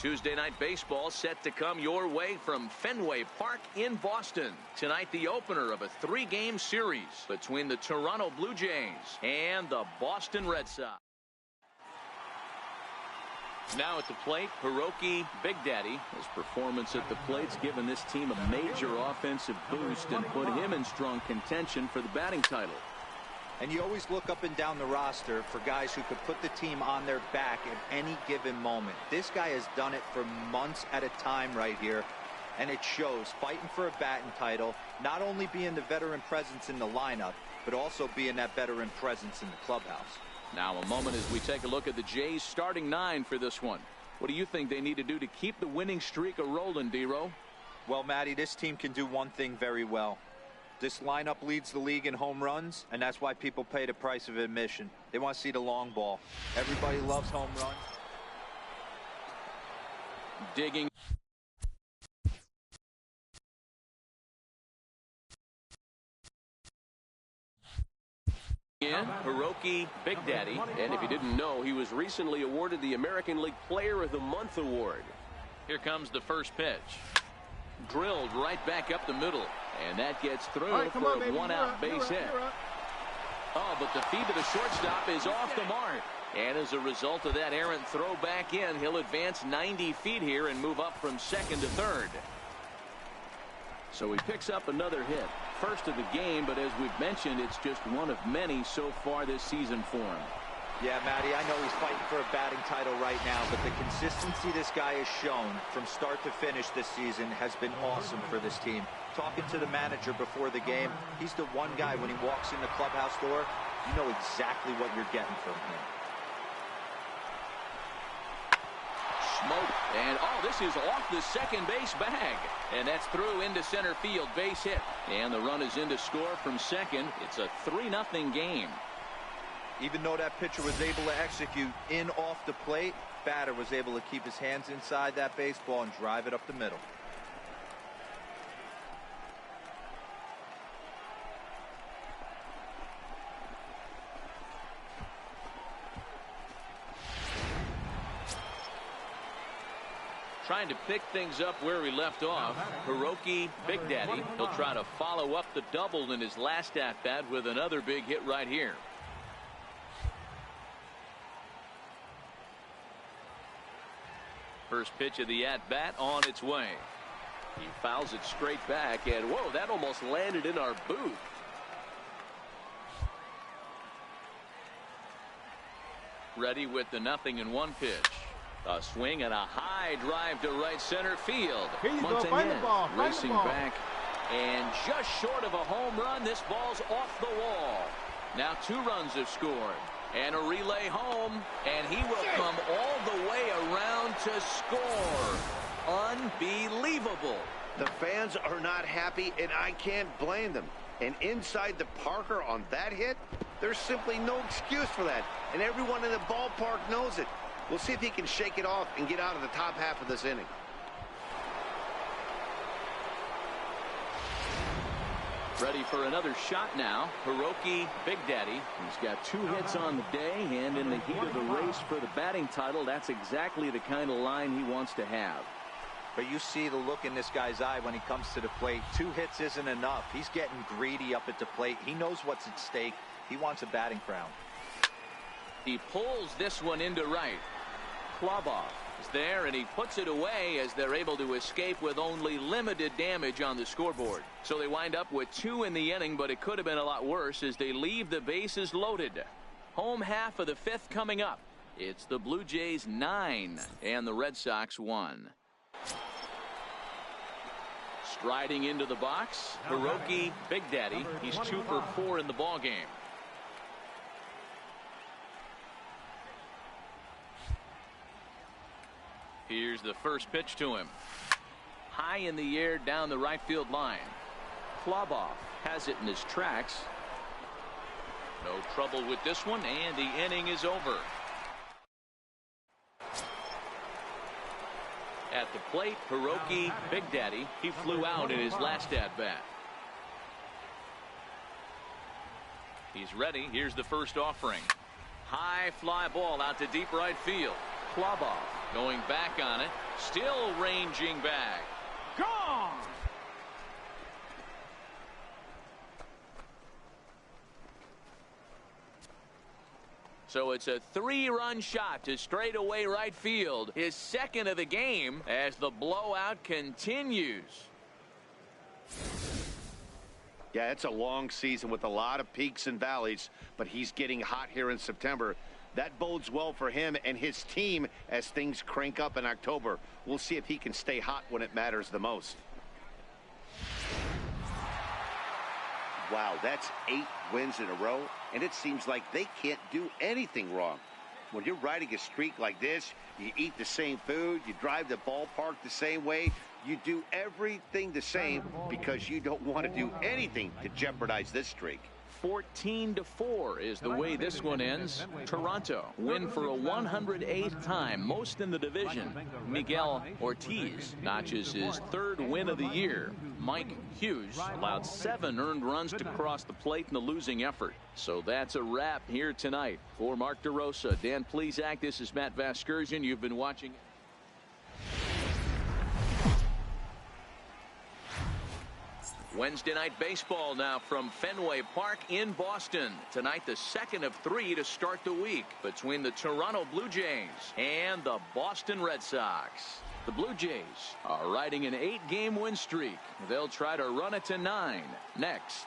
A: Tuesday Night Baseball set to come your way from Fenway Park in Boston. Tonight, the opener of a 3-game series between the Toronto Blue Jays and the Boston Red Sox. Now at the plate, Hiroki Big Daddy. His performance at the plate's given this team a major offensive boost and put him in strong contention for the batting title.
C: And you always look up and down the roster for guys who could put the team on their back at any given moment. This guy has done it for months at a time right here, and it shows. Fighting for a batting title, not only being the veteran presence in the lineup, but also being that veteran presence in the clubhouse.
A: Now a moment as we take a look at the Jays starting 9 for this one. What do you think they need to do to keep the winning streak a-rolling, D-Row?
C: Well, Matty, this team can do one thing very well. This lineup leads the league in home runs, and that's why people pay the price of admission. They want to see the long ball. Everybody loves home runs.
A: Digging in, Hiroki Big Daddy.
E: And if you didn't know, he was recently awarded the American League Player of the Month award.
A: Here comes the first pitch. Drilled right back up the middle. And that gets through for a one-out base hit. Oh, but the feed to the shortstop is off the mark. And as a result of that errant throw back in, he'll advance 90 feet here and move up from second to third.
E: So he picks up another hit. First of the game, but as we've mentioned, it's just one of many so far this season for him.
C: Yeah, Matty, I know he's fighting for a batting title right now, but the consistency this guy has shown from start to finish this season has been awesome for this team. Talking to the manager before the game, he's the one guy when he walks in the clubhouse door, you know exactly what you're getting from him.
A: Smoke, and oh, this is off the second base bag, and that's through into center field, base hit, and the run is in to score from second. It's a 3-0 game.
C: Even though that pitcher was able to execute in off the plate, batter was able to keep his hands inside that baseball and drive it up the middle.
A: Trying to pick things up where we left off, Hiroki Big Daddy. He'll try to follow up the double in his last at-bat with another big hit right here. First pitch of the at-bat on its way. He fouls it straight back, and whoa, that almost landed in our booth. Ready with the 0-1 pitch. A swing and a high drive to right center field. Montañez racing back, and just short of a home run, this ball's off the wall. Now 2 runs have scored. And a relay home, and he will come all the way around to score. Unbelievable.
B: The fans are not happy, and I can't blame them. And inside the Parker on that hit, there's simply no excuse for that. And everyone in the ballpark knows it. We'll see if he can shake it off and get out of the top half of this inning.
A: Ready for another shot now. Hiroki Big Daddy.
E: He's got 2 hits on the day, and in the heat of the race for the batting title, that's exactly the kind of line he wants to have.
C: But you see the look in this guy's eye when he comes to the plate. 2 hits isn't enough. He's getting greedy up at the plate. He knows what's at stake. He wants a batting crown.
A: He pulls this one into right. Klobov is there, and he puts it away as they're able to escape with only limited damage on the scoreboard. So they wind up with 2 in the inning, but it could have been a lot worse as they leave the bases loaded. Home half of the 5th coming up. It's the Blue Jays 9 and the Red Sox 1. Striding into the box, Hiroki Big Daddy. He's 2 for 4 in the ballgame. Here's the first pitch to him. High in the air down the right field line. Klobov has it in his tracks. No trouble with this one, and the inning is over. At the plate, Hiroki Big Daddy. He flew out in his last at-bat. He's ready. Here's the first offering. High fly ball out to deep right field. Klobov Going back on it. Still ranging back.
D: Gone!
A: So it's a 3-run shot to straightaway right field. His second of the game as the blowout continues.
B: Yeah, it's a long season with a lot of peaks and valleys, but he's getting hot here in September. That bodes well for him and his team as things crank up in October. We'll see if he can stay hot when it matters the most. Wow, that's 8 wins in a row, and it seems like they can't do anything wrong. When you're riding a streak like this, you eat the same food, you drive the ballpark the same way, you do everything the same because you don't want to do anything to jeopardize this streak.
A: 14-4 is the way this one ends. Toronto win for a 108th time, most in the division. Miguel Ortiz notches his 3rd win of the year. Mike Hughes allowed 7 earned runs to cross the plate in a losing effort. So that's a wrap here tonight. For Mark DeRosa, Dan Plesac, this is Matt Vasgersian. You've been watching. Wednesday night baseball now from Fenway Park in Boston. Tonight, the second of 3 to start the week between the Toronto Blue Jays and the Boston Red Sox. The Blue Jays are riding an 8-game win streak. They'll try to run it to 9 next.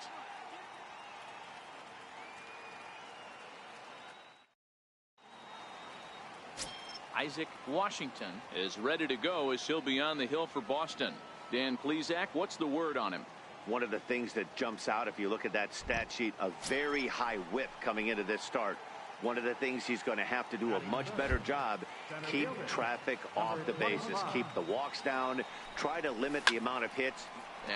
A: Isaac Washington is ready to go as he'll be on the hill for Boston. Dan Plesac, what's the word on him?
B: One of the things that jumps out if you look at that stat sheet, a very high whip coming into this start. One of the things he's going to have to do a much better job, keep traffic off the bases, keep the walks down, try to limit the amount of hits.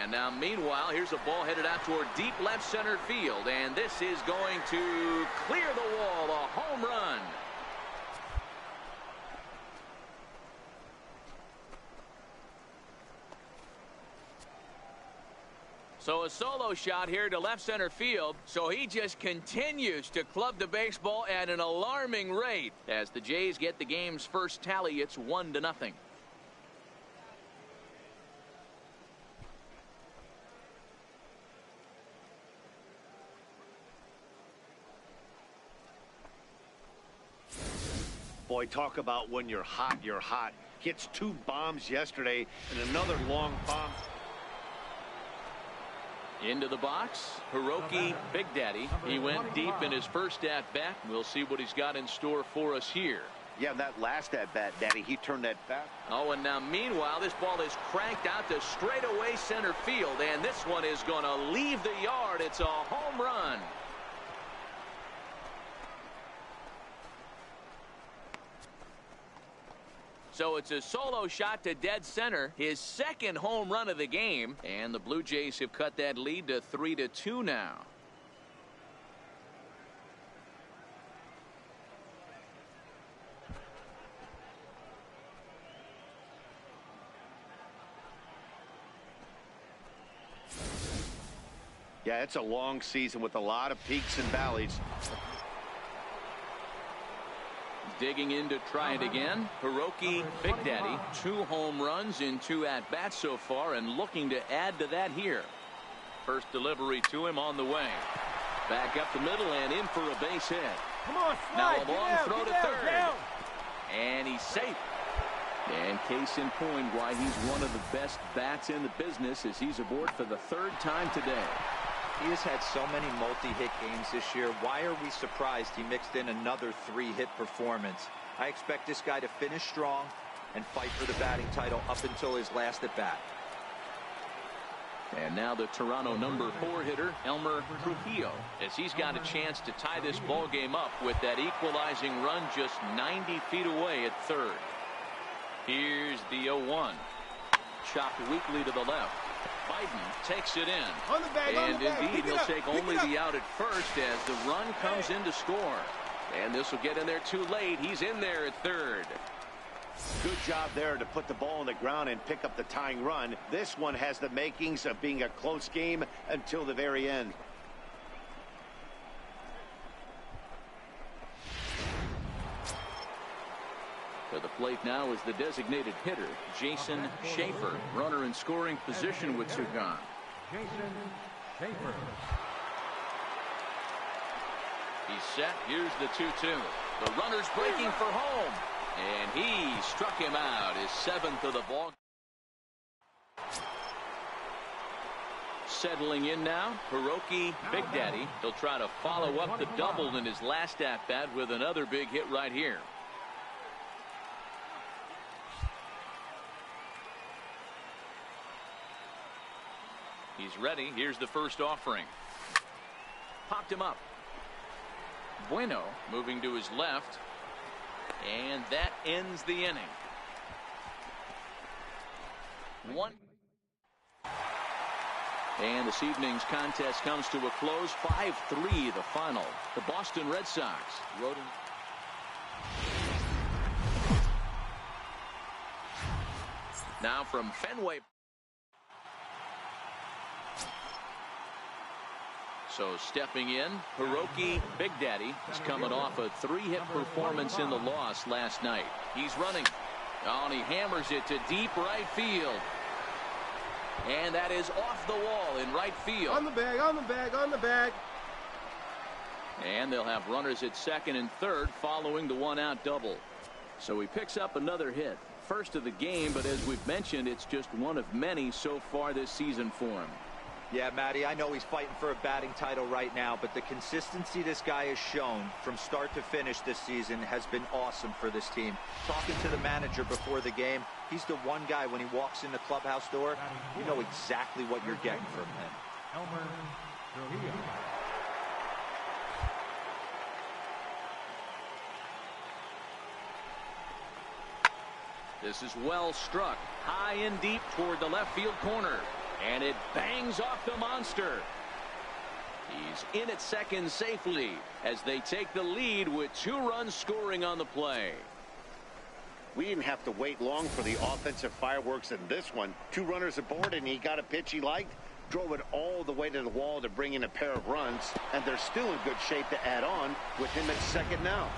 A: And now meanwhile, here's a ball headed out toward deep left center field, and this is going to clear the wall, a home run. So a solo shot here to left center field. So he just continues to club the baseball at an alarming rate. As the Jays get the game's first tally, it's 1-0.
B: Boy, talk about when you're hot, you're hot. Hits 2 bombs yesterday and another long bomb.
A: Into the box, Hiroki Big Daddy. He went deep in his first at-bat. We'll see what he's got in store for us here.
B: Yeah, that last at-bat, Daddy, he turned that back.
A: Oh, and now meanwhile, this ball is cranked out to straightaway center field, and this one is going to leave the yard. It's a home run. So it's a solo shot to dead center, his second home run of the game, and the Blue Jays have cut that lead to 3-2 now.
B: Yeah, it's a long season with a lot of peaks and valleys.
A: Digging in to try it again. Hiroki Big Daddy, 2 home runs in 2 at-bats so far, and looking to add to that here. First delivery to him on the way. Back up the middle and in for a base hit.
D: Come on,
A: Now
D: slide.
A: a long throw to third. And he's safe. And case in point why he's one of the best bats in the business as he's aboard for the 3rd time today.
C: He has had so many multi-hit games this year. Why are we surprised he mixed in another 3-hit performance? I expect this guy to finish strong and fight for the batting title up until his last at-bat.
A: And now the Toronto number 4 hitter, Elmer Trujillo, as he's got a chance to tie this ball game up with that equalizing run just 90 feet away at third. Here's the 0-1. Chopped weakly to the left. Biden takes it in.
D: On the bag,
A: and
D: on the bag.
A: indeed, he'll take only the out at first as the run comes in to score. And this will get in there too late. He's in there at third.
B: Good job there to put the ball on the ground and pick up the tying run. This one has the makings of being a close game until the very end.
A: The
E: the plate now is the designated hitter, Jason Schaefer. Runner in scoring position with two gone.
D: Jason Schaefer.
E: He's set. Here's the 2-2. The runner's breaking for home. And he struck him out, his 7th of the ball. Settling in now, Hiroki Big Daddy. He'll try to follow up the double in his last at-bat with another big hit right here. He's ready. Here's the first offering. Popped him up. Bueno moving to his left. And that ends the inning. And this evening's contest comes to a close. 5-3 the final. The Boston Red Sox rode in. Now from Fenway. So stepping in, Hiroki Big Daddy is coming off a 3-hit performance in the loss last night. He's running. Oh, and he hammers it to deep right field. And that is off the wall in right field.
G: On the bag, on the bag, on the bag.
E: And they'll have runners at second and third following the one-out double. So he picks up another hit. First of the game, but as we've mentioned, it's just one of many so far this season for him.
C: Yeah, Matty, I know he's fighting for a batting title right now, but the consistency this guy has shown from start to finish this season has been awesome for this team. Talking to the manager before the game, he's the one guy when he walks in the clubhouse door, you know exactly what you're getting from him.
D: Elmer Trujillo.
E: This is well struck, high and deep toward the left field corner. And it bangs off the monster. He's in at second safely as they take the lead with 2 runs scoring on the play.
B: We didn't have to wait long for the offensive fireworks in this one. 2 runners aboard, and he got a pitch he liked, drove it all the way to the wall to bring in a pair of runs, and they're still in good shape to add on with him at second now.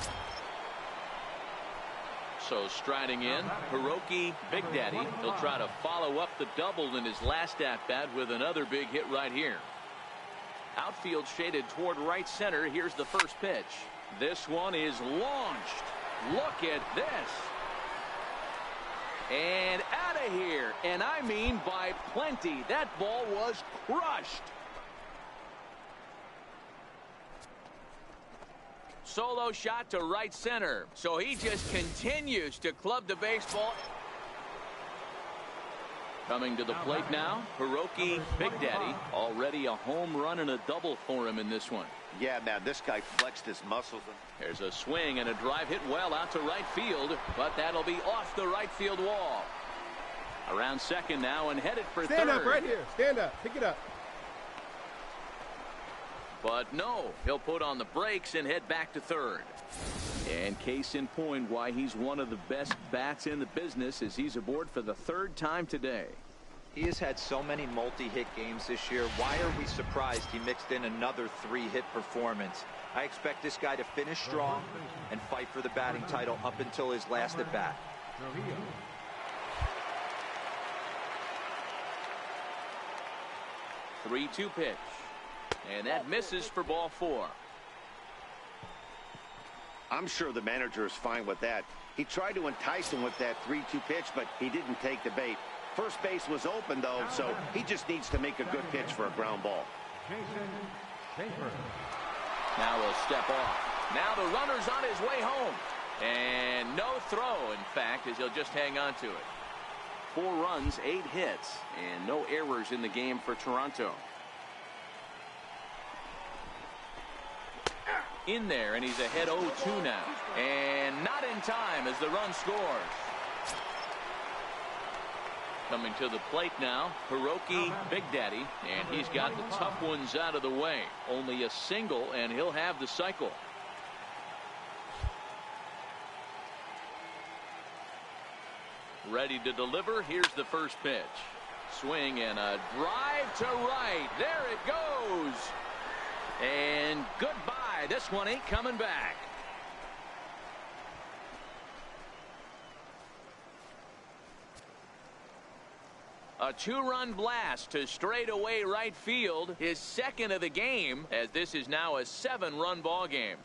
E: So striding in, Hiroki Big Daddy. He'll try to follow up the double in his last at-bat with another big hit right here. Outfield shaded toward right center. Here's the first pitch. This one is launched. Look at this. And out of here. And I mean by plenty. That ball was crushed. Solo shot to right center. So he just continues to club the baseball. Coming to the plate now, Hiroki Big Daddy. Already a home run and a double for him in this one.
B: Yeah, man, this guy flexed his muscles.
E: There's a swing and a drive hit well out to right field, but that'll be off the right field wall. Around second now and headed for third.
G: Stand up right here. Stand up. Pick it up.
E: But no, he'll put on the brakes and head back to third. And case in point why he's one of the best bats in the business is he's aboard for the 3rd time today.
C: He has had so many multi-hit games this year. Why are we surprised he mixed in another 3-hit performance? I expect this guy to finish strong and fight for the batting title up until his last at bat.
E: 3-2 pitch. And that misses for ball 4.
B: I'm sure the manager is fine with that. He tried to entice him with that 3-2 pitch, but he didn't take the bait. First base was open, though, so he just needs to make a good pitch for a ground ball.
D: Jason Schaefer.
E: Now he'll step off. Now the runner's on his way home. And no throw, in fact, as he'll just hang on to it. 4 runs, 8 hits, and no errors in the game for Toronto. In there, and he's ahead 0-2 now. And not in time as the run scores. Coming to the plate now, Hiroki Big Daddy, and he's got the tough ones out of the way. Only a single, and he'll have the cycle. Ready to deliver. Here's the first pitch. Swing and a drive to right. There it goes. And goodbye. This one ain't coming back.
A: A two-run blast to straightaway right field, his second of the game, as this is now a 7-run ball game.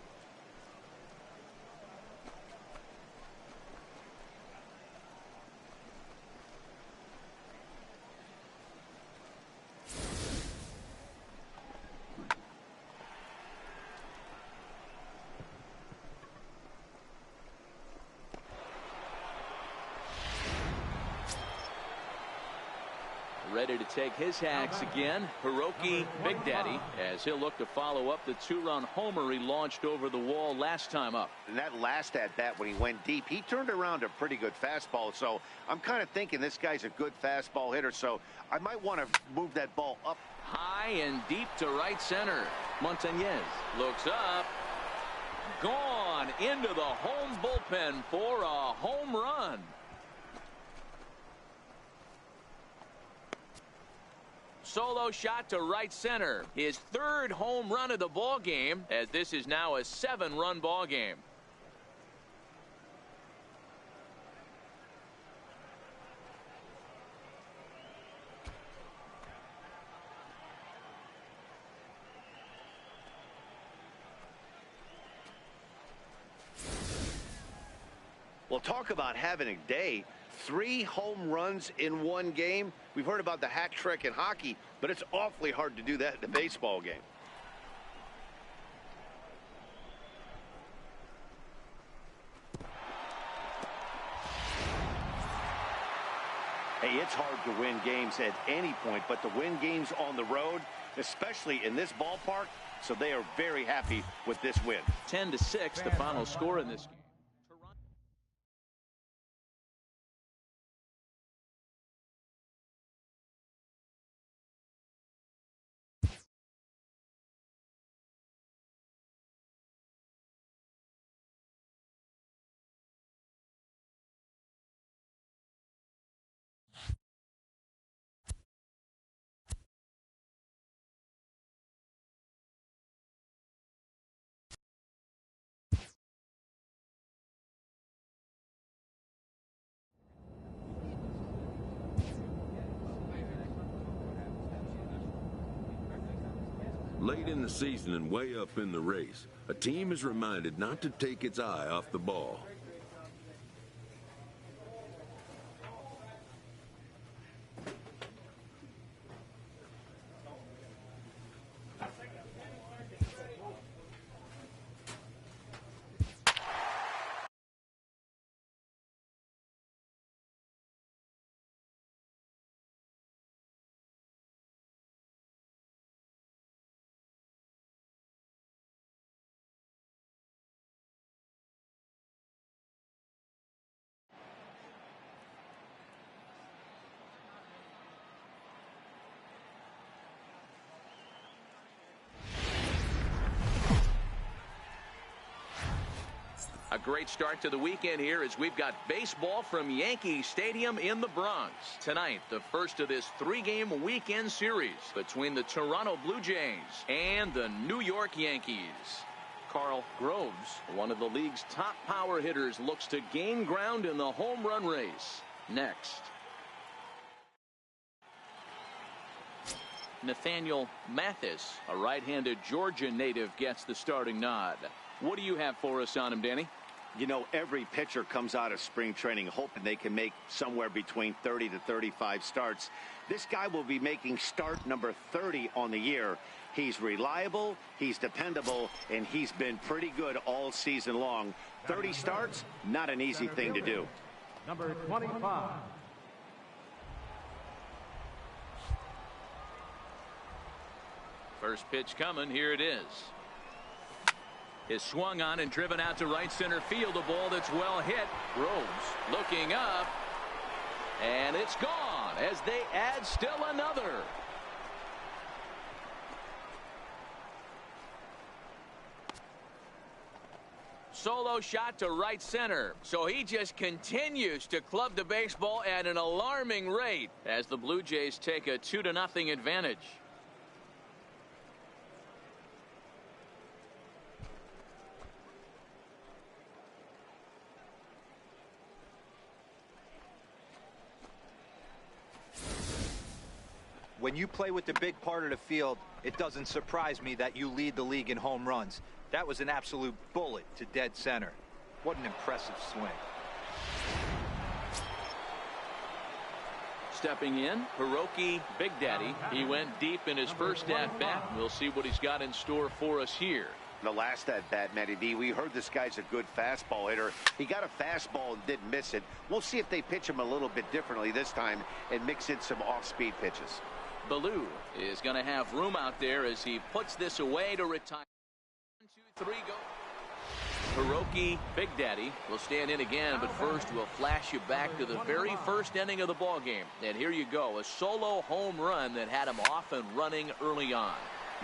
A: Ready to take his hacks again, Hiroki Big Daddy, as he'll look to follow up the 2-run homer he launched over the wall last time up.
B: And that last at-bat when he went deep, he turned around a pretty good fastball. So I'm kind of thinking this guy's a good fastball hitter, so I might want to move that ball up.
A: High and deep to right center. Montañez looks up. Gone into the home bullpen for a home run. Solo shot to right center. His third home run of the ball game, as this is now a 7-run ball game.
B: Well, talk about having a day. 3 home runs in one game. We've heard about the hat trick in hockey, but it's awfully hard to do that in a baseball game. Hey, it's hard to win games at any point, but to win games on the road, especially in this ballpark, so they are very happy with this win.
A: 10-6, the final score in this game.
F: Late in the season and way up in the race, a team is reminded not to take its eye off the ball.
A: A great start to the weekend here as we've got baseball from Yankee Stadium in the Bronx. Tonight, the first of this 3-game weekend series between the Toronto Blue Jays and the New York Yankees. Carl Groves, one of the league's top power hitters, looks to gain ground in the home run race. Next. Nathaniel Mathis, a right-handed Georgia native, gets the starting nod. What do you have for us on him, Danny?
B: You know, every pitcher comes out of spring training hoping they can make somewhere between 30 to 35 starts. This guy will be making start number 30 on the year. He's reliable, he's dependable, and he's been pretty good all season long. 30 starts, not an easy thing to do.
D: Number 25.
A: First pitch coming. Here it is. Is swung on and driven out to right center field. A ball that's well hit. Groves looking up. And it's gone as they add still another. Solo shot to right center. So he just continues to club the baseball at an alarming rate as the Blue Jays take a 2-0 advantage.
C: When you play with the big part of the field, it doesn't surprise me that you lead the league in home runs. That was an absolute bullet to dead center. What an impressive swing.
E: Stepping in, Hiroki Big Daddy. He went deep in his first at-bat. We'll see what he's got in store for us here.
B: The last at-bat, Matty V, we heard this guy's a good fastball hitter. He got a fastball and didn't miss it. We'll see if they pitch him a little bit differently this time and mix in some off-speed pitches.
E: Baloo is going to have room out there as he puts this away to retire. 1, 2, 3, go. Hiroki Big Daddy will stand in again, but first we'll flash you back to the very first inning of the ball game. And here you go, a solo home run that had him off and running early on.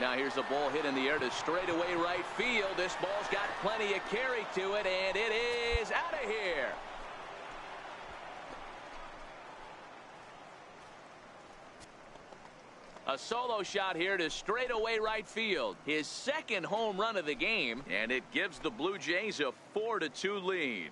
E: Now here's a ball hit in the air to straightaway right field. This ball's got plenty of carry to it, and it is out of here. A solo shot here to straightaway right field. His second home run of the game, and it gives the Blue Jays a 4-2 lead.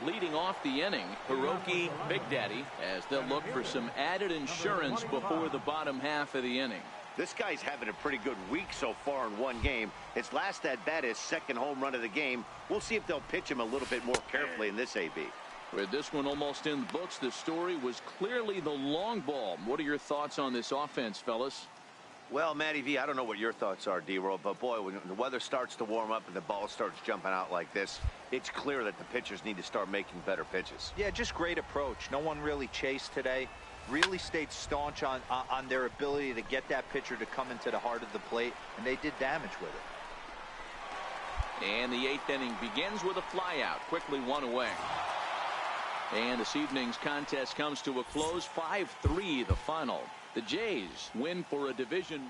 E: Leading off the inning, Hiroki Big Daddy, as they'll look for some added insurance before the bottom half of the inning.
B: This guy's having a pretty good week so far in one game. His last at-bat is second home run of the game. We'll see if they'll pitch him a little bit more carefully in this AB.
E: With this one almost in the books, the story was clearly the long ball. What are your thoughts on this offense, fellas?
B: Well, Matty V, I don't know what your thoughts are, D-Roll, but boy, when the weather starts to warm up and the ball starts jumping out like this, it's clear that the pitchers need to start making better pitches.
C: Yeah, just great approach. No one really chased today. Really stayed staunch on their ability to get that pitcher to come into the heart of the plate, and they did damage with it.
E: And the 8th inning begins with a flyout, quickly one away. And this evening's contest comes to a close, 5-3 the final. The Jays win for a division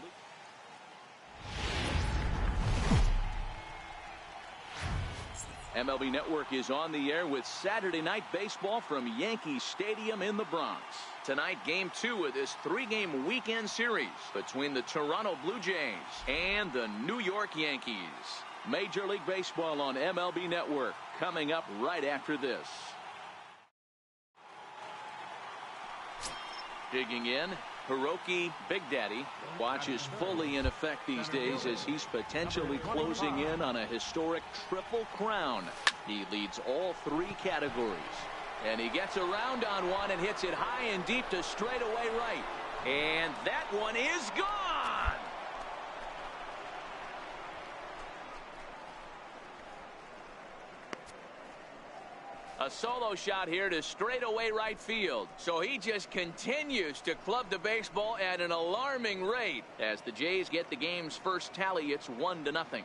E: lead. MLB Network is on the air with Saturday Night Baseball from Yankee Stadium in the Bronx. Tonight, Game 2 of this 3-game weekend series between the Toronto Blue Jays and the New York Yankees. Major League Baseball on MLB Network coming up right after this. Digging in, Hiroki Big Daddy. Watch is fully in effect these days as he's potentially closing in on a historic triple crown. He leads all 3 categories. And he gets around on one and hits it high and deep to straightaway right. And that one is gone! A solo shot here to straightaway right field. So he just continues to club the baseball at an alarming rate. As the Jays get the game's first tally, it's 1-0.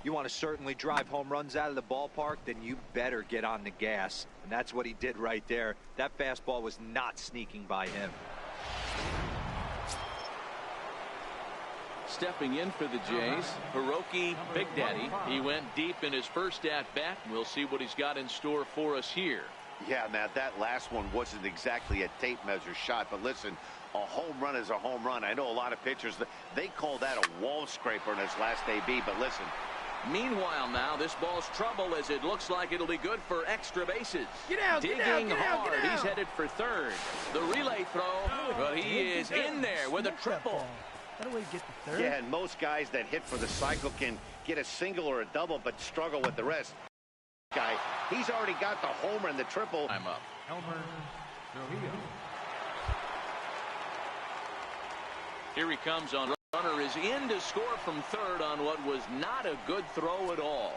C: You want to certainly drive home runs out of the ballpark, then you better get on the gas. And that's what he did right there. That fastball was not sneaking by him.
E: Stepping in for the Jays, Hiroki Big Daddy. He went deep in his first at-bat. We'll see what he's got in store for us here.
B: Yeah, Matt, that last one wasn't exactly a tape measure shot, but listen, a home run is a home run. I know a lot of pitchers, they call that a wall scraper in his last AB, but listen.
E: Meanwhile now, this ball's trouble as it looks like it'll be good for extra bases.
G: Get out,
E: Digging
G: get out, get out,
E: hard.
G: get out.
E: He's headed for third. The relay throw, but he is in there with a triple.
H: That way you get the third.
B: Yeah, and most guys that hit for the cycle can get a single or a double, but struggle with the rest. Guy, he's already got the homer and the triple.
E: I'm up.
D: Elmer Trujillo.
E: Here he comes on. Runner is in to score from third on what was not a good throw at all.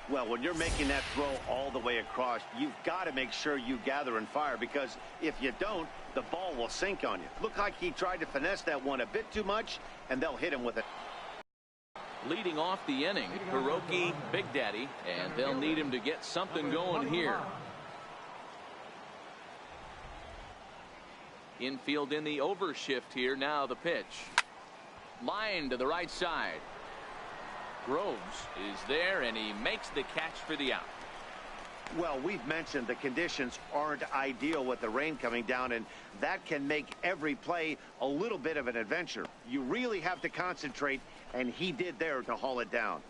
B: Well, when you're making that throw all the way across, you've got to make sure you gather and fire, because if you don't, the ball will sink on you. Looked like he tried to finesse that one a bit too much, and they'll hit him with it.
E: Leading off the inning, Hiroki Big Daddy, and they'll need him to get something going here. Infield in the overshift here. Now the pitch. Line to the right side. Groves is there, and he makes the catch for the out.
B: Well, we've mentioned the conditions aren't ideal with the rain coming down, and that can make every play a little bit of an adventure. You really have to concentrate, and he did there to haul it down.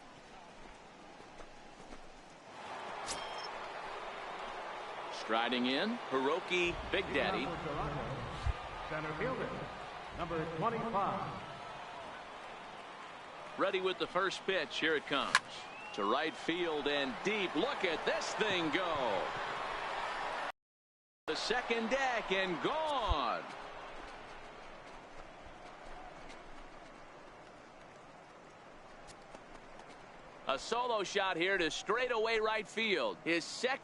E: Striding in, Hiroki Big Daddy.
D: Center fielder, number 25.
E: Ready with the first pitch. Here it comes. To right field and deep. Look at this thing go. The second deck and gone. A solo shot here to straightaway right field. His second.